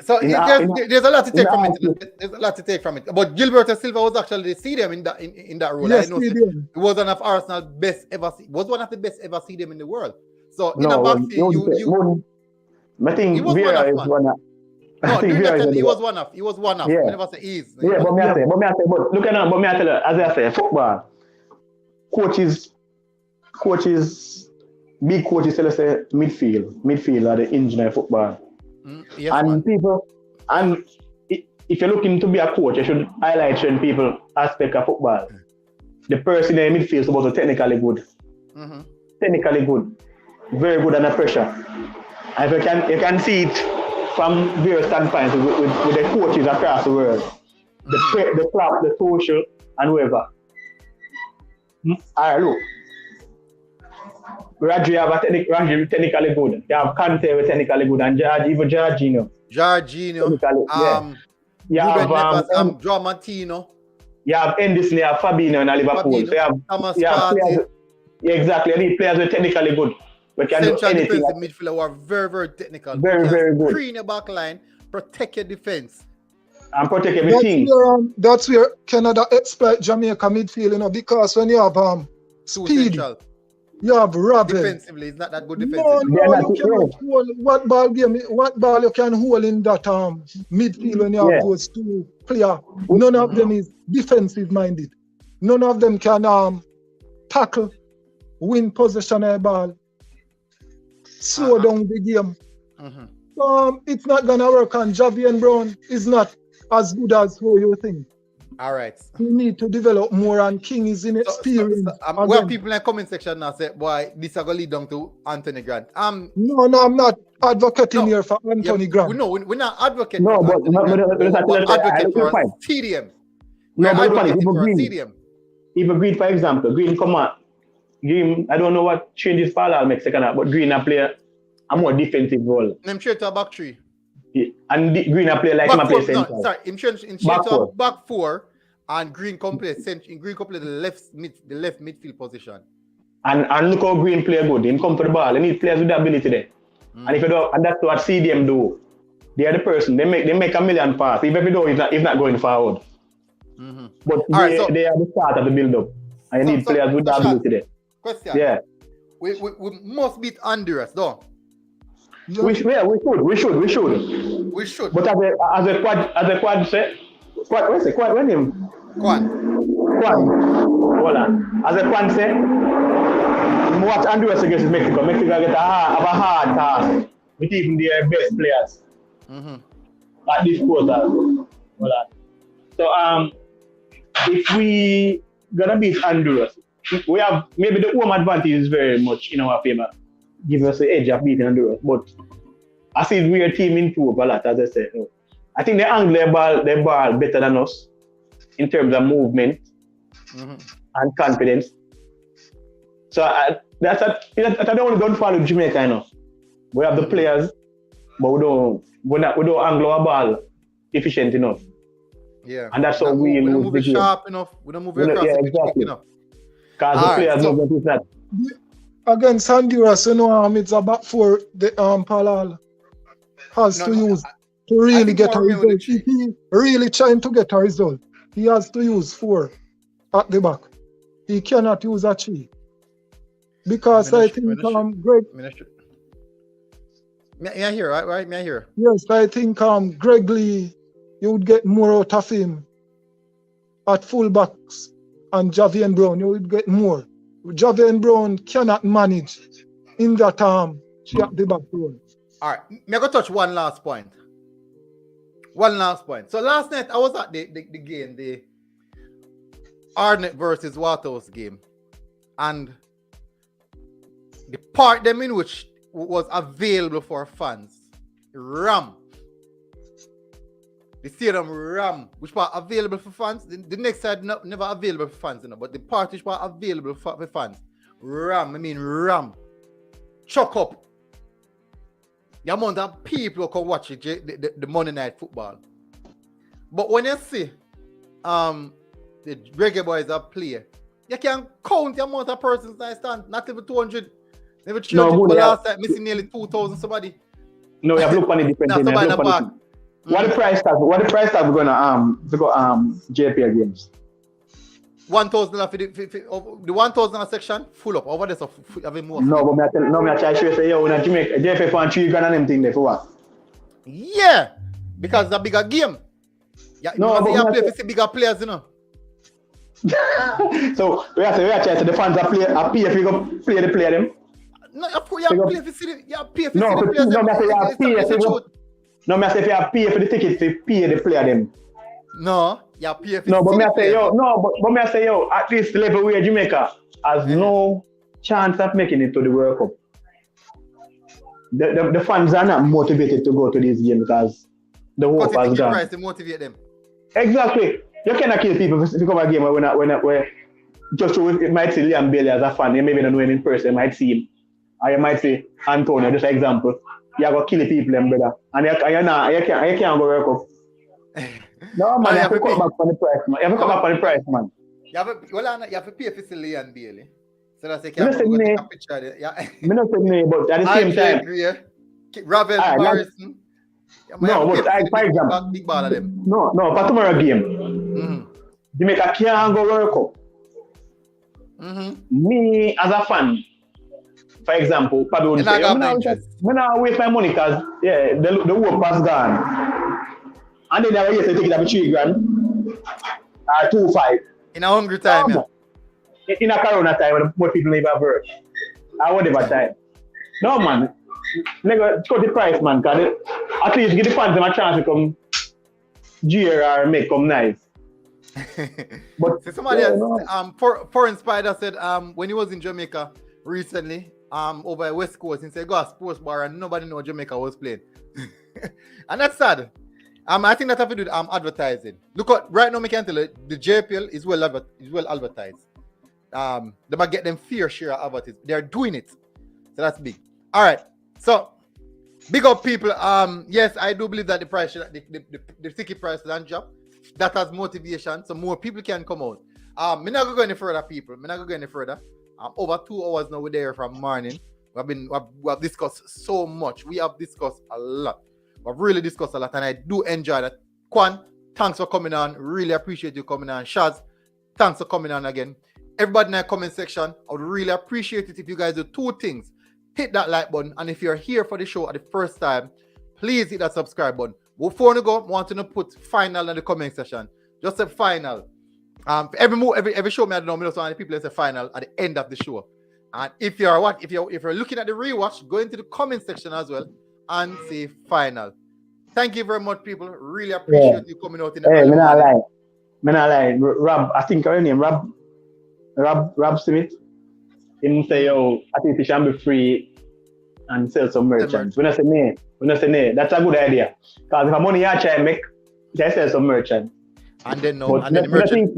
So there's a lot to take from it. There's a lot to take from it. But Gilberto Silva was actually the CDM in that role. Yes, I know it was one of Arsenal's best ever. Was one of the best ever CDM in the world. So in the back I think Vieira is one of. He was one of. He was one of. Yeah. I never say he is. Yeah, but I tell you, as I say, football coaches, big coaches tell us say midfield are the engine of football. Yes, and man. people, and if you're looking to be a coach, you should highlight certain people aspect of football. The person in the midfield is supposed to be technically good. Technically good. Very good under pressure. And if you can see it from various standpoints with the coaches across the world. The club, the social, and whoever. Alright, look. Radji have technically good. You have Kante with technically good, and even Jorginho. You have Joao Martino. You have Endison, you have Fabinho in Liverpool. So you have players, exactly. You need players who are technically good. We can Central do anything. defensive midfielder who are very, very technical. Very good. Screen your back line, protect your defense. And protect everything. That's where Canada exploit Jamaica midfield, because when you have speed, you have Ravel. Defensively, it's not that good defensively. No, you cannot hold what ball you can hold in that midfield when you have those two players. None of them is defensive minded. None of them can tackle, win possession of the ball. slow down the game. Mhm. It's not gonna work, and Javian Brown is not as good as who you think. All right. He need to develop more, and King is So, inexperienced. we have Again. people in the comment section now say, boy, this is going to lead down to Anthony Grant. No, I'm not advocating No. here for Anthony Yeah, Grant. we're not advocating No, for but Anthony Grant. We're advocating for fine. stadium. No, We're but funny, advocating people for a Green. stadium. Even Green, for example, Green come on. Green, I don't know what changes Fala make second half, but Green a play a more defensive role. Name straight to a back three. And Green a play like him a Back play four. No, center. sorry. In straight Back to a four. back four, and Green complete the left midfield position. And look how Green play good. He come for the ball. He need players with the ability there. And if you do, and that's what CDM do. They are the person. They make a million pass. Even if you do, he's not going forward. But they are the start of the build up. And you need players with the ability there. Question. Yeah. We must beat Honduras, though. Yeah. We should. We should. But as a quad say, what's the quad? What name? Go on. Hold on. As a quad say, what Honduras against Mexico? Mexico get have a hard task with even their best players at this quarter. Hold on. So if we gonna beat Honduras, we have maybe the home advantage is very much in our favor. Give us the edge of beating Honduras. But I see we're a team improve a lot, as I said. I think they angle their ball better than us in terms of movement and confidence. So that's the only downfall with Jamaica enough. We have the players, but we don't angle our ball efficient enough. Yeah. And that's how we don't lose move the it game. sharp enough. We don't move it across the pitch quick enough. Because the players know that it's not. Against Honduras, it's a back four. The Palal has to use to really get a result. If he really trying to get a result, he has to use 4 at the back. He cannot use a 3 because I think Greg. May I hear, right? May I hear? Yes, I think Greg Lee, you would get more out of him at fullbacks, and Javian Brown, you would get more. Javian Brown cannot manage in that at the back role. All right, I'm going to touch one last point. So last night I was at the game, the Arnett versus Waterhouse game, and the part them in which was available for fans, Ram. The stadium Ram, which part available for fans. The next side never available for fans, but the part which part available for fans, Ram. Chuck up. The amount of people who can watch the Monday night football. But when you see the Reggae Boyz are play, you can count the amount of persons that stand, not even 200, maybe 300, but last time missing nearly 2,000 somebody. No, you have looked on the different thing. What the price tag we're gonna go JPL games? 1,000 for the 1,000 section full up over there, so having more. No, but I try to say, when Jamaica, JFF and 3 grand and them thing there for what? Yeah, because it's a bigger game. Yeah, no, but you play for bigger players, So we are trying to the fans are pay if you go play the player them. No, you play for the players. No, I say if you pay for the tickets, to pay the player them. No, you pay for no, but I say at least the level where Jamaica has no chance of making it to the World Cup. The fans are not motivated to go to these games because the hope has gone. Price to motivate them. Exactly. You cannot kill people if you come a game where just so it might see Liam Bailey as a fan, you maybe don't know him in person, you might see him. Or you might see Antonio, just an example. You have to kill the people, brother. And you can't go World Cup. No, man, you have to come back on the price, man. You have to come back on the price, man. You have to pay for Liam Bailey. So that's like you have to go take a picture there. Yeah. I'm not saying me, but at the same time. Ravel Morrison. No, but for example. Big ball of them. No, for tomorrow game. Jamaica can't go World Cup. Me, as a fan, for example, probably would say, I'm not waste my money because the hope has gone. And then I used to take it at 3 grand or 2.5. In a hungry time, In a corona time when more people leave at work. Or whatever time. No man, nigga, cut the price, man. Cause at least give the fans them a chance to come GR make come nice. But so somebody else, Foreign Spider said when he was in Jamaica recently, over at West Coast, he said go a sports bar and nobody know Jamaica was playing. And that's sad. I think that have to do with advertising. Look at right now, I can tell you, the JPL is well advertised. They might get them fair share of advertising. They're doing it. So that's big. All right. So big up people. Yes, I do believe that the price the ticket price will drop. That has motivation, so more people can come out. I'm not gonna go any further, people. I'm not gonna go any further. Over 2 hours now we're there from morning. We have discussed so much. We have discussed a lot. We've really discussed a lot, and I do enjoy that. Quan, thanks for coming on. Really appreciate you coming on. Shaz, thanks for coming on again. Everybody in the comment section, I would really appreciate it if you guys do 2 things. Hit that like button, and if you're here for the show at the first time, please hit that subscribe button. Before we go, I want to put final in the comment section. Just a final. Every show, I don't know, so many people say final at the end of the show. And if you're looking at the rewatch, go into the comment section as well and say final. Thank you very much, people. Really appreciate you coming out in the early morning. Me not lie. Rob, I think her name Rob Smith. Him say, yo, I think he should be free and sell some merchants. When I say nay, that's a good idea. Because if the money you try and make, you sell some merchants. And then no, but and then the merchant.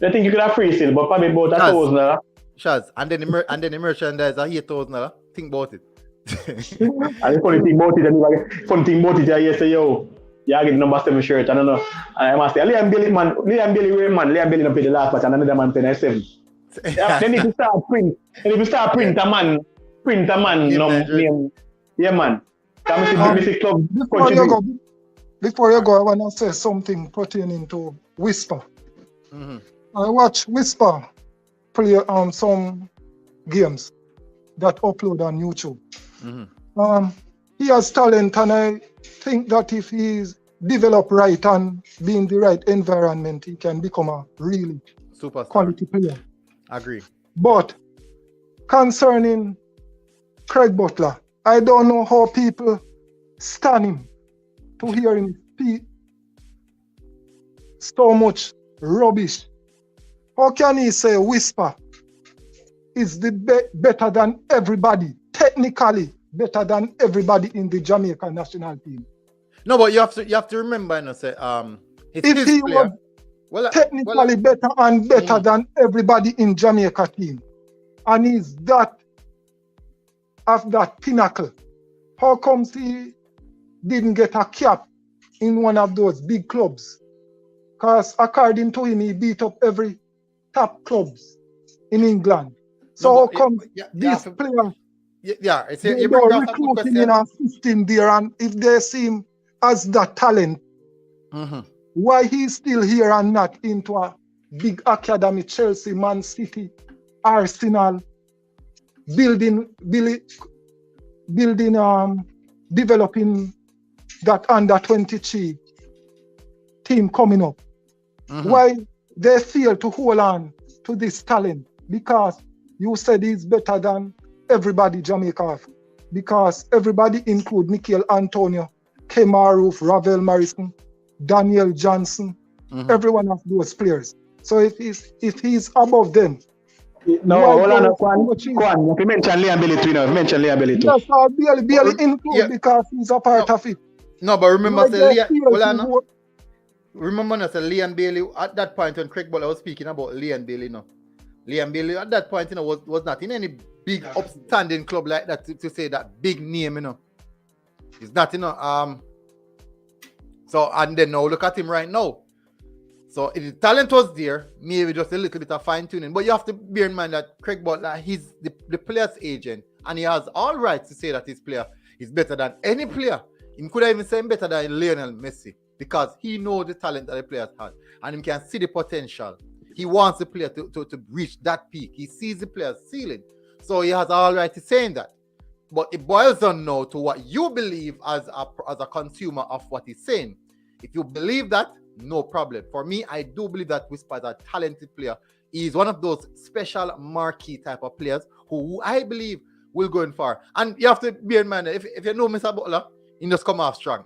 I think you could have free sale, but probably about $1,000. Shaz, and then the merchandise are $8,000. Think about it. And the funny thing about it, you say, yo, you get the number 7 shirt. I don't know. I must say, Liam Bailey not pay the last match, and another man pay the 7. Then if you start print a man name, yeah man. Before you go, I want to say something pertaining to Whisper. Mm-hmm. I watch Whisper play some games that upload on YouTube. Mm-hmm. He has talent, and I think that if he's developed right and be in the right environment, he can become a really superstar quality player. Agree. But concerning Craig Butler, I don't know how people stand him to hear him speak so much rubbish. How can he say Whisper is the better than everybody, technically better than everybody in the Jamaica national team? No, but you have to remember, say if he player, was technically better and better than everybody in Jamaica team, and he's that of that pinnacle, how comes he didn't get a cap in one of those big clubs? Because according to him, he beat up every top clubs in England. So how come these players you recruit him in a system there, and if they see him as that talent, why he's still here and not into a big academy, Chelsea, Man City, Arsenal, developing that under 23 team coming up? Why they fail to hold on to this talent? Because you said he's better than everybody Jamaica have. Because everybody include Mikel Antonio, Kemarouf, Ravel Morrison, Daniel Johnson, every one of those players. So if he's above them. No, hold on, Kwan, you mentioned Liam Bailey too. Yes, Bailey include because he's a part of it. No, but remember, Liam Bailey at that point when Craig Butler was speaking about Liam Bailey, Liam Bailey at that point, was not in any big upstanding club like that to say that big name, It's not, So, and then now look at him right now. So, if the talent was there, maybe just a little bit of fine tuning. But you have to bear in mind that Craig Butler, he's the player's agent, and he has all rights to say that his player is better than any player. He could have even say him better than Lionel Messi because he knows the talent that the players have, and he can see the potential. He wants the player to reach that peak. He sees the player's ceiling. So he has all right to saying that. But it boils down now to what you believe as a consumer of what he's saying. If you believe that, no problem. For me, I do believe that Whisper is a talented player. He is one of those special marquee type of players who I believe will go in far. And you have to bear in mind that if you know Mr. Butler, he just come off strong.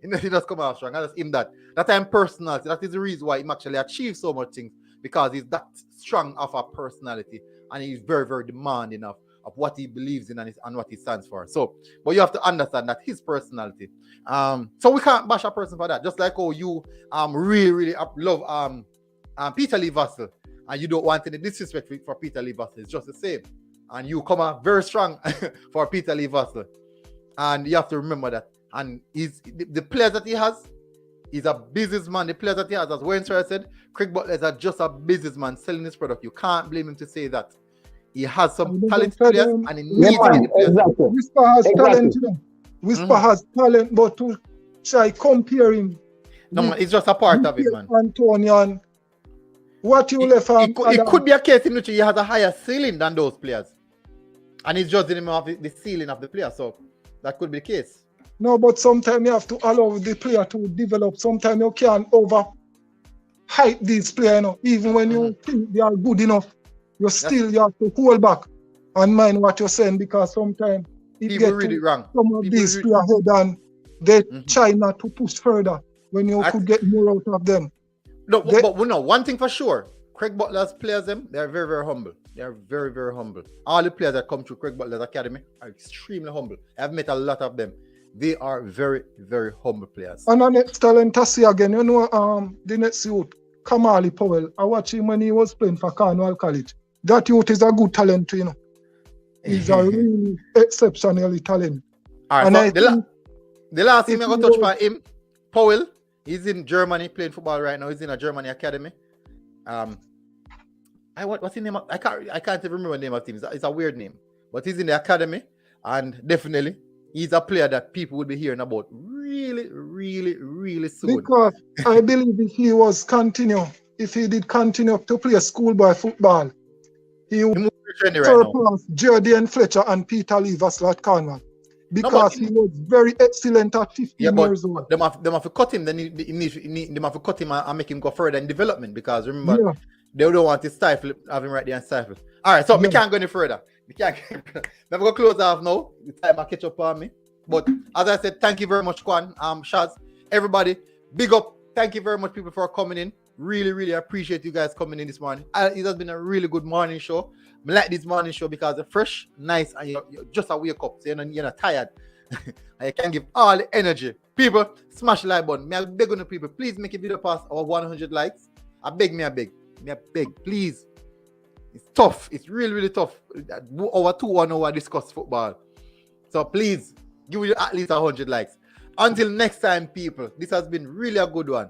he just come off strong. And that's him that time personality. That is the reason why he actually achieved so much things, because he's that strong of a personality and he's very, very demanding of what he believes in and what he stands for. So, but you have to understand that his personality. So we can't bash a person for that. Just like how you really, really love Peter Lee Vassell, and you don't want any disrespect for Peter Lee Vassell. It's just the same. And you come out very strong for Peter Lee Vassell. And you have to remember that. And the players that he has, he's a businessman. The players that he has, as Wayne said, Craig Butler is just a businessman selling his product. You can't blame him to say that. He has some talented players and he needs to get the players. Exactly. Whisper has talent, you know. Whisper has talent, but to try comparing. No, man, it's just a part of it, man. Antonio, what you left it could be a case in which he has a higher ceiling than those players. And he's judging him off the ceiling of the player. So that could be the case. No, but sometimes you have to allow the player to develop. Sometimes you can't overhype these players, you know. Even when you think they are good enough, you have to hold back and mind what you're saying, because sometimes people read it wrong. Some of these players ahead and they try not to push further when you could get more out of them. No, but we know one thing for sure. Craig Butler's players, they're very, very humble. They're very, very humble. All the players that come through Craig Butler's academy are extremely humble. I've met a lot of them. They are very, very humble players. And the next talent I see again, you know, the next youth, Kamali Powell. I watched him when he was playing for Cornwall College. That youth is a good talent, you know. He's a really exceptionally talented. All right, so the last thing I'm going to touch on him, Powell, he's in Germany playing football right now. He's in a Germany academy. What's his name? I can't even remember the name of the team. It's a weird name. But he's in the academy, and definitely he's a player that people will be hearing about really, really, really soon. Because I believe if he did continue to play schoolboy football, he would surpass Jordan Fletcher and Peter Lee Vassell at Cornwall. Because he was very excellent at 15 years old. They have to cut him. Then they have to cut him and make him go further in development. Because remember, they don't want to stifle, have him right there and stifle. All right, so we can't go any further. We can't. We're going to close off now. The time will catch up on me. But as I said, thank you very much, Kwan. Shaz, everybody, big up. Thank you very much, people, for coming in. Really, really appreciate you guys coming in this morning. It has been a really good morning show. I like this morning show because it's fresh, nice, and you're just a wake up. So you're not tired. And you can give all the energy. People, smash the like button. Me I beg on the people, please make a video past our 100 likes. I beg, please. It's tough. It's really, really tough. Over 1 hour discuss football. So please, give it at least 100 likes. Until next time, people, this has been really a good one.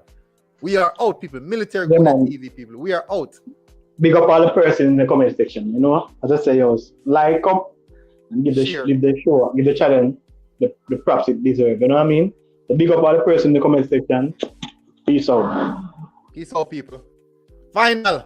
We are out, people. Military Good TV, people. We are out. Big up all the person in the comment section. You know, as I say, yours, like up and give the show, give the channel the props it deserves. You know what I mean? So big up all the person in the comment section. Peace out. Peace out, people. Final.